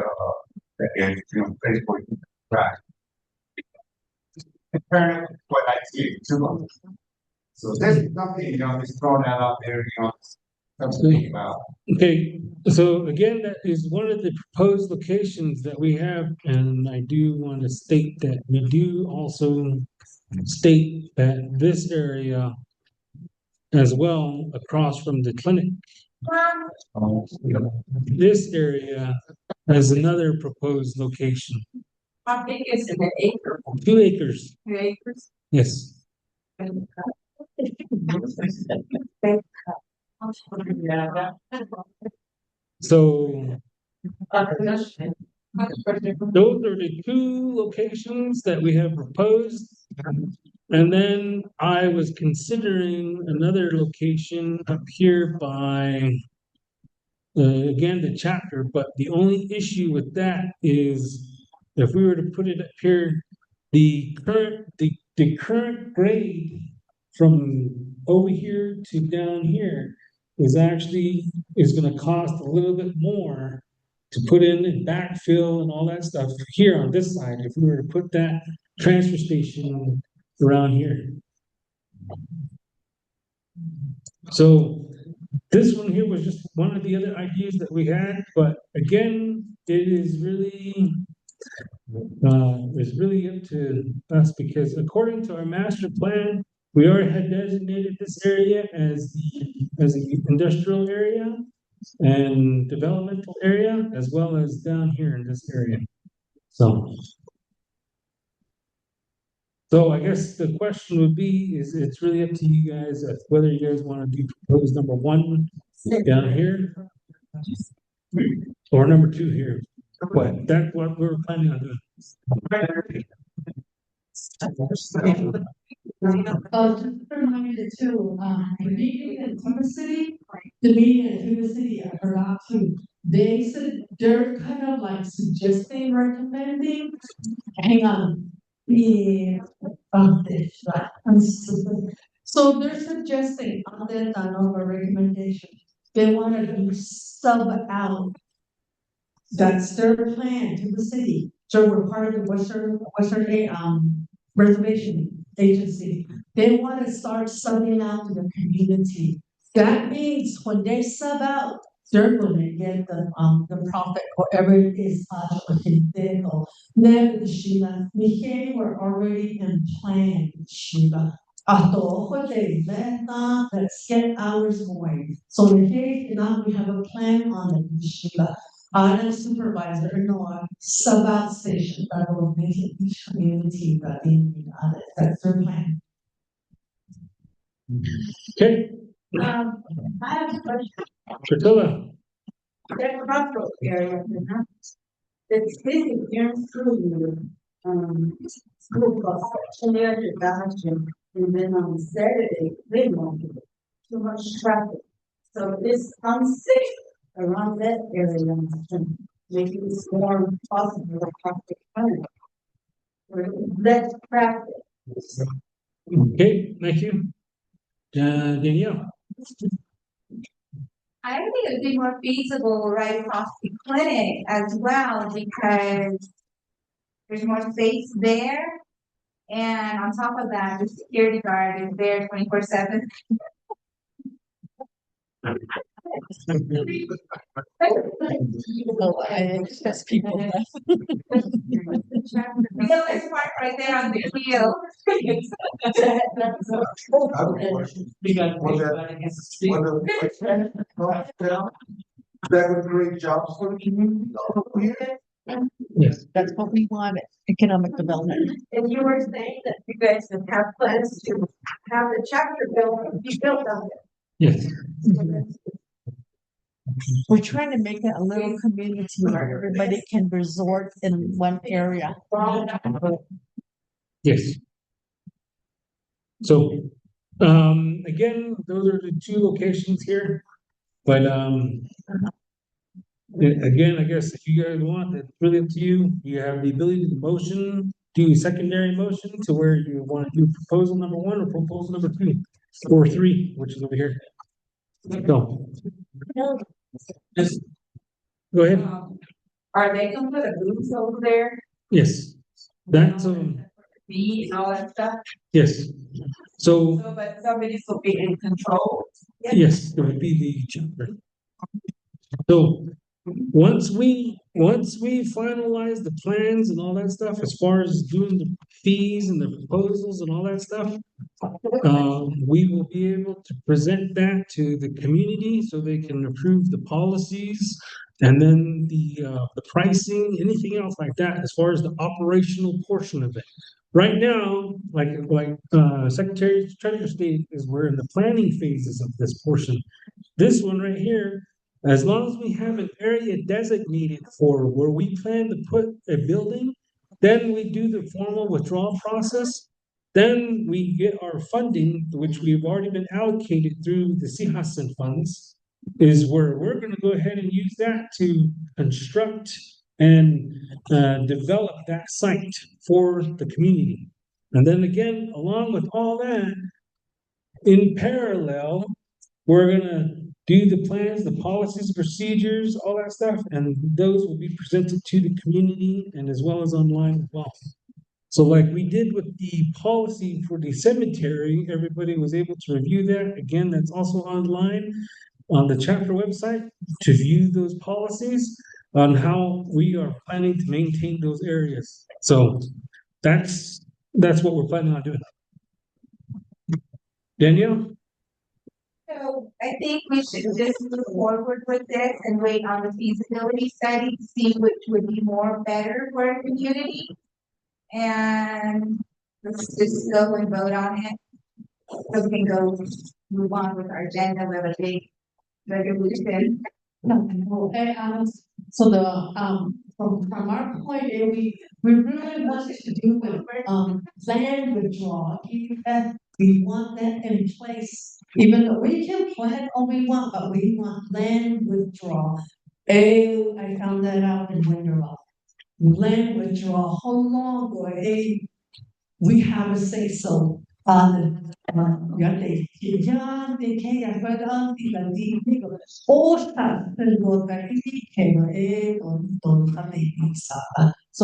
S13: place for traffic. Apparently, what I see too much. So this is something, just throwing that out there, something to think about.
S1: Okay, so again, that is one of the proposed locations that we have, and I do want to state that we do also state that this area as well, across from the clinic, this area has another proposed location.
S11: How big is it, an acre?
S1: 2 acres,
S11: 2 acres?
S1: yes. So those are the 2 locations that we have proposed. And then I was considering another location up here by, again, the chapter, but the only issue with that is if we were to put it up here, the current grade from over here to down here is gonna cost a little bit more to put in and backfill and all that stuff here on this side, if we were to put that transfer station around here. So this one here was just one of the other ideas that we had, but again, it is really up to us because according to our master plan, we already had designated this area as the industrial area and developmental area, as well as down here in this area. So I guess the question would be, is it's really up to you guys as whether you guys want to do proposed number 1 down here or number 2 here. But that's what we're planning on doing.
S11: Just a reminder too, the meeting in Tuba City, I forgot to, they said they're kind of like suggesting, recommending, hang on. Yeah, so they're suggesting on their Tanova recommendation, they want to sub out. That's their plan to the city. So we're part of the Western Reservation Agency. They want to start subbing out to the community. That means when they sub out, they're going to get the profit, whatever it is, Never Sheila. Mihe were already in plan, Sheila. Let's get ours going. So now we have a plan on it, Sheila. I'm a supervisor, no, sub-outstation, that will make each community ready, that's their plan.
S1: Okay,
S11: I have a question.
S1: Priscilla,
S11: That crossroad area, it's disappearing through, school bus, near the junction, and then on Saturday, they won't get too much traffic. So it's unsafe around that area, and maybe it's more possible to traffic coming. Or less traffic.
S1: okay, thank you. Danielle,
S14: I think it would be more feasible right across the clinic as well because there's more space there. And on top of that, the security guard is there 24/7.
S11: Oh, I just people.
S14: So it's park right there on the hill.
S10: That would create jobs for the community.
S1: yes,
S11: That's what we want, economic development.
S14: And you were saying that you guys have plans to have the chapter be built on it.
S1: yes.
S11: We're trying to make it a little community where everybody can resort in one area.
S1: Yes. So, again, those are the two locations here, but, again, I guess if you guys want, it's really up to you. You have the ability to motion, do secondary motion to where you want to do proposal number one or proposal number two, or three, which is over here. So, just, go ahead.
S14: Are they gonna put a booth over there?
S1: Yes, that's,
S14: Feed and all that stuff?
S1: yes. So,
S14: So, but somebody's will be in control.
S1: yes, it would be the chapter. So, once we finalize the plans and all that stuff, as far as doing the fees and the proposals and all that stuff, we will be able to present that to the community so they can approve the policies and then the pricing, anything else like that, as far as the operational portion of it. Right now, like Secretary Treasurer stated, is we're in the planning phases of this portion. This one right here, as long as we have an area designated for where we plan to put a building, then we do the formal withdrawal process. Then we get our funding, which we've already been allocated through the CHASN funds, is where we're gonna go ahead and use that to construct and develop that site for the community. And then again, along with all that, in parallel, we're gonna do the plans, the policies, procedures, all that stuff, and those will be presented to the community and as well as online as well. So like we did with the policy for the cemetery, everybody was able to review that. Again, that's also online on the chapter website to view those policies on how we are planning to maintain those areas. So that's what we're planning on doing. Danielle?
S14: So I think we should just move forward with this and wait on the feasibility study to see which would be more better for our community. And let's just go and vote on it. So we can go move on with our agenda, we have a big resolution.
S11: Okay, so from our point, we really wanted to do with, land withdrawal. We want that in place, even though we can plan all we want, but we want land withdrawal. I found that out in Winterloch. Land withdrawal, how long ago, we have a say so on so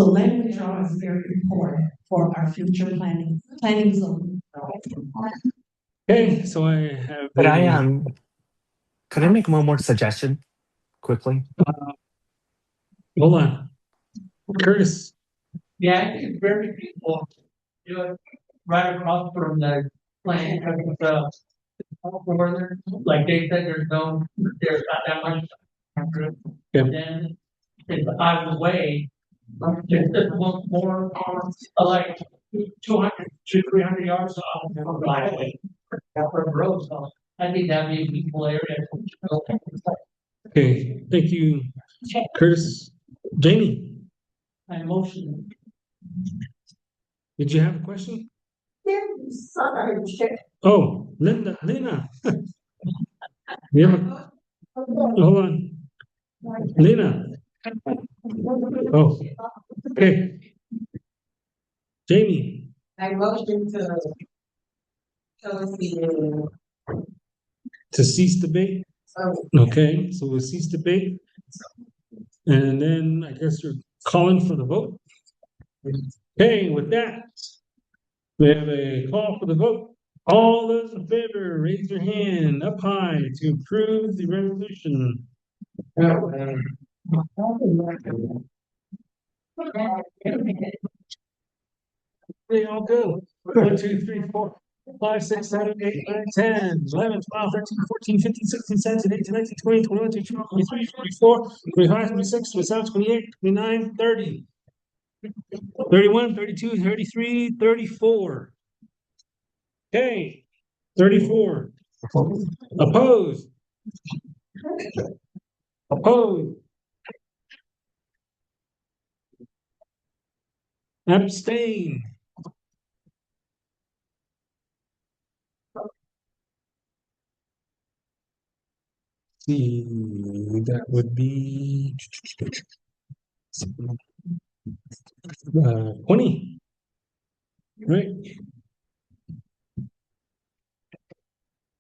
S11: land withdrawal is very important for our future planning zone.
S1: Okay, so I have.
S8: Could I make one more suggestion quickly?
S1: Hold on. Curtis.
S15: Yeah, I think it's very people, you know, right across from the plant, like they said, there's not that much.
S1: Yeah.
S15: Then is out of the way. It's more, like 200 to 300 yards off the highway. For the road, so I think that'd be a beautiful area.
S1: Okay, thank you, Curtis. Jamie,
S15: I motion.
S1: did you have a question?
S11: Sorry.
S1: Oh, Lena. You have a, hold on. Lena. Oh, okay. Jamie,
S11: I motion to close the,
S1: to cease debate?
S11: oh,
S1: Okay, so we'll cease debate. And then I guess you're calling for the vote? Okay, with that, we have a call for the vote. All those in favor, raise your hand up high to approve the resolution. They all go. 1, 2, 3, 4, 5, 6, 7, 8, 9, 10, 11, 12, 13, 14, 15, 16, 17, 18, 19, 20, 21, 22, 23, 24, 25, 26, 27, 28, 29, 30. 31, 32, 33, 34. Okay, 34. Opposed? Opposed? Abstain? See, that would be 20, right?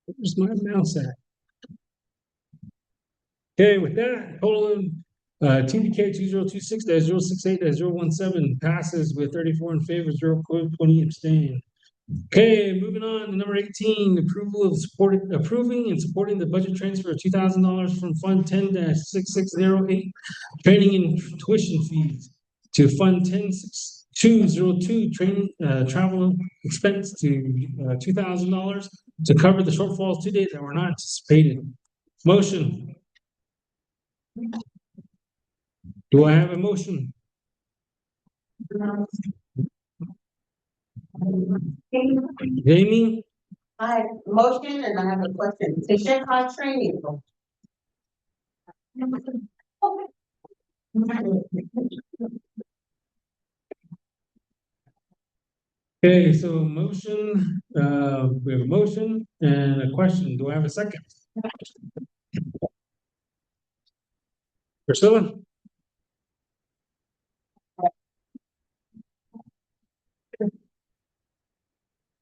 S1: Where's my mouse at? Okay, with that, total TBK 2026-068-017 passes with 34 in favor, 20 abstain. Okay, moving on to number 18, approval of approving and supporting the budget transfer of $2,000 from Fund 10-6608, training and tuition fees to Fund 10-6202, training, travel expense to $2,000 to cover the shortfalls 2 days that were not anticipated. Motion. Do I have a motion? Jamie?
S11: I motion and I have a question. Is Shanghai training?
S1: Okay, so motion, we have a motion and a question. Do I have a second? Priscilla?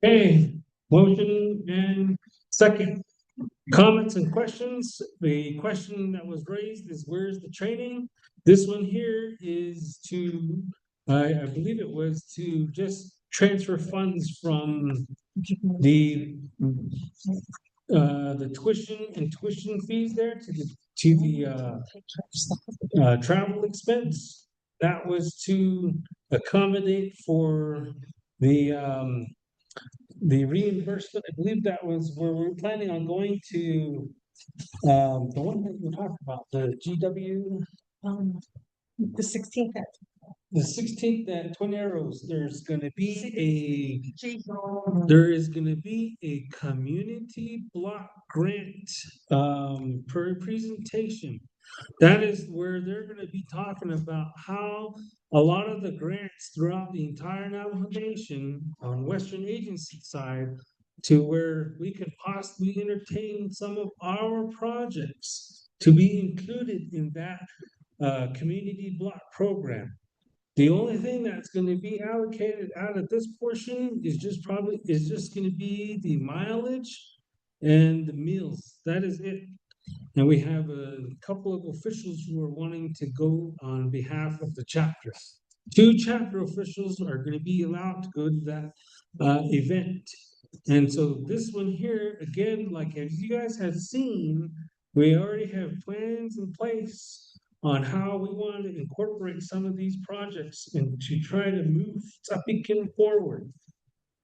S1: Okay, motion and second. Comments and questions. The question that was raised is where's the training? This one here is to, I believe it was to just transfer funds from the tuition fees there to the travel expense. That was to accommodate for the reimbursement. I believe that was where we were planning on going to the one that we talked about, the GW. The 16th at Twin Arrows, there is gonna be a community block grant per presentation. That is where they're gonna be talking about how a lot of the grants throughout the entire Navajo Nation on Western Agency side to where we could possibly entertain some of our projects to be included in that community block program. The only thing that's gonna be allocated out of this portion is just gonna be the mileage and the meals. That is it. And we have a couple of officials who are wanting to go on behalf of the chapter. 2 chapter officials are gonna be allowed to go to that event. And so this one here, again, like as you guys have seen, we already have plans in place on how we want to incorporate some of these projects and to try to move Ts'ah Bii forward.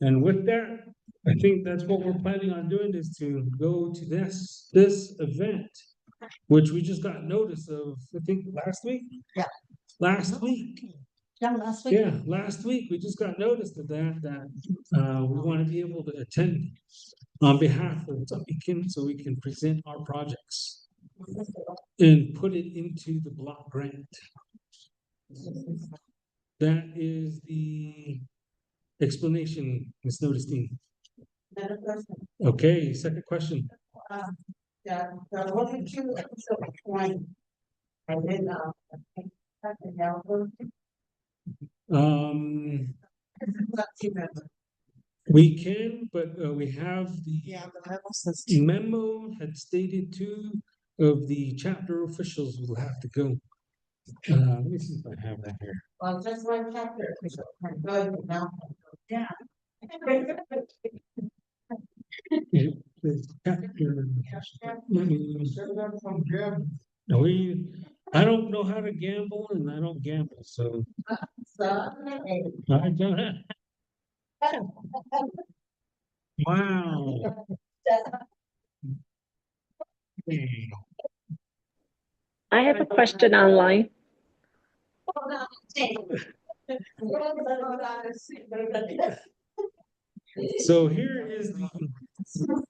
S1: And with that, I think that's what we're planning on doing is to go to this event which we just got notice of, I think, last week?
S11: Yeah.
S1: Last week.
S11: Yeah, last week.
S1: Yeah, last week, we just got notice of that we want to be able to attend on behalf of Ts'ah Bii so we can present our projects and put it into the block grant. That is the explanation, Ms. Notestein.
S11: Another question.
S1: Okay, second question.
S11: The one or two episode point. And then, I think that's the number. Not too bad.
S1: We can, but we have the
S11: Yeah, the memo says.
S1: memo had stated two of the chapter officials will have to go. Let me see if I have that here.
S11: Well, just one chapter. I'm good now. Yeah.
S1: The chapter- I don't know how to gamble and I don't gamble, so. I don't. Wow.
S12: I have a question online.
S1: So here is the,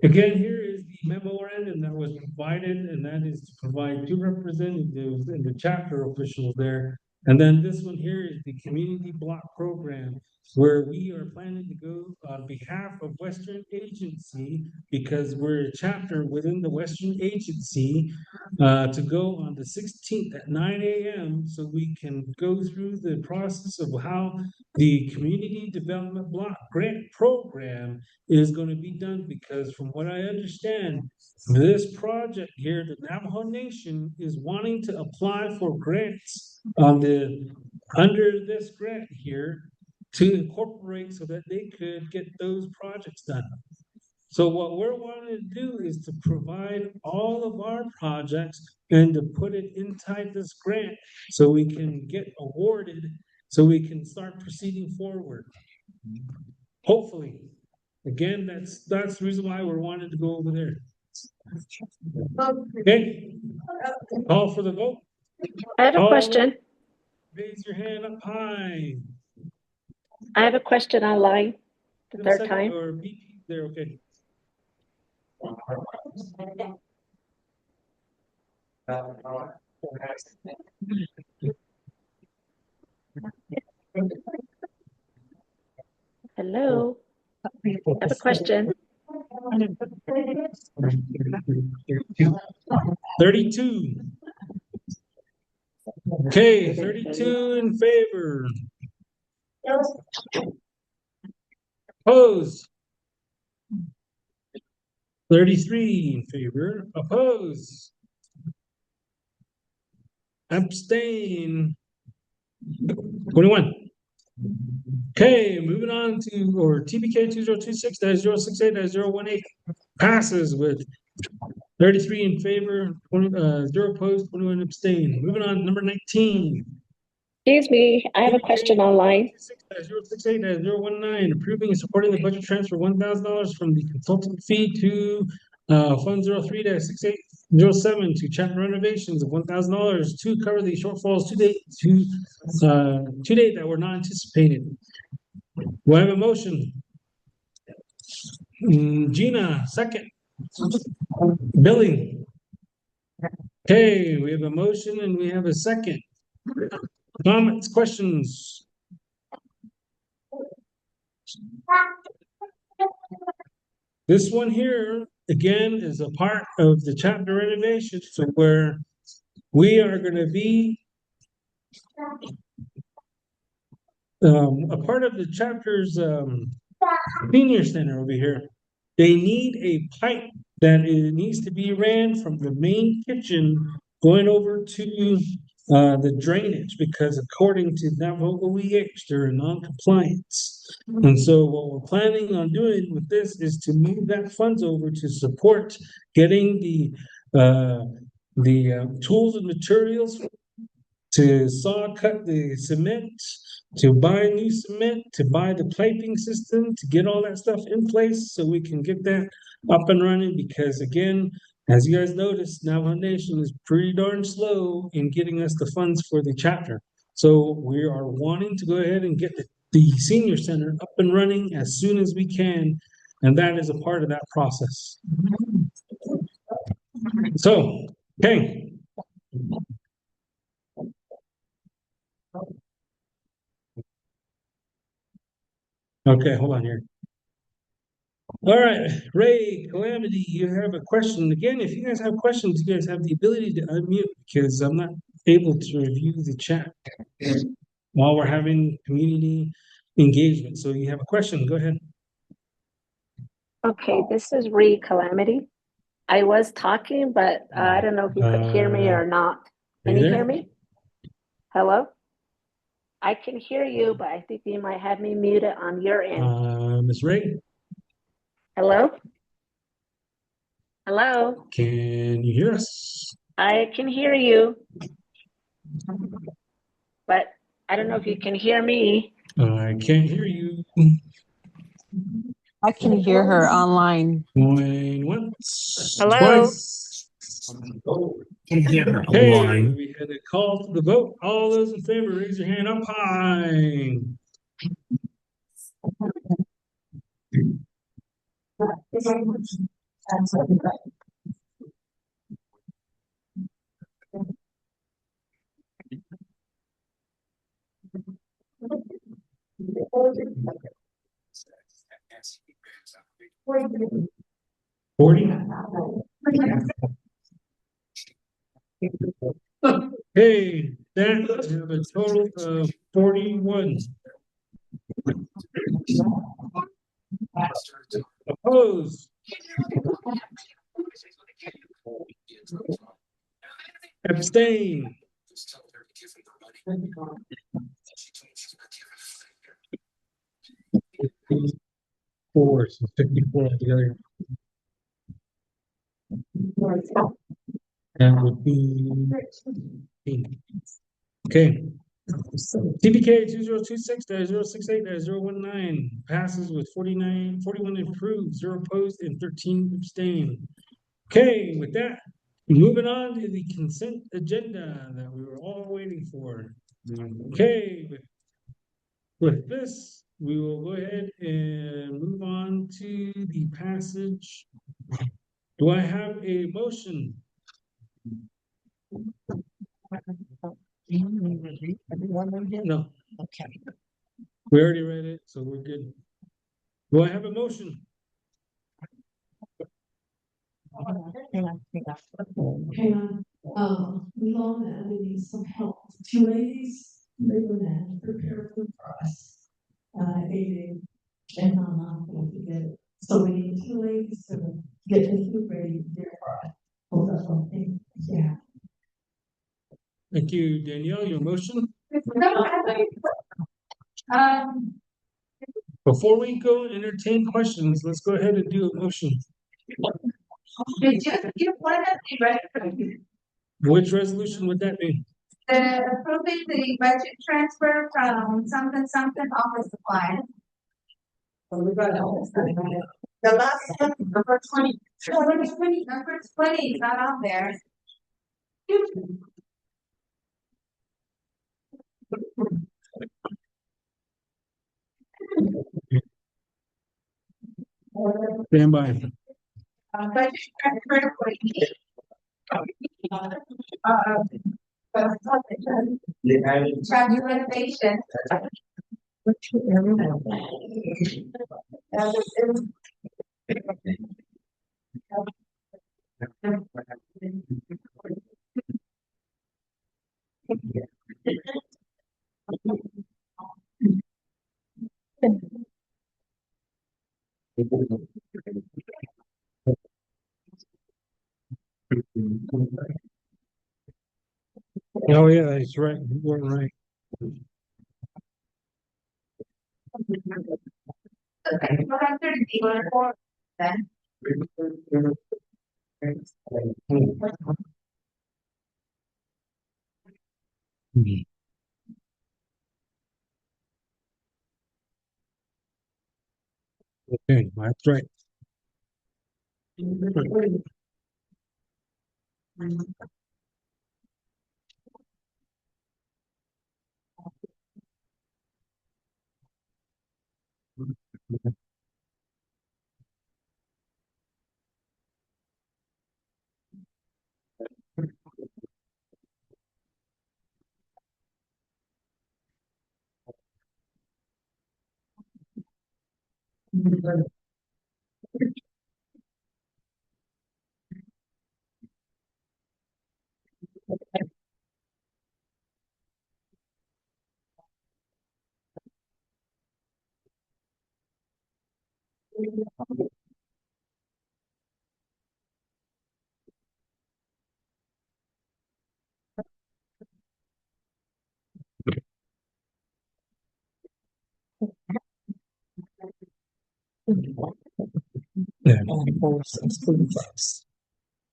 S1: again, here is the memorandum that was provided, and that is to provide two representatives and the chapter officials there. And then this one here is the community block program, where we are planning to go on behalf of Western Agency, because we're a chapter within the Western Agency, to go on the 16th at 9 a.m. so we can go through the process of how the Community Development Block Grant Program is going to be done, because from what I understand, this project here, the Navajo Nation is wanting to apply for grants under this grant here to incorporate so that they could get those projects done. So what we're wanting to do is to provide all of our projects and to put it inside this grant so we can get awarded, so we can start proceeding forward. Hopefully. Again, that's the reason why we're wanting to go over there. Okay, call for the vote.
S12: I have a
S1: All
S12: question.
S1: Raise your hand up high.
S12: I have a question online. The
S1: In a
S12: third
S1: second,
S12: time.
S1: or BP, there, okay.
S12: Hello. I have a question.
S1: 32. Okay, 32 in favor. Opposed. 33 in favor. Opposed. Abstain. 21. Okay, moving on to, or TBK 2026-068-018 passes with 33 in favor, 0 opposed, 21 abstain. Moving on, number 19.
S12: Excuse me, I have a question online.
S1: 068-019, approving and supporting the budget transfer $1,000 from the consultant fee to Fund 03-6807 to chapter renovations of $1,000 to cover the shortfalls to date that were not anticipated. Do I have a motion? Gina, second. Billy. Okay, we have a motion and we have a second. Comments, questions? This one here, again, is a part of the chapter renovation, so where we are going to be a part of the chapter's senior center over here. They need a pipe that needs to be ran from the main kitchen going over to the drainage, because according to Navajo OEH, they're in non-compliance. And so what we're planning on doing with this is to move that funds over to support getting the tools and materials to cut the cement, to buy new cement, to buy the piping system, to get all that stuff in place so we can get that up and running, because again, As you guys noticed, Navajo Nation is pretty darn slow in getting us the funds for the chapter. So we are wanting to go ahead and get the senior center up and running as soon as we can. And that is a part of that process. So, okay. Okay, hold on here. All right, Ray, Calamity, you have a question. Again, if you guys have questions, you guys have the ability to unmute because I'm not able to review the chat while we're having community engagement. So you have a question, go ahead.
S12: Okay, this is Ree Calamity. I was talking, but I don't know if you could hear me or not. Can you hear me? Hello? I can hear you, but I think you might have me muted on your end.
S1: Ms. Ray?
S12: Hello? Hello?
S1: Can you hear us?
S12: I can hear you, but I don't know if you can hear me.
S1: I can't hear you.
S4: I can hear her online.
S1: Going once,
S12: Hello?
S1: twice.
S8: Can hear her
S1: Okay,
S8: online.
S1: we had a call to the vote. All those in favor, raise your hand up high.
S15: Forty.
S1: 40? Hey, that we have a total of 41. Opposed? Abstain? Four, so 54 altogether. That would be 8. Okay. TBK 2026-068-019 passes with 41 approved, 0 opposed, and 13 abstain. Okay, with that, moving on to the consent agenda that we were all waiting for. Okay, with this, we will go ahead and move on to the passage. Do I have a motion? No. Okay. We already read it, so we're good. Do I have a motion?
S11: Hang on, we all know we need some help. 2 ladies, they were to prepare food for us. Aiding and Mama will together. So we need 2 ladies to get the food ready there for us. Hold up, okay, yeah.
S1: Thank you, Danielle. Your motion?
S14: Um,
S1: Before we go entertain questions, let's go ahead and do a motion.
S14: you want to
S1: Which resolution would that be?
S14: approving the budget transfer from something office supply. The last, number 20. No, number 20 is not on there.
S1: Stand by.
S14: Budget transfer for Charge renovation.
S1: Oh, yeah, that's right. You were right. Okay, that's right.
S15: Yeah.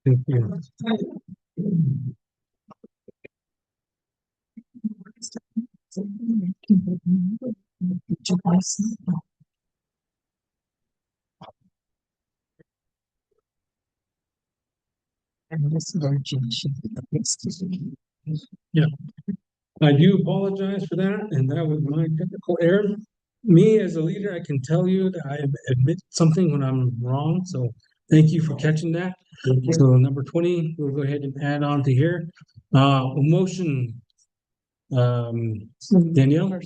S15: Thank you. Yeah, I do apologize for that, and that was my technical error. Me, as a leader, I can tell you that I admit something when I'm wrong, so thank you for catching that. So number 20, we'll go ahead and add on to here. A motion, Danielle?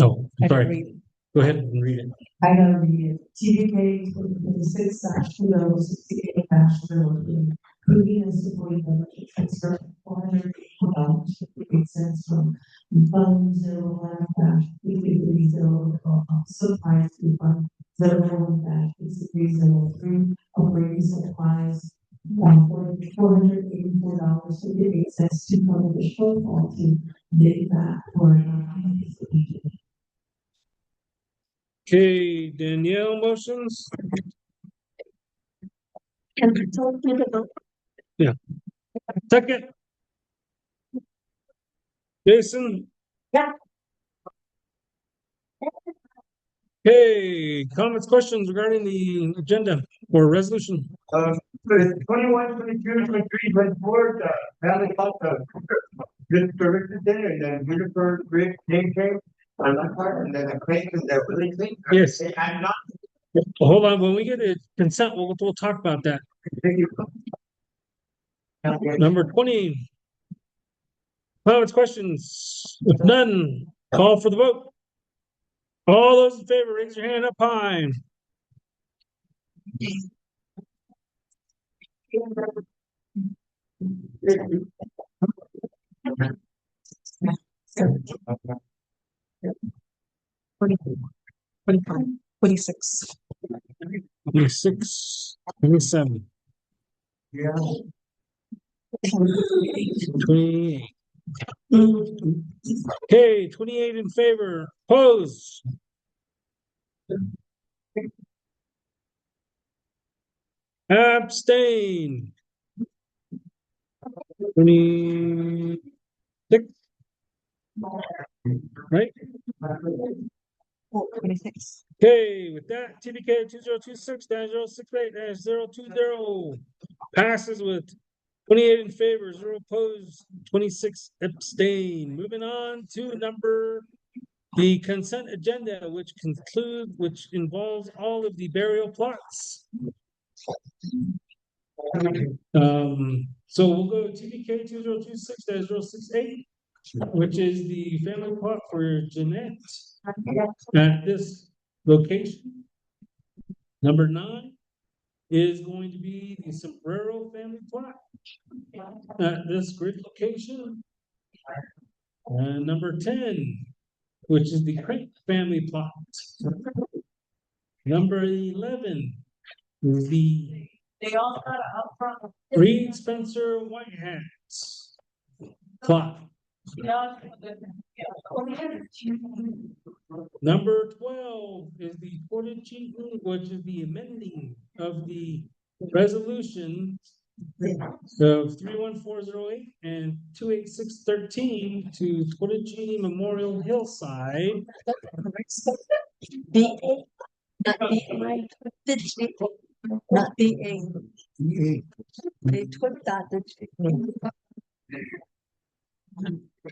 S15: Oh, sorry. Go ahead and read it.
S11: I gotta read it. TDK 2026-068-0, approving and supporting the budget transfer $400 from Fund 01-3330 supplies to Fund 01-3303 operating supplies for $484.58 to cover the shortfall to date that for
S15: Okay, Danielle motions? Yeah. Second? Jason?
S11: Yeah.
S15: Okay, comments, questions regarding the agenda or resolution?
S13: 21, 22, 23, 24, Valley Health, good directed there, and then Unifer, Rick, JK, on that part, and then the places that really think.
S15: Yes.
S13: I'm not.
S15: Hold on, when we get to consent, we'll talk about that. Number 20. Comments, questions? If none, call for the vote. All those in favor, raise your hand up high.
S11: Twenty-six.
S15: 26, 27,
S13: Yeah.
S15: 28. Okay, 28 in favor, opposed. Abstain. 26. Right?
S11: 26.
S15: Okay, with that, TBK 2026-068-020 passes with 28 in favor, 0 opposed, 26 abstain. Moving on to the consent agenda, which involves all of the burial plots. So we'll go TBK 2026-068, which is the family plot for Jeanette at this location. Number 9 is going to be the Sombrero family plot at this grid location. And number 10, which is the Crank family plot. Number 11 is the Reed Spencer Whitehat plot. Number 12 is the Portage Cheaton, which is the amending of the resolution of 31408 and 28613 to Portage Cheaton Memorial Hillside.
S11: Not the A. They took that.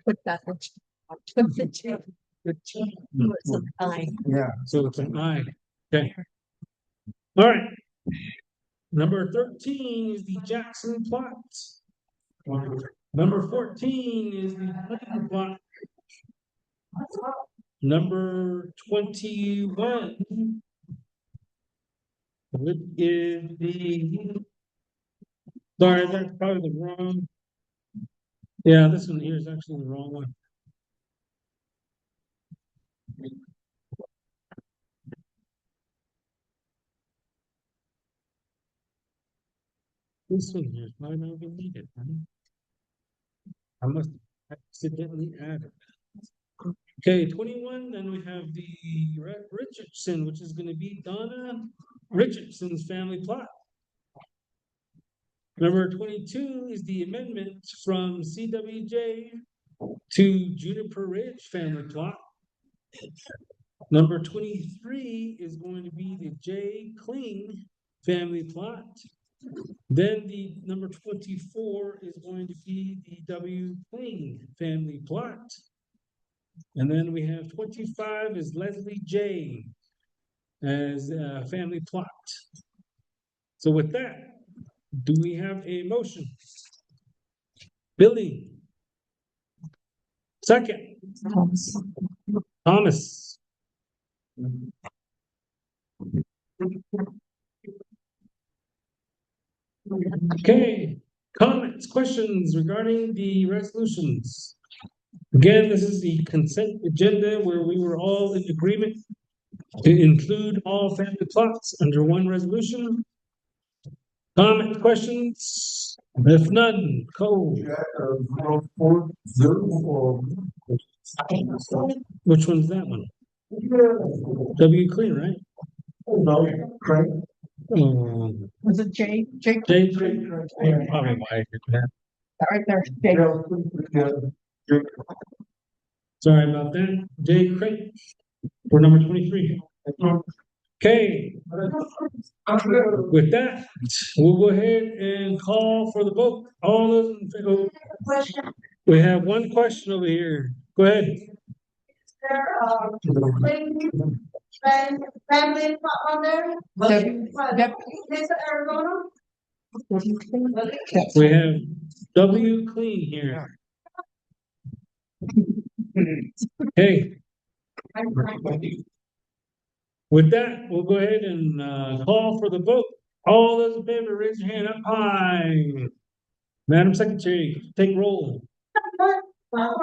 S11: Put that. Took the J. The T was an I.
S15: Yeah. So it's an I. Okay. All right. Number 13 is the Jackson plot. Number 14 is the Clinton plot. Number 21. Which is the, sorry, that's probably the wrong. Yeah, this one here is actually the wrong one. This one here is not even needed. I must accidentally add it. Okay, 21, then we have the Richardson, which is gonna be Donna Richardson's family plot. Number 22 is the amendment from CWJ to Juniper Ridge family plot. Number 23 is going to be the J. Kling family plot. Then the number 24 is going to be the W. Kling family plot. And then we have 25 is Leslie J. as a family plot. So with that, do we have a motion? Billy. Second. Thomas. Okay, comments, questions regarding the resolutions? Again, this is the consent agenda where we were all in agreement to include all family plots under one resolution. Comment, questions? If none, Cole. Which one's that one? W. Clean, right?
S10: No, Craig.
S11: Was it J? J.
S15: J. Clean. Probably why I did that.
S11: Right there. J.
S15: Sorry about that. J. Craig for number 23. Okay. With that, we'll go ahead and call for the vote. All those in favor. We have one question over here. Go ahead.
S14: Family on there? Arizona?
S15: We have W. Clean here. Okay. With that, we'll go ahead and call for the vote. All those in favor, raise your hand up high. Madam Secretary, take roll.
S11: All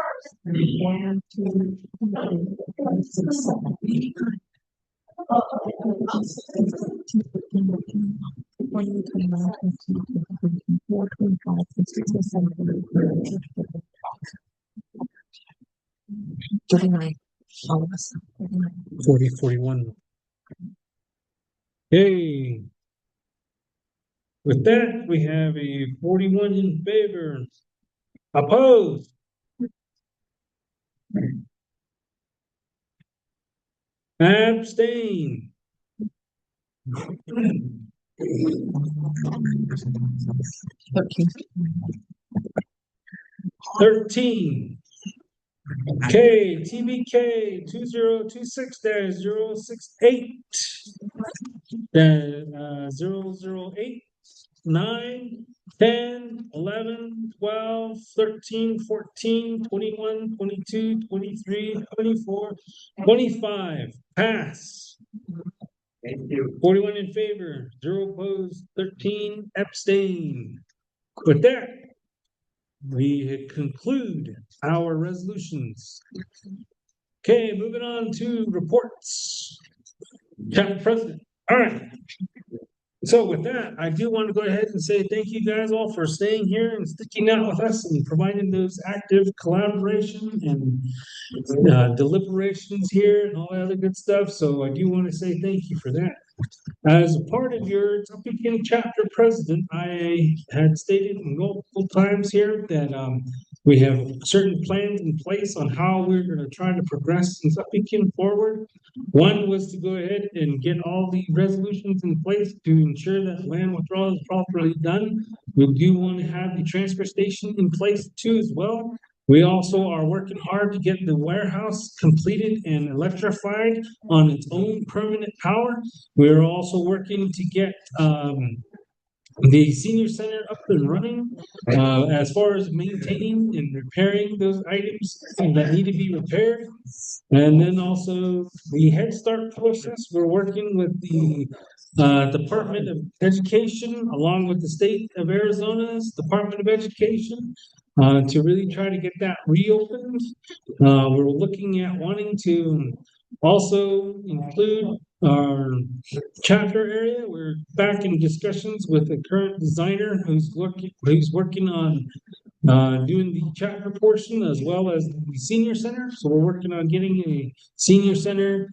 S11: of us.
S15: 40, 41. Okay. With that, we have a 41 in favor. Opposed? Abstain. 13. Okay, TBK 2026-068. 008, 9, 10, 11, 12, 13, 14, 21, 22, 23, 24, 25. Pass.
S13: Thank you.
S15: 41 in favor, 0 opposed, 13 abstain. With that, we conclude our resolutions. Okay, moving on to reports. Chapter President. All right. So with that, I do want to go ahead and say thank you guys all for staying here and sticking out with us and providing those active collaboration and deliberations here and all that other good stuff. So I do want to say thank you for that. As a part of your Ts'ah Bii chapter president, I had stated multiple times here that We have certain plans in place on how we're gonna try to progress in Ts'ah forward. One was to go ahead and get all the resolutions in place to ensure that land withdrawal is properly done. We do want to have the transfer station in place too as well. We also are working hard to get the warehouse completed and electrified on its own permanent power. We're also working to get the senior center up and running, as far as maintaining and repairing those items that need to be repaired. And then also the Head Start process, we're working with the Department of Education, along with the state of Arizona's Department of Education, to really try to get that reopened. We're looking at wanting to also include our chapter area. We're back in discussions with the current designer who's working on doing the chapter portion as well as the senior center. So we're working on getting a senior center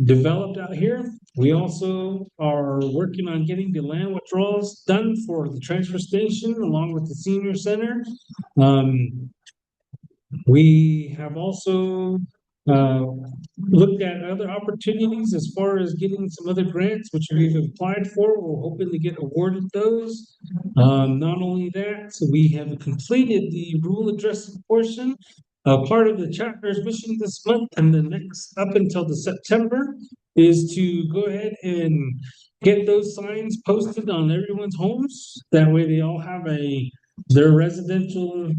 S15: developed out here. We also are working on getting the land withdrawals done for the transfer station along with the senior center. We have also looked at other opportunities as far as getting some other grants, which we've applied for. We're hoping to get awarded those. Not only that, so we have completed the rural addressing portion. Part of the chapter's mission this month and the next up until the September is to go ahead and get those signs posted on everyone's homes. That way they all have their residential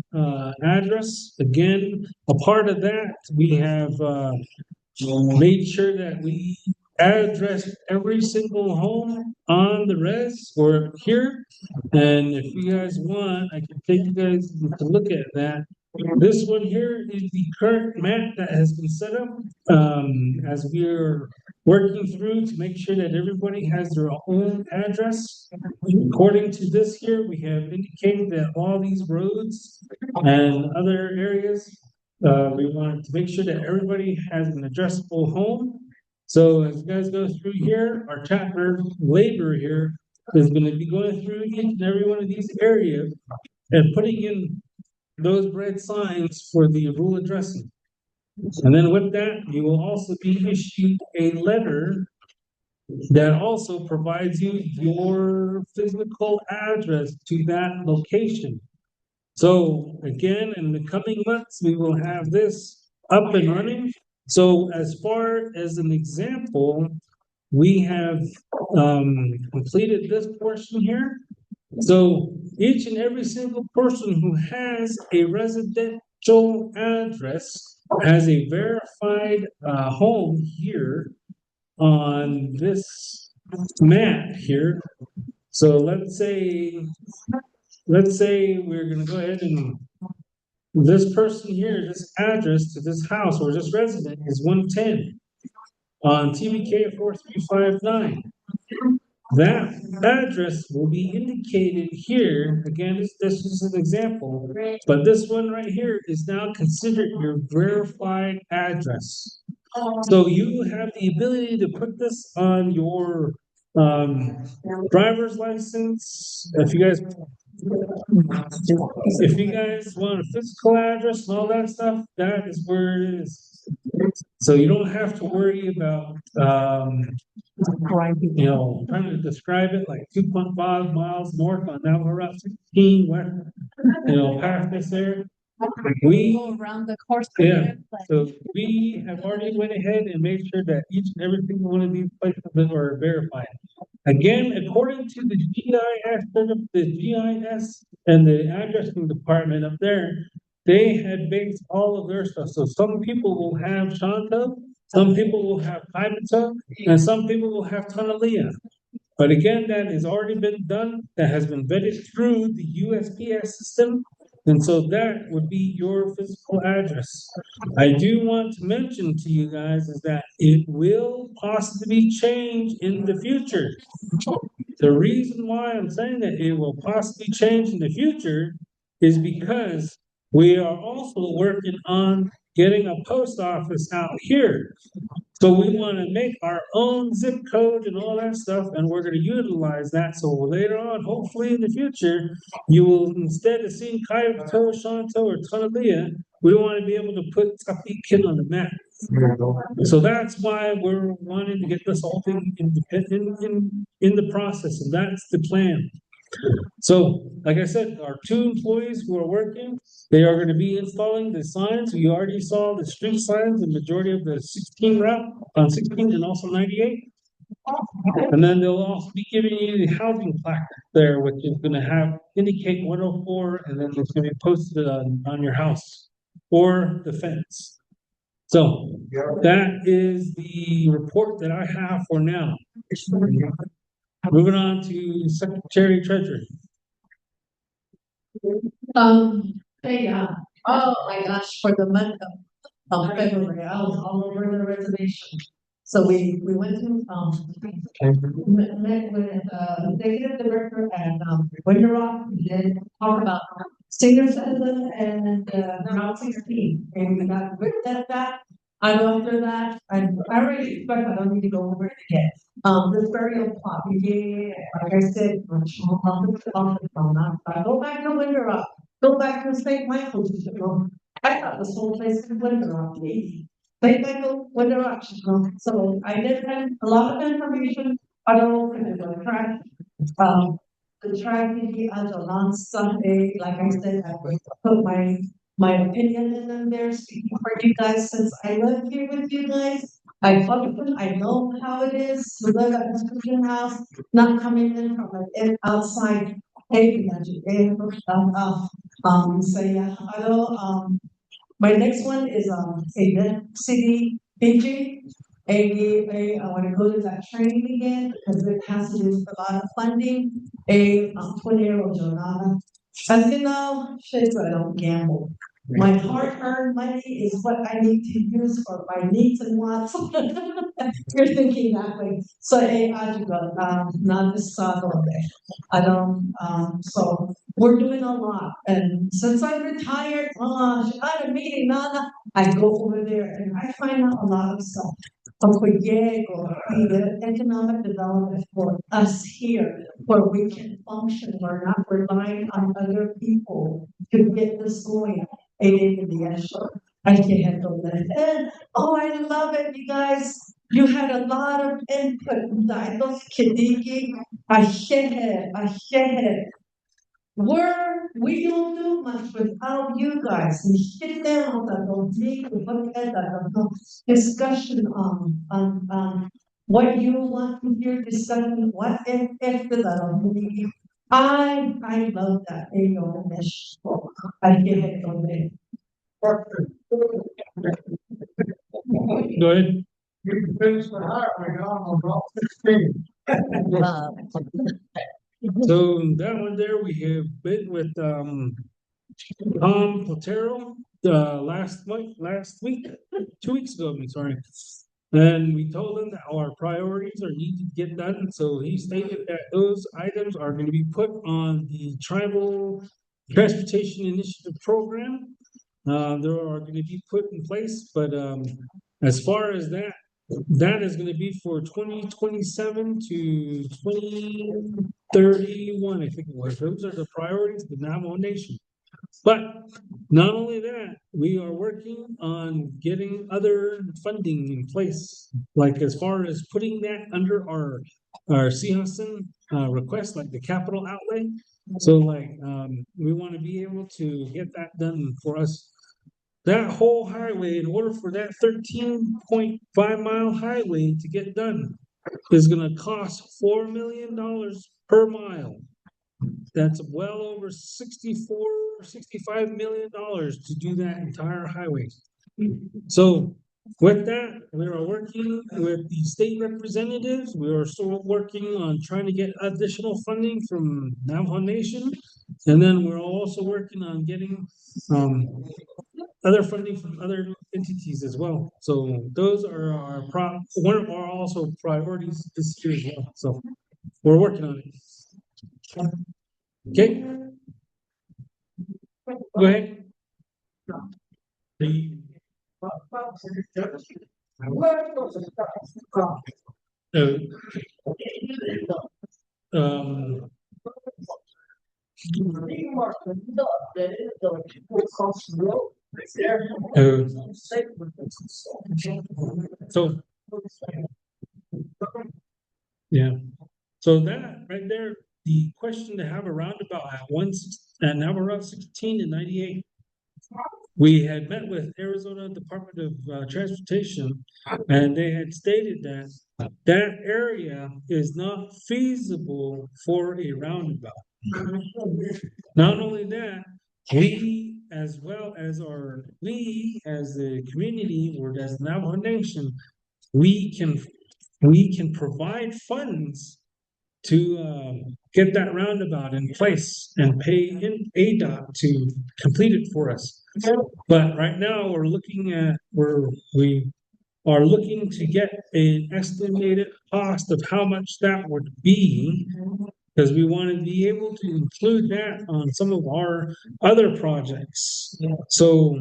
S15: address. Again, a part of that, we have made sure that we address every single home on the res or here. And if you guys want, I can take you guys to look at that. This one here is the current map that has been set up as we're working through to make sure that everybody has their own address. According to this here, we have indicated that all these roads and other areas, we want to make sure that everybody has an addressable home. So as you guys go through here, our chapter labor here is going to be going through each and every one of these areas and putting in those red signs for the rural addressing. And then with that, you will also be issued a letter that also provides you your physical address to that location. So again, in the coming months, we will have this up and running. So as far as an example, we have completed this portion here. So each and every single person who has a residential address has a verified home here on this map here. So let's say we're gonna go ahead and this person here, this address to this house or this resident is 110 on TBK 4359. That address will be indicated here. Again, this is an example, but this one right here is now considered your verified address. So you have the ability to put this on your driver's license. If you guys want a physical address and all that stuff, that is where it is. So you don't have to worry about trying to describe it like 2.5 miles north on Navajo Route 16, where, past this area.
S11: Around the course.
S15: So we have already went ahead and made sure that each and every single one of these places are verified. Again, according to the GIS and the addressing department up there, they had based all of their stuff. So some people will have Shanto, some people will have Kaimata, and some people will have Tanalia. But again, that has already been done, that has been vetted through the USPS system. And so that would be your physical address. I do want to mention to you guys is that it will possibly change in the future. The reason why I'm saying that it will possibly change in the future is because we are also working on getting a post office out here. So we want to make our own zip code and all that stuff, and we're going to utilize that. So later on, hopefully in the future, you will, instead of seeing Kaito, Shanto, or Tonalea, we want to be able to put Ts'ah Bii Kin on the map. So that's why we're wanting to get this whole thing in the process, and that's the plan. So, like I said, our 2 employees who are working, they are gonna be installing the signs. You already saw the street signs, the majority of the 16 route, on 16 and also 98. And then they'll also be giving you the housing plaque there, which is gonna have, indicate 104, and then it's gonna be posted on your house or the fence. So, that is the report that I have for now. Moving on to Secretary Treasurer.
S11: Hey, oh my gosh, for the month of February, I was all over the reservation. So we went to, met with, executive director at, Winter Rock, we did talk about senior citizen and, Route 16, and we got rid of that. I go through that, and I already expect I don't need to go over it again. This burial plot, like I said, I go back to Winter Rock. Go back to St. Michael's, I thought this whole place was Winter Rock, St. Michael, Winter Rock, so I did have a lot of information, I don't know, the tragedy on Sunday, like I said, I put my opinion in there, speaking for you guys, since I live here with you guys. I function, I know how it is to live at a construction house, not coming in from an outside. Hey, so yeah, I know, my next one is, a city PG. I want to go to that training again, because it has to do with a lot of funding. 20-year-old Jonah. As you know, shit, I don't gamble. My hard-earned money is what I need to use for my needs and wants. You're thinking that way. So, not this I don't, so we're doing a lot. And since I'm retired, I had a meeting, Nana, I go over there and I find out a lot of stuff. The economic development for us here, where we can function, we're not relying on other people to get this going. I can't handle that. Oh, I love it, you guys. You had a lot of input. I love Kidiki. I share it. We don't do much without you guys. We sit down and don't meet, we look at that discussion on what you want to hear discussion, what if the I love that. I get it on there.
S15: Go ahead.
S10: You finish the highway on Route 16.
S15: So that one there, we have been with, Tom Platero, last week, 2 weeks ago, I'm sorry. And we told him that our priorities are needed to get done, so he stated that those items are gonna be put on the Tribal Transportation Initiative Program. There are gonna be put in place, but, as far as that is gonna be for 2027 to 2031, I think it was. Those are the priorities of the Navajo Nation. But not only that, we are working on getting other funding in place, like as far as putting that under our CHASN request, like the capital outlay. So like, we want to be able to get that done for us. That whole highway, in order for that 13.5 mile highway to get done, is gonna cost $4 million per mile. That's well over 65 million dollars to do that entire highway. So with that, we are working with the state representatives. We are still working on trying to get additional funding from Navajo Nation. And then we're also working on getting other funding from other entities as well. So those are one of our also priorities this year as well. So we're working on it. Okay. Go ahead. Um, so, yeah, so that right there, the question to have a roundabout at now we're Route 16 and 98. We had met with Arizona Department of Transportation, and they had stated that that area is not feasible for a roundabout. Not only that, we as the community or as Navajo Nation, we can provide funds to get that roundabout in place and pay in ADOT to complete it for us. But right now, we are looking to get an estimated cost of how much that would be, because we want to be able to include that on some of our other projects. So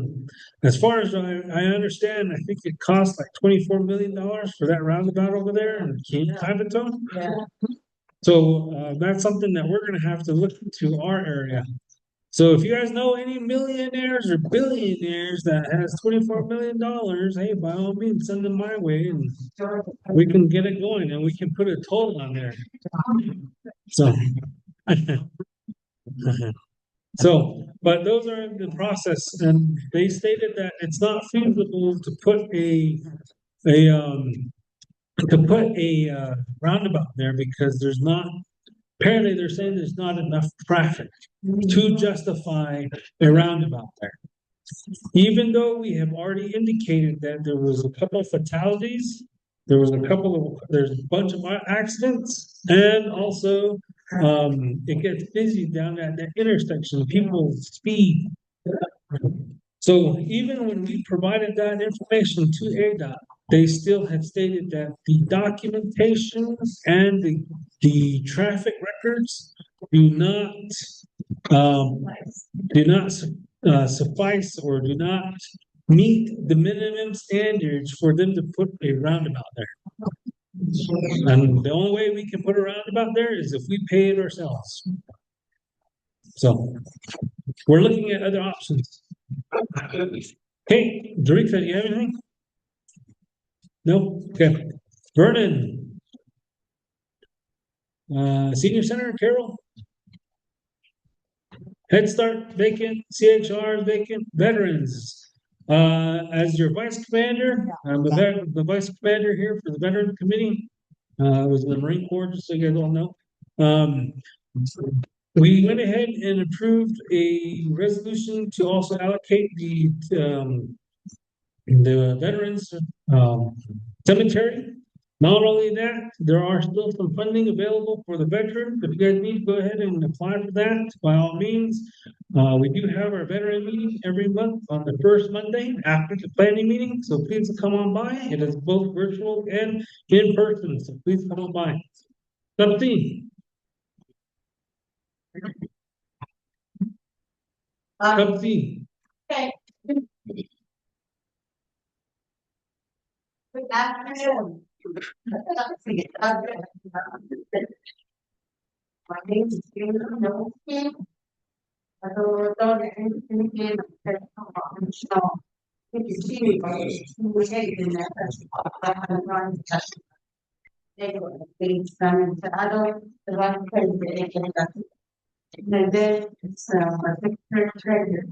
S15: as far as I understand, I think it costs like $24 million for that roundabout over there in Clementine. So that's something that we're gonna have to look into our area. So if you guys know any millionaires or billionaires that has $24 million, hey, by all means, send them my way and we can get it going and we can put a toll on there. So, so, but those are the process, and they stated that it's not feasible to put a roundabout there because apparently they're saying there's not enough traffic to justify a roundabout there. Even though we have already indicated that there was a couple of fatalities, there's a bunch of accidents, and also it gets busy down at that intersection, people speed. So even when we provided that information to ADOT, they still have stated that the documentation and the traffic records do not suffice or do not meet the minimum standards for them to put a roundabout there. And the only way we can put a roundabout there is if we pay it ourselves. So we're looking at other options. Hey, Dorita, do you have anything? No? Okay. Vernon. Senior Center, Carol? Head Start vacant, CHR vacant, veterans. As your vice commander, I'm the vice commander here for the Veteran Committee. I was in the Marine Corps, just so you guys all know. We went ahead and approved a resolution to also allocate the veterans cemetery. Not only that, there are still some funding available for the veterans. If you guys need to go ahead and apply for that, by all means. We do have our veteran meeting every month on the first Monday after the planning meeting, so please come on by. It is both virtual and in person, so please come on by. Ts'ah Bii. Ts'ah Bii.
S14: Okay. Good afternoon. My name is Gina. And then it's a picture treasure.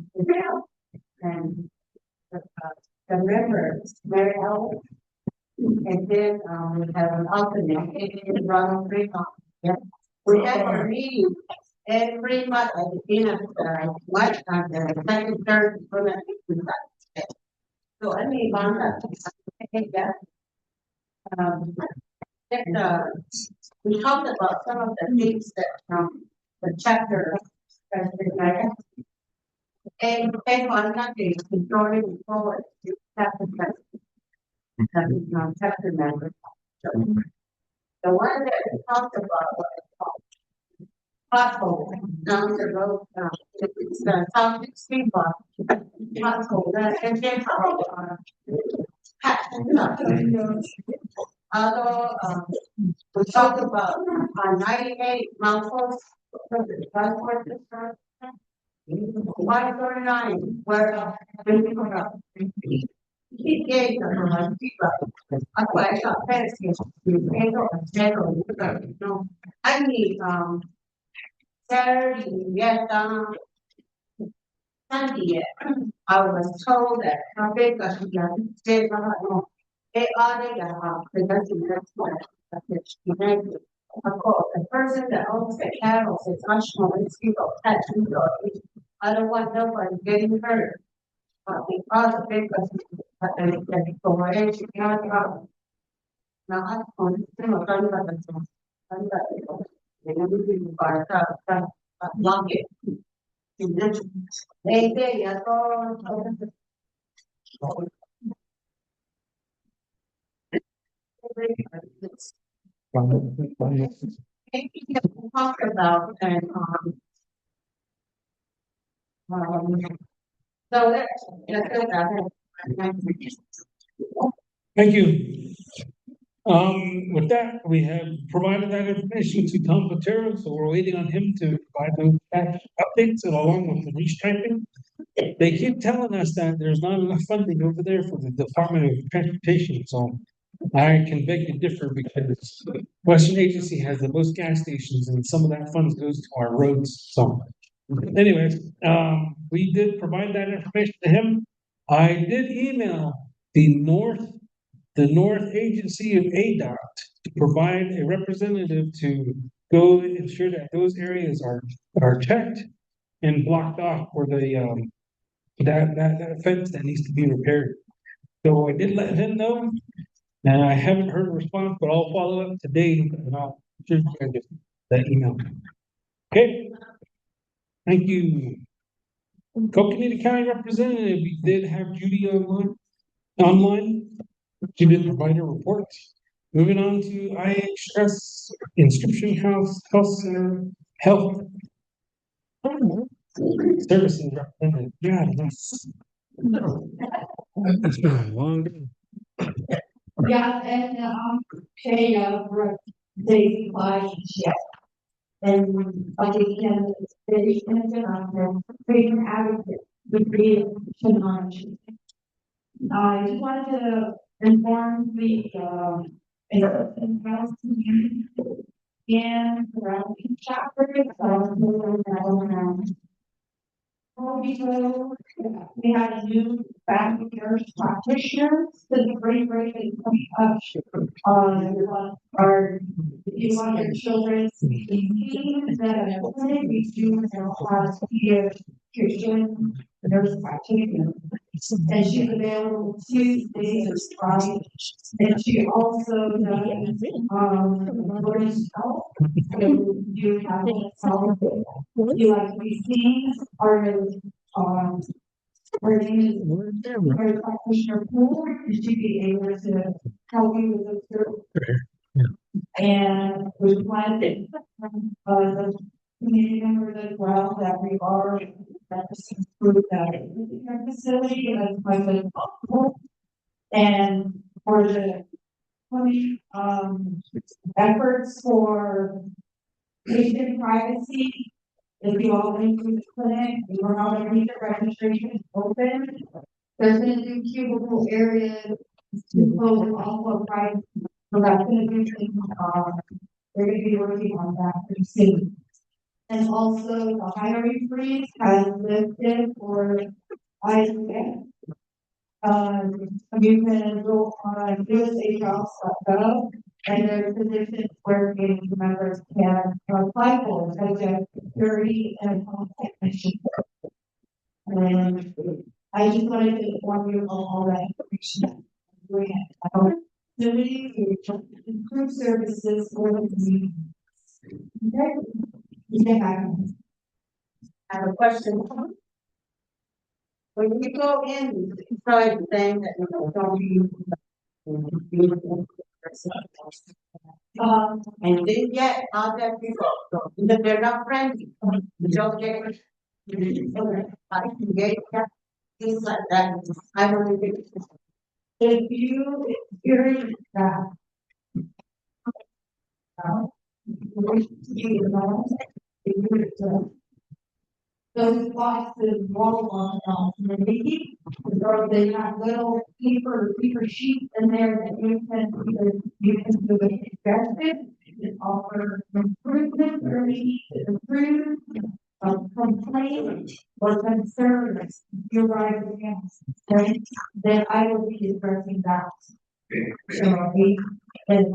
S14: And the river is very old. And then we have an alternate in Ronald Reagan. Yeah. We have a meeting every month at the beginning of the March and the second, third, so I mean, that. We talked about some of the things that the chapter has been read. And on Monday, we going forward to chapter chapter member. So the one that we talked about was
S11: pothole down the road, it's the South Street Bar. Pothole, and then although, we talked about, 98 Mount Forest, 139, where, he gave them, that's why I thought fancy, I need, Saturday, yes, Sunday, I was told that, how big, they already got, that's what, of course, the person that owns the cattle says, I'm sure it's people, that's, I don't want nobody getting hurt. Because of big, for age, you can't, now, I'm on, I'm talking about the, they're gonna be by, long it. They say, yeah, talk about and so
S15: Thank you. With that, we have provided that information to Tom Patero, so we're waiting on him to provide those updates and along with the restriping. They keep telling us that there's not enough funding over there for the Department of Transportation, so I can beg to differ because Western Agency has the most gas stations and some of that funds goes to our roads, so. Anyways, we did provide that information to him. I did email the North Agency of ADOT to provide a representative to go and ensure that those areas are checked and blocked off for the, that fence that needs to be repaired. So I did let him know, and I haven't heard a response, but I'll follow up today and I'll shoot you guys that email. Okay, thank you. Coconino County Representative, we did have Judy online. She did provide a report. Moving on to IHS Inscription House, Health Center, Health Services Representative. Yeah, that's. It's been a long day.
S11: yeah, and, pay, they buy, yeah. And I can, they can, freedom advocate, the freedom technology. I just wanted to inform the, community and surrounding chapters because we had a new family nurse practitioner, so the great is coming up our, if you want your children's teams that are clinic, we do have pediatrician nurse practitioner. And she's available Tuesdays or Fridays. And she also does, women's health. So you have health. You like to be seen, or, her name is her practitioner pool, and she'd be able to help you with those services. And we plan to, the community members as well, that we are, that's approved that facility as much as possible. And for the efforts for patient privacy, if you all went through the clinic, we were already the registration is open. There's gonna be cubicle areas to close also private. So that's gonna be, they're gonna be working on that pretty soon. And also the hiring freeze has lifted for ISF. You can go on usajobs.gov and there's positions where community members can apply for, such as security and home technician. And I just wanted to inform you of all that information. To improve services for the community. Okay. Yeah. I have a question. When you go in, try the thing that you don't use. And then get other people, that they're not friendly, you don't get. I can get things like that, I don't think. If you experience that. You know, those boxes roll on, maybe, or they have little paper sheets in there that you can do it suggested. You can offer improvement or maybe to improve, complaint or concerns, you're right against, right? Then I will be addressing that. So, and,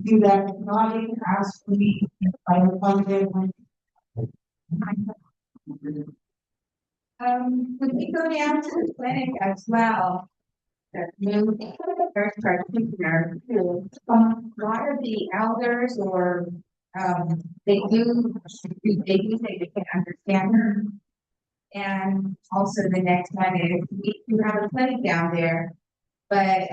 S11: do that, not even ask me, I will find it when.
S14: Could we go down to the clinic as well? The new first practitioner, a lot of the elders or, they do say they can understand her. And also the next one is, we do have a clinic down there, but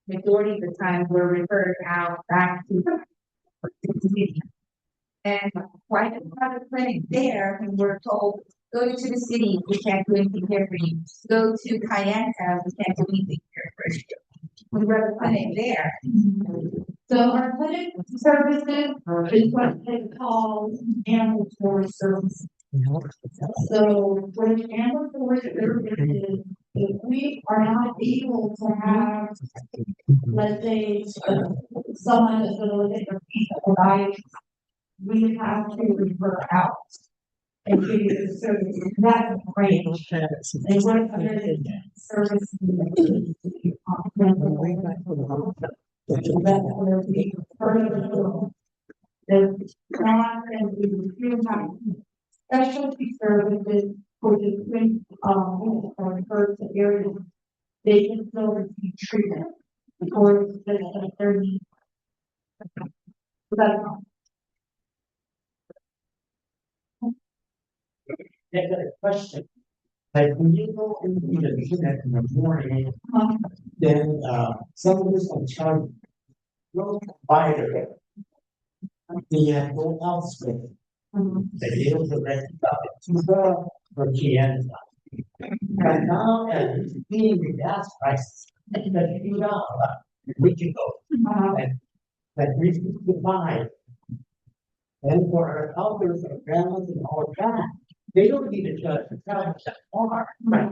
S14: majority of the time we're referred out back to the city. And why do we have a clinic there when we're told, go to the city, we can't do anything here for you. Go to Kayenta, we can't do anything here for you. We have a clinic there.
S11: So our clinic services is what they call ambulatory services. So for the ambulatory services, if we are not able to have, let's say, someone that's gonna look at their piece of life, we have to refer out. And give you the services, that's a range. And what other services? That's where we further. The non and the specialty services for the twin, or first areas, they can still receive treatment before the 30. That's all.
S16: Next question. Like when you go into the clinic in the morning, then someone is on charge. No provider. The go elsewhere. They able to rent it out to her for Kianda. And now as being the gas prices, that you know, we can go. And that we can divide. And for our elders, our grandmas and all that, they don't need a judge to travel that far. Right.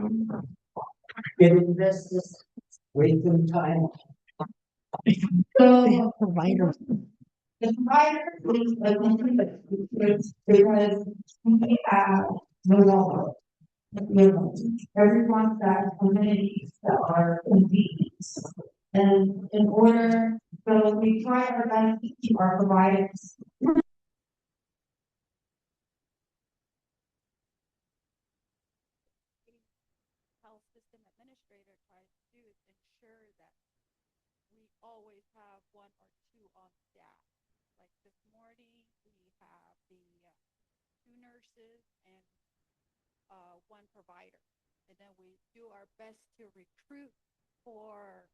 S16: Get investors, wait some time.
S11: So provider. The provider is because we have no law. Everyone that amenities that are convenient. And in order, so we try our best to keep our providers.
S17: Health system administrator tries to do is ensure that we always have one or two on staff. Like this morning, we have the two nurses and one provider. And then we do our best to recruit for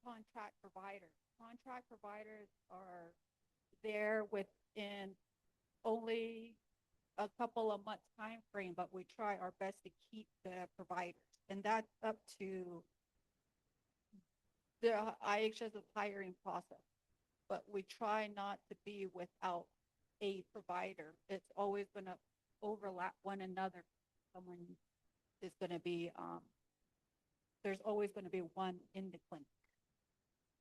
S17: contract providers. Contract providers are there within only a couple of months time frame, but we try our best to keep the providers, and that's up to the IHS's hiring process. But we try not to be without a provider. It's always going to overlap one another. Someone is going to be there's always going to be one in the clinic.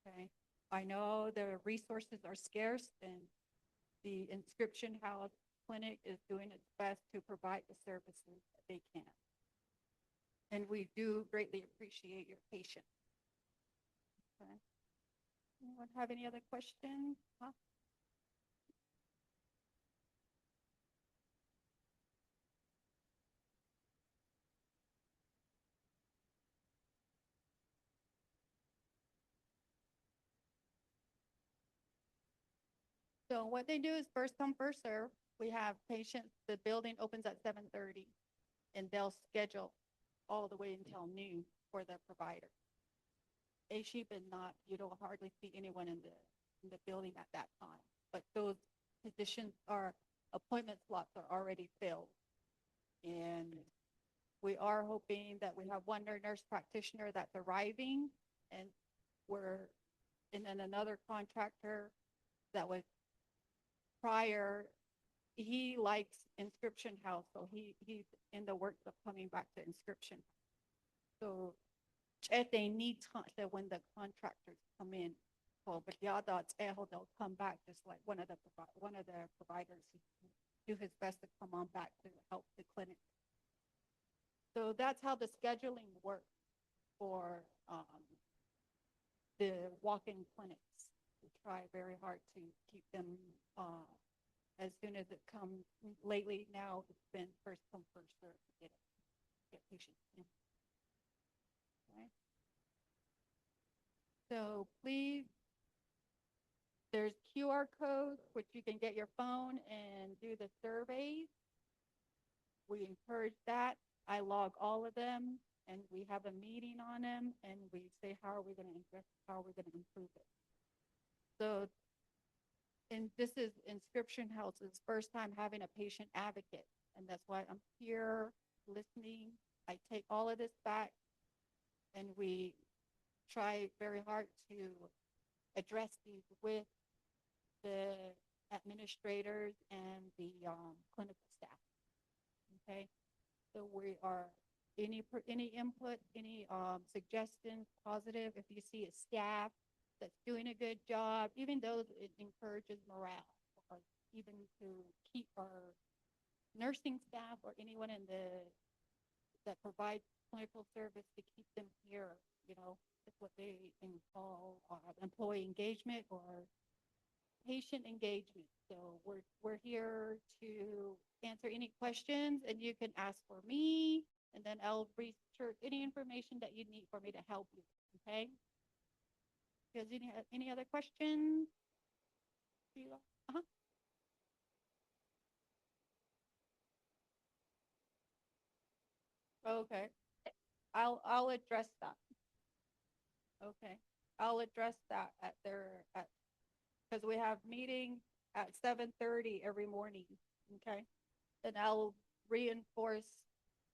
S17: Okay, I know the resources are scarce, and the Inscription House Clinic is doing its best to provide the services that they can. And we do greatly appreciate your patience. Okay. Anyone have any other questions? Huh? So what they do is first come, first serve. We have patients, the building opens at 7:30, and they'll schedule all the way until noon for the provider. a sheep and not, you don't hardly see anyone in the building at that time. But those positions are, appointment slots are already filled. And we are hoping that we have one nurse practitioner that's arriving, and then another contractor that was prior, he likes Inscription House, so he's in the works of coming back to Inscription. So if they need time, that when the contractors come in, well, but they'll come back, just like one of the providers do his best to come on back to help the clinic. So that's how the scheduling works for the walk-in clinics. We try very hard to keep them as soon as it comes. Lately now, it's been first come, first serve to get patients in. Okay. So please, there's QR codes which you can get your phone and do the surveys. We encourage that. I log all of them, and we have a meeting on them, and we say, how are we going to improve it? So, and this is Inscription House's first time having a patient advocate, and that's why I'm here listening. I take all of this back, and we try very hard to address these with the administrators and the clinical staff. Okay, so we are any input, any suggestions, positive. If you see a staff that's doing a good job, even though it encourages morale, or even to keep our nursing staff or anyone that provides clinical service, to keep them here, it's what they call employee engagement or patient engagement. So we're here to answer any questions, and you can ask for me, and then I'll research any information that you need for me to help you. Okay. Does any other questions? Uh-huh. Okay. I'll address that. Okay. I'll address that because we have meetings at 7:30 every morning. Okay. And I'll reinforce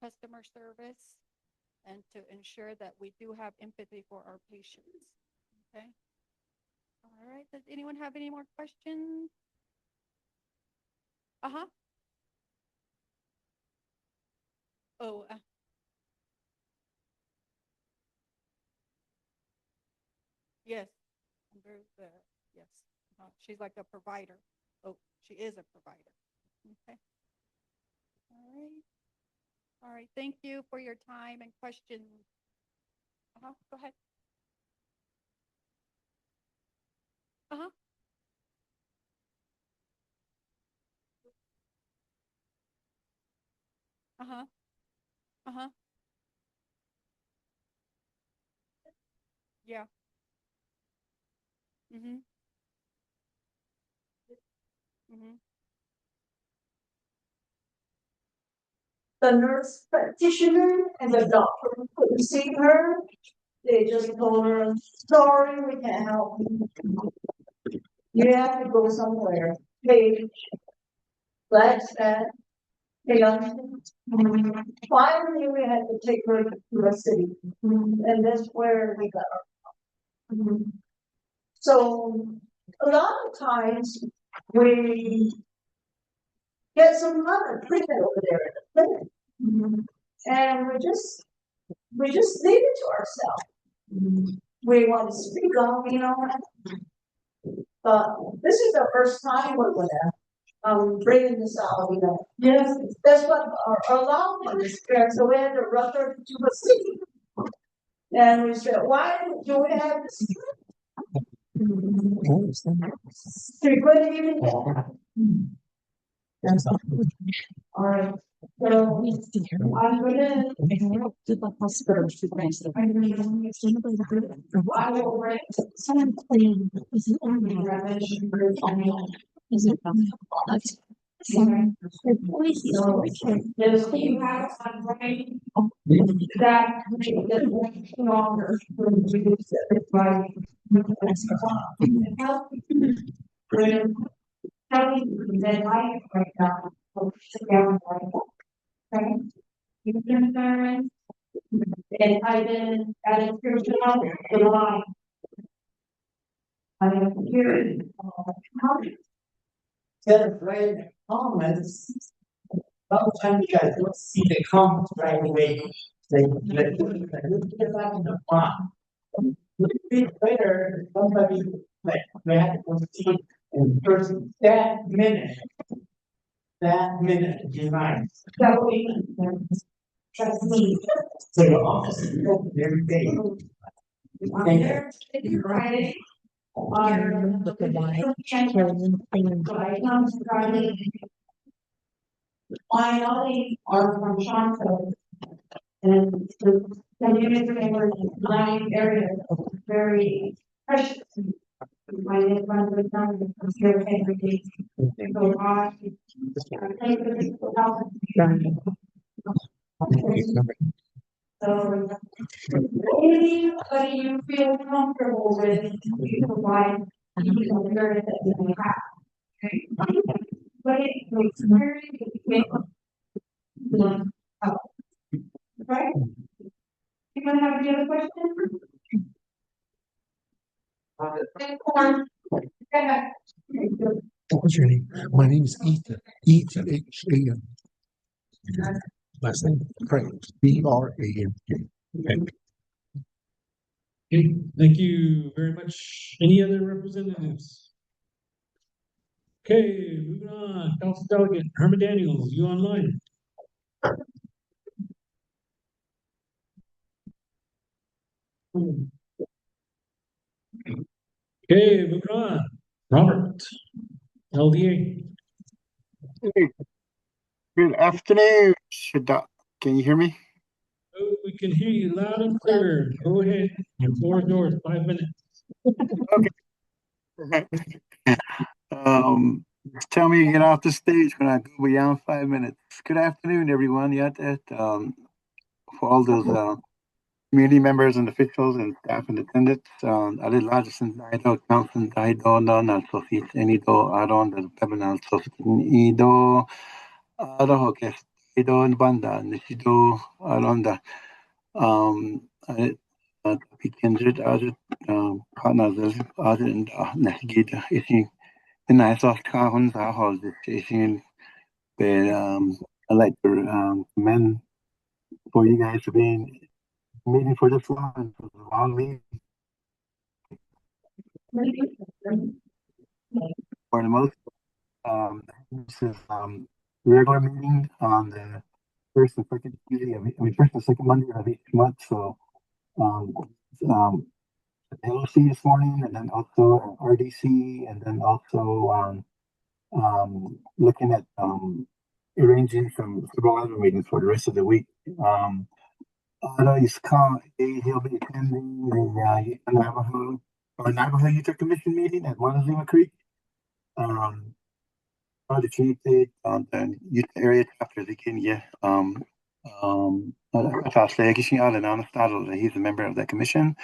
S17: customer service and to ensure that we do have empathy for our patients. Okay. All right. Does anyone have any more questions? Uh-huh. Oh, yes. Yes. She's like a provider. Oh, she is a provider. Okay. All right. All right. Thank you for your time and questions. Go ahead. Uh-huh. Uh-huh. Uh-huh. Yeah. Mm-hmm. Mm-hmm.
S11: The nurse practitioner and the doctor who couldn't see her, they just told her, sorry, we can't help you. You have to go somewhere. Hey, that's that. Hey, finally, we had to take her to a city, and that's where we got her. So a lot of times we get some other treatment over there at the clinic, and we just leave it to ourselves. We want to speak up, but this is the first time we're gonna bringing this out, Yes, that's what our allowance is. So we had to rush her to a city. And we said, why do we have this? We couldn't even get that. All right. So I'm gonna to the hospital. I will write someone clean is the only revelation. Is it? So, there's clean house on right, that makes it much longer to reduce it by. That life right now, together, okay? You concerned, and I've been at a spiritual a lot. I am here. How
S16: Instead of writing comments, sometimes you guys don't see the comments right away. They get back in the font. Later, somebody like that was seen in person that minute. That minute, you mind.
S11: So we trust me.
S16: So the office every day.
S11: I'm there, Friday. Look at my children. I come to Friday. My only are from Shanto. And the community members in my area are very precious. My neighbor was done from here every day. They go on. I play with people out. So, anybody you feel comfortable with, you provide, you know, that you have. Okay? But it makes very big. Right? You gonna have any other questions?
S10: What's your name? My name is Ethan, Ethan. Last name, Frank, Brank.
S15: Okay, thank you very much. Any other representatives? Okay, moving on. Council Delegate Herman Daniels, you online? Okay, moving on. Robert, LDA.
S18: Hey, good afternoon. Can you hear me?
S15: Oh, we can hear you loud and clear. Go ahead. Your floor is yours, 5 minutes.
S18: Okay. Just tell me to get off the stage when I go beyond 5 minutes. Good afternoon, everyone. For all those community members and officials and staff in attendance. Ale Larson Dido, Council Dido, non associate Enido, Aron, the Pebanal Associate Ido, Arohokes, Ido and Banda, Nishido, Aronda. Kindred other partners other and Nagid is in I saw Kahun's house is in I like to commend for you guys to be meeting for this long meeting. For the most this is regular meeting on the first and second Tuesday first and second Monday of each month. So LOC this morning, and then also RDC, and then also looking at arranging some several other meetings for the rest of the week. He'll be attending the Navajo Youth Commission meeting at Montezuma Creek. The communicate on the youth area chapter again, yeah. He's a member of that commission.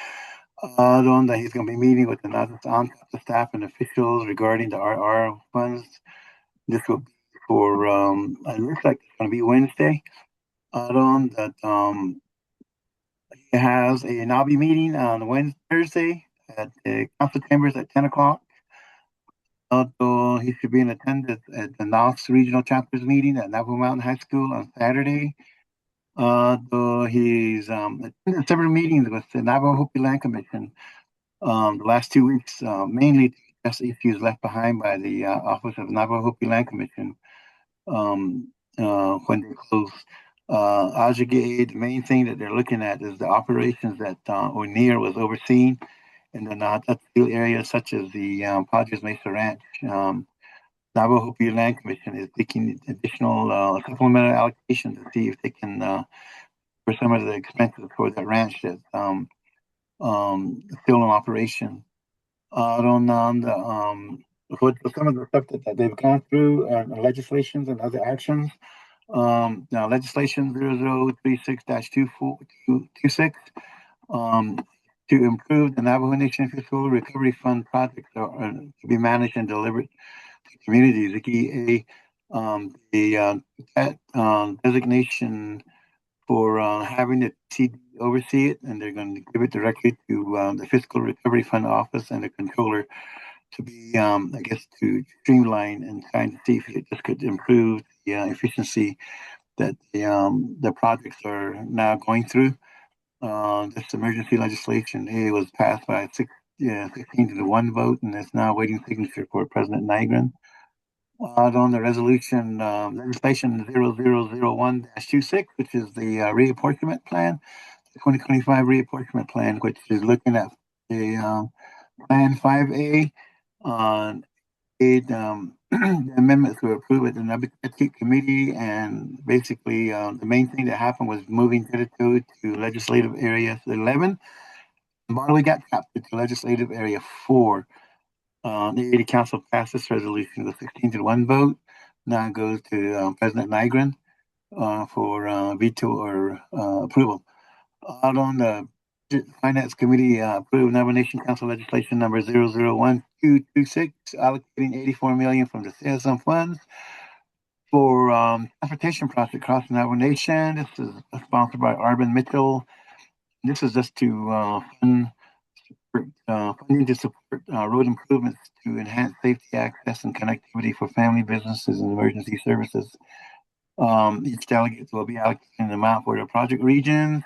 S18: That he's going to be meeting with the staff and officials regarding the RR funds. This will be for, it looks like it's going to be Wednesday. That he has a NABI meeting on Thursday at the council chambers at 10 o'clock. He should be in attendance at the Knox Regional Chapters meeting at Navajo Mountain High School on Saturday. He's attended several meetings with the Navajo Hopi Land Commission the last 2 weeks, mainly to address issues left behind by the Office of Navajo Hopi Land Commission when they closed. The main thing that they're looking at is the operations that O'Neill was overseeing in the Nahuatl area, such as the Padres Mesa Ranch. Navajo Hopi Land Commission is seeking additional supplemental allocation to see if they can, for some of the expenses for the ranch that's still in operation. for some of the stuff that they've gone through, legislations and other actions. Now legislation 0036-2426, to improve the Navajo Nation Fiscal Recovery Fund projects to be managed and delivered to communities. The key designation for having the TD oversee it, and they're going to give it directly to the Fiscal Recovery Fund office and the controller to be, I guess, to streamline and trying to see if it just could improve the efficiency that the projects are now going through. This emergency legislation was passed by 16-1 vote, and it's now waiting signature for President Nygren. On the resolution, legislation 0001-26, which is the reapportionment plan, the 2025 reapportionment plan, which is looking at the Plan 5A on aid amendments were approved at the Nabitete Committee, and basically the main thing that happened was moving Territory to Legislative Area 11. Barley got captured to Legislative Area 4. The Ada Council passed this resolution with 16-1 vote. Now it goes to President Nygren for veto or approval. Out on the Finance Committee, approved nomination council legislation number 001226, allocating $84 million from the CSM funds for transportation project across the Navajo Nation. This is sponsored by Arvin Mitchell. This is just to funding to support road improvements to enhance safety, access, and connectivity for family, businesses, and emergency services. Each delegate will be allocated an amount for the project regions.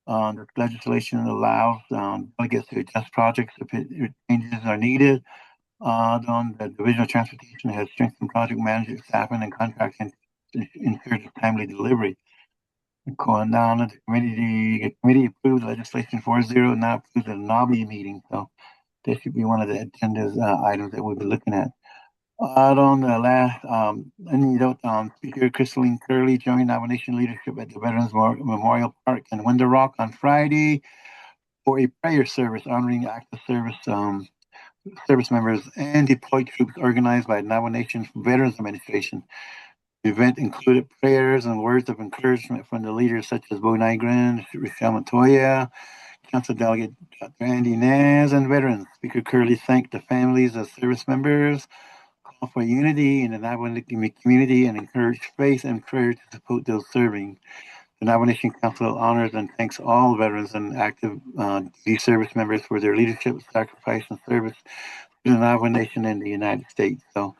S18: The legislation allows delegates to adjust projects if changes are needed. On the Division of Transportation has strengthened project management, staffing, and contracting to ensure the timely delivery. Going down to the committee approved legislation 4-0, now approved the NABI meeting. So this should be one of the agendas items that we'll be looking at. On the last, Speaker Crystalline Curley joined nomination leadership at the Veterans Memorial Park in Window Rock on Friday for a prayer service honoring active service members and deployed troops organized by Navajo Nation Veterans Administration. The event included prayers and words of encouragement from the leaders such as Bo Nygren, Rochelle Montoya, Council Delegate Dr. Andy Naz, and veterans. Speaker Curley thanked the families of service members, called for unity in the Navajo community, and encouraged faith and prayer to support those serving. The Navajo Nation Council honors and thanks all veterans and active duty service members for their leadership, sacrifice, and service to the Navajo Nation and the United States. So,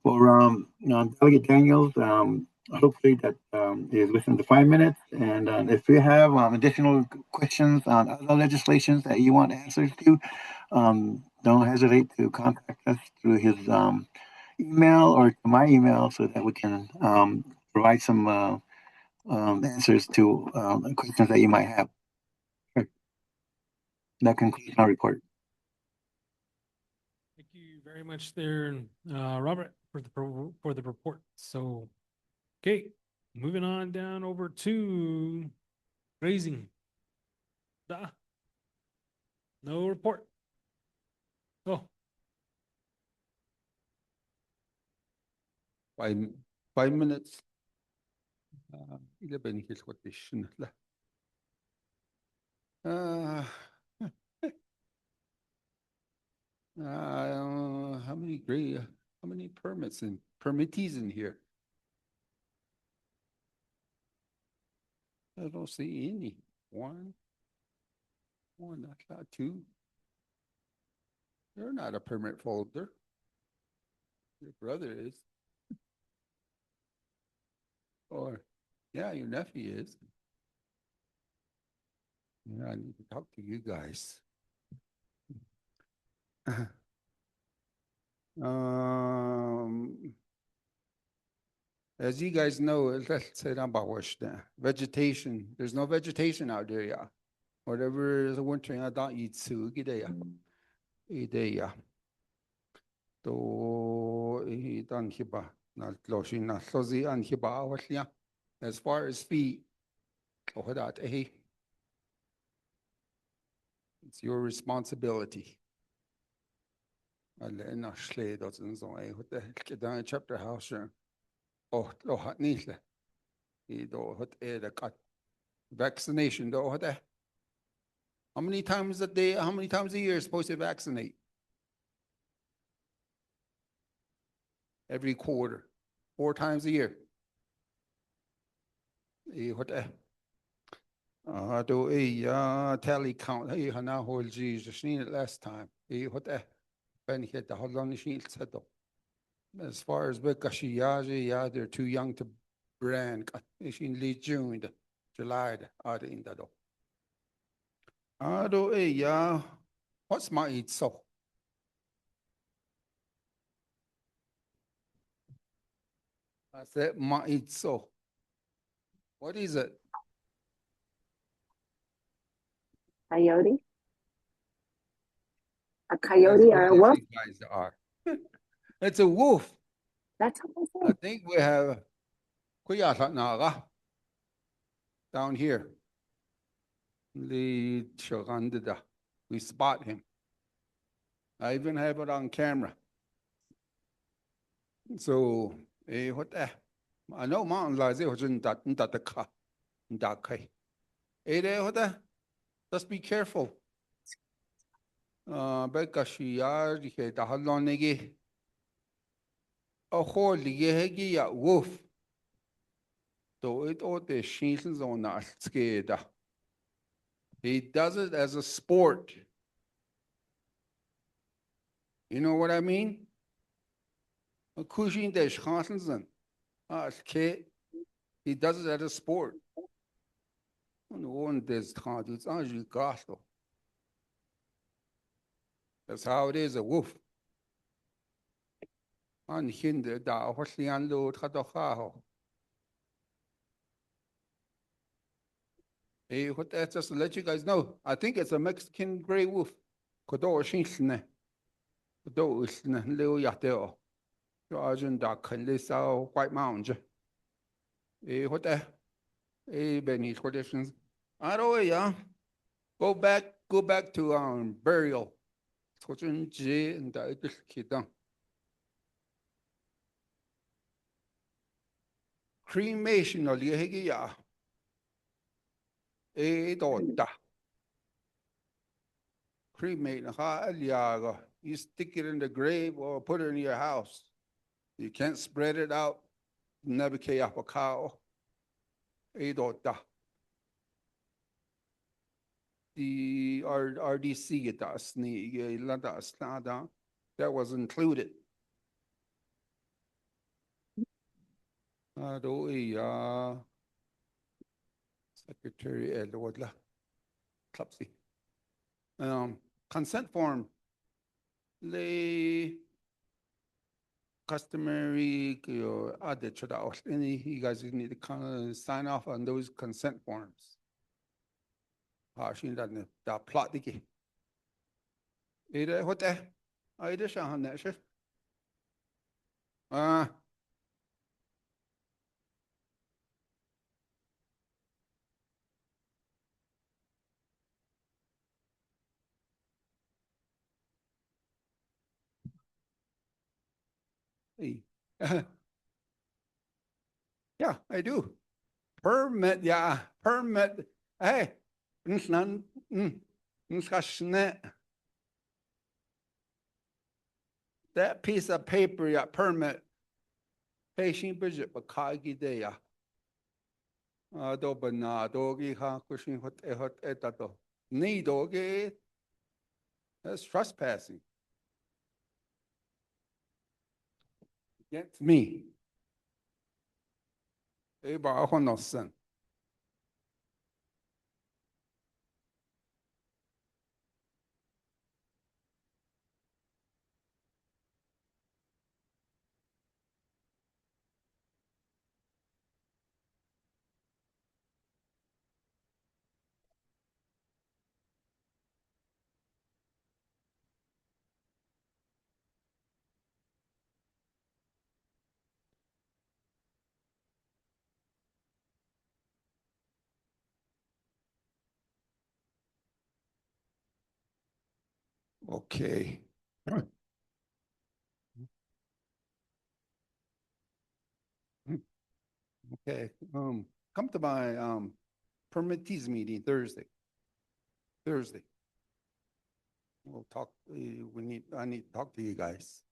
S18: for Delegate Daniels, hopefully that is within the 5 minutes. And if you have additional questions on other legislations that you want answers to, don't hesitate to contact us through his email or to my email so that we can provide some answers to questions that you might have. That concludes my report.
S1: Thank you very much there, Robert, for the report. So, okay, moving on down over to raising. No report. Oh.
S19: 5 minutes. 11 is what they shouldn't. How many permits and permittees in here? I don't see any. One, not two. You're not a permit holder. Your brother is. Or, yeah, your nephew is. Yeah, I need to talk to you guys. As you guys know, let's say vegetation. There's no vegetation out there, yeah. Whatever is the winter, I don't eat so ideya. To itan hiba na loshi na sozi an hiba awasya. As far as feet, it's your responsibility. لأن شلي دوت نزون أي هت كده chapter house لو هتنيله دو هت إيه ده vaccination do هت how many times a day, how many times a year is supposed to vaccinate? Every quarter, 4 times a year. What do a tally count? Hey, Hana hol Jesus, seen it last time. What Ben hit the Holland shield set up. As far as Bekashiyaji, yeah, they're too young to brand. Is in late June, July, in that. Do yeah, what's my eat so? I said, my eat so. What is it?
S12: Coyote? A
S19: That's
S12: coyote or
S19: what
S12: a
S19: these
S12: wolf?
S19: guys are. It's a wolf.
S12: That's what I
S19: I
S12: said.
S19: think we have Kuyatanaga down here. We spot him. I even have it on camera. So, what the? I know mountain lies there, the car. What the? Just be careful. Bekashia, the Halonegi. A holy wolf. So it all the shins on that scared. He does it as a sport. You know what I mean? A cushion dash Hansen. Kid, he does it as a sport. And one does it's actually gospel. That's how it is, a wolf. And hinder da what's the unload hataho. Hey, what that's just to let you guys know. I think it's a Mexican gray wolf. Kodo shinsne. Kodo isne leo yateo. Arjun da can list out White Mountain. Hey, what the? Hey, Benny traditions. I don't know, yeah. Go back to burial. And cremation or yeah. Cremate you stick it in the grave or put it in your house. You can't spread it out. Never care up a cow. The RDC that was included. Secretary Edward Clupsy. Consent form. The customary audit you guys need to sign off on those consent forms. The plot the what the I just on that shit. Hey. Yeah, I do. Permit, yeah, permit. Hey, that piece of paper, yeah, permit. Patient budget, but kagi day, yeah. Bana, doggy, cushion, hot, etato. Need doggy. That's trespassing. Against me. Son. Okay. Okay, come to my, permittees meeting Thursday. We'll talk, I need to talk to you guys.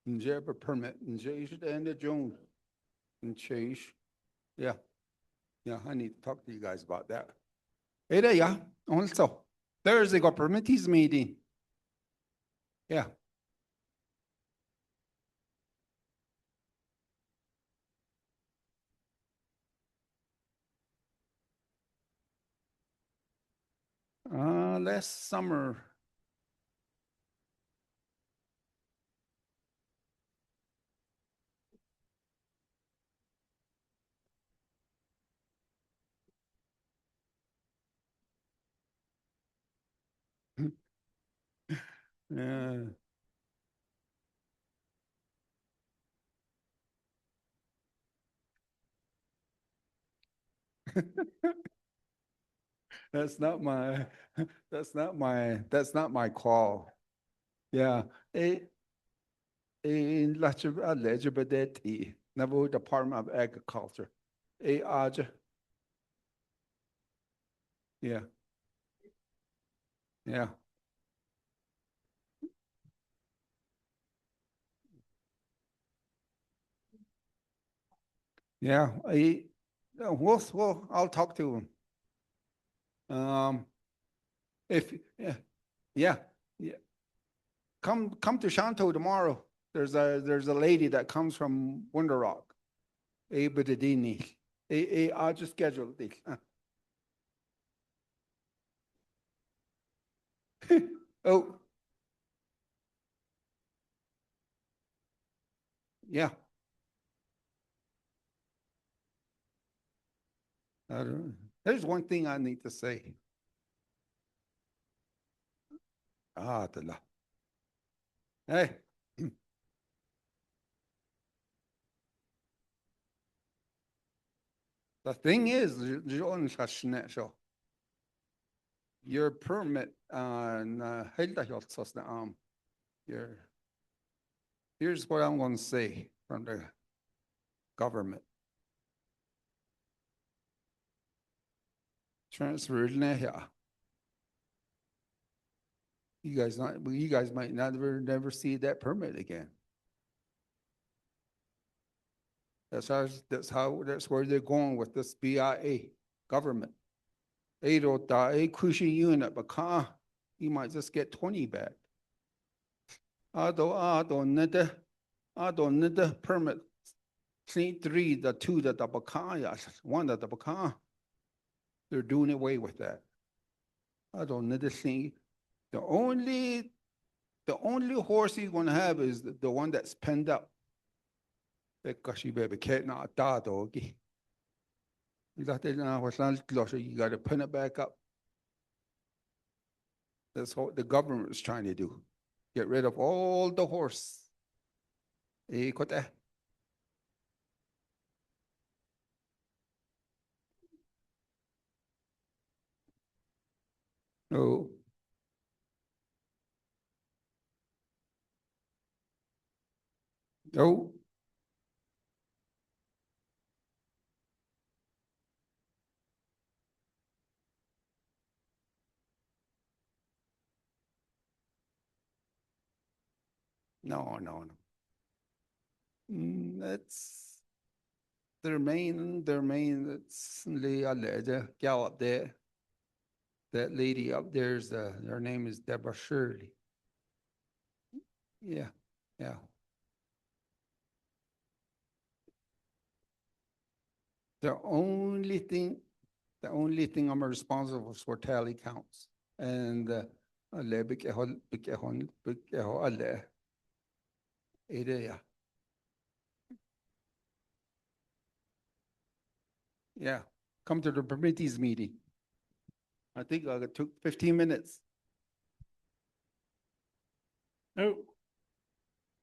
S19: Nje have a permit, nje is the end of June. Nje, yeah. Yeah, I need to talk to you guys about that. Hey there, yeah, also, Thursday got permittees meeting. Yeah. Last summer. Yeah. That's not my, that's not my call. Yeah. In Legibility, Navu Department of Agriculture. Aja. Yeah. Yeah. Yeah. I'll talk to him. If, yeah. Come to Shanto tomorrow. There's a lady that comes from Wonder Rock. I'll just schedule it. Oh. Yeah. There's one thing I need to say. Hey. The thing is, your permit on here's what I'm going to say from the government. Transfer here. You guys might never see that permit again. That's where they're going with this BIA government. Unit, but you might just get 20 back. I don't need the permit. 3, the 2 that the Bakaya, 1 that the Baka. They're doing away with that. I don't need to see. The only horse you're gonna have is the one that's penned up. Because you baby can't not doggy. You got to pin it back up. That's what the government is trying to do. Get rid of all the horse. No. No. No. That's their main, it's the gal up there. That lady up there's her name is Deborah Shirley. Yeah. The only thing I'm responsible for tally counts. And yeah, come to the committee's meeting. I think it took 15 minutes.
S1: Oh,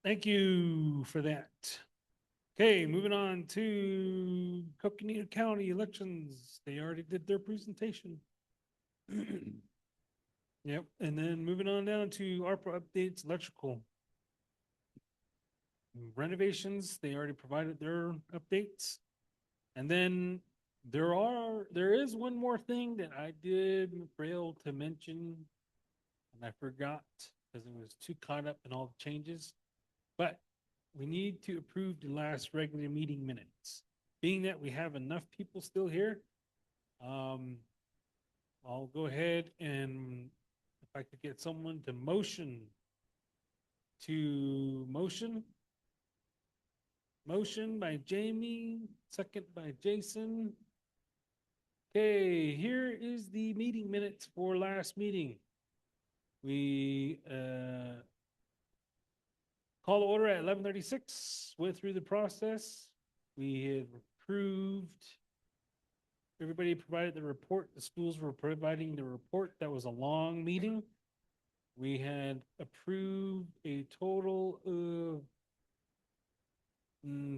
S1: thank you for that. Okay, moving on to Coconino County elections. They already did their presentation. Yep, and then moving on down to ARPA updates, electrical. Renovations, they already provided their updates. And then there is one more thing that I did fail to mention, and I forgot because it was too caught up in all the changes. But we need to approve the last regular meeting minutes. Being that we have enough people still here, I'll go ahead and if I could get someone to motion. Motion by Jamie, second by Jason. Okay, here is the meeting minutes for last meeting. We call to order at 11:36, went through the process. We had approved, everybody provided the report, the schools were providing the report. That was a long meeting. We had approved a total of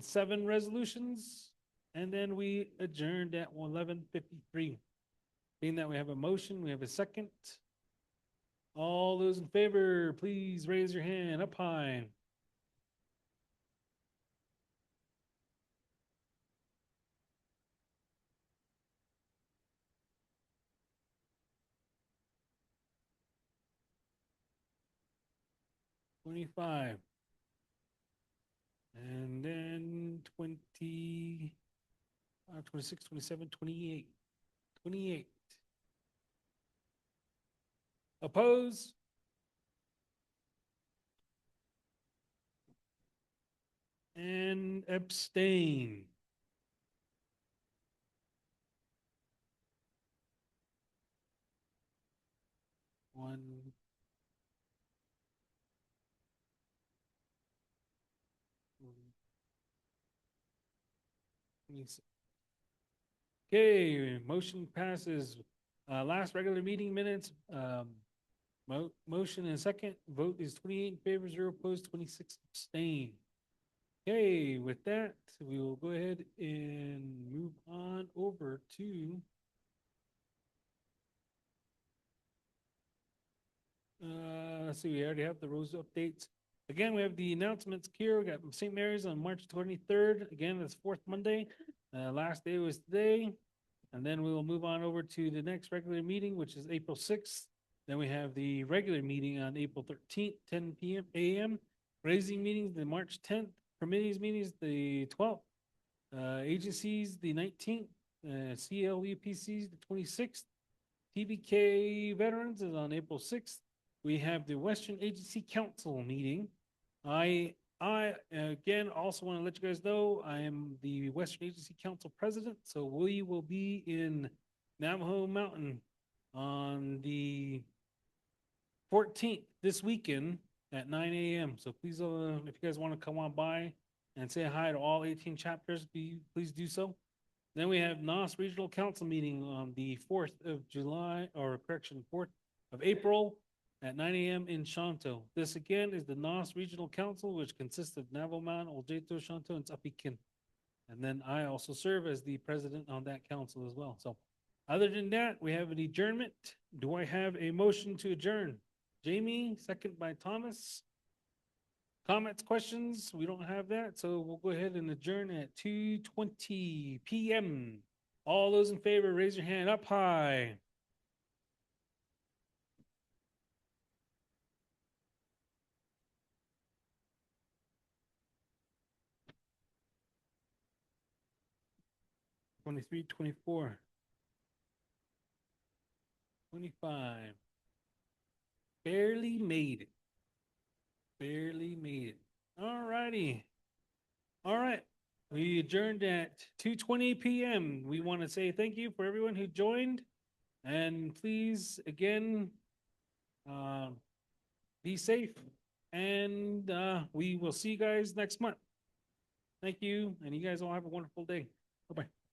S1: 7 resolutions, and then we adjourned at 11:53. Being that we have a motion, we have a second. All those in favor, please raise your hand up high. $25. And then 20, 26, 27, 28. 28. Oppose? And abstain. One. Okay, motion passes. Last regular meeting minutes, motion and second, vote is 28 in favor, 0 opposed, 26 abstain. Okay, with that, we will go ahead and move on over to let's see, we already have the Rose updates. Again, we have the announcements here. We got St. Mary's on March 23rd. Again, that's 4th Monday. Last day was today. And then we will move on over to the next regular meeting, which is April 6th. Then we have the regular meeting on April 13th, 10 p.m. a.m. Raising meetings, the March 10th. Committees meetings, the 12th. Agencies, the 19th. CLUPCs, the 26th. TBK Veterans is on April 6th. We have the Western Agency Council meeting. I again also want to let you guys know I am the Western Agency Council president, so we will be in Navajo Mountain on the 14th this weekend at 9 a.m. So please, if you guys want to come on by and say hi to all 18 chapters, please do so. Then we have NOS Regional Council meeting on the 4th of July, or correction, 4th of April at 9 a.m. in Shanto. This again is the NOS Regional Council, which consists of Navajo Mountain, Oljeto, Shanto, and Ts'ah Bii. And then I also serve as the president on that council as well. So other than that, we have an adjournment. Do I have a motion to adjourn? Jamie, second by Thomas. Comments, questions? We don't have that, so we'll go ahead and adjourn at 2:20 p.m. All those in favor, raise your hand up high. $23, $24, $25. Barely made it. Barely made it. All righty. All right. We adjourned at 2:20 p.m. We want to say thank you for everyone who joined. And please, again, be safe. And we will see you guys next month. Thank you. And you guys all have a wonderful day. Bye-bye.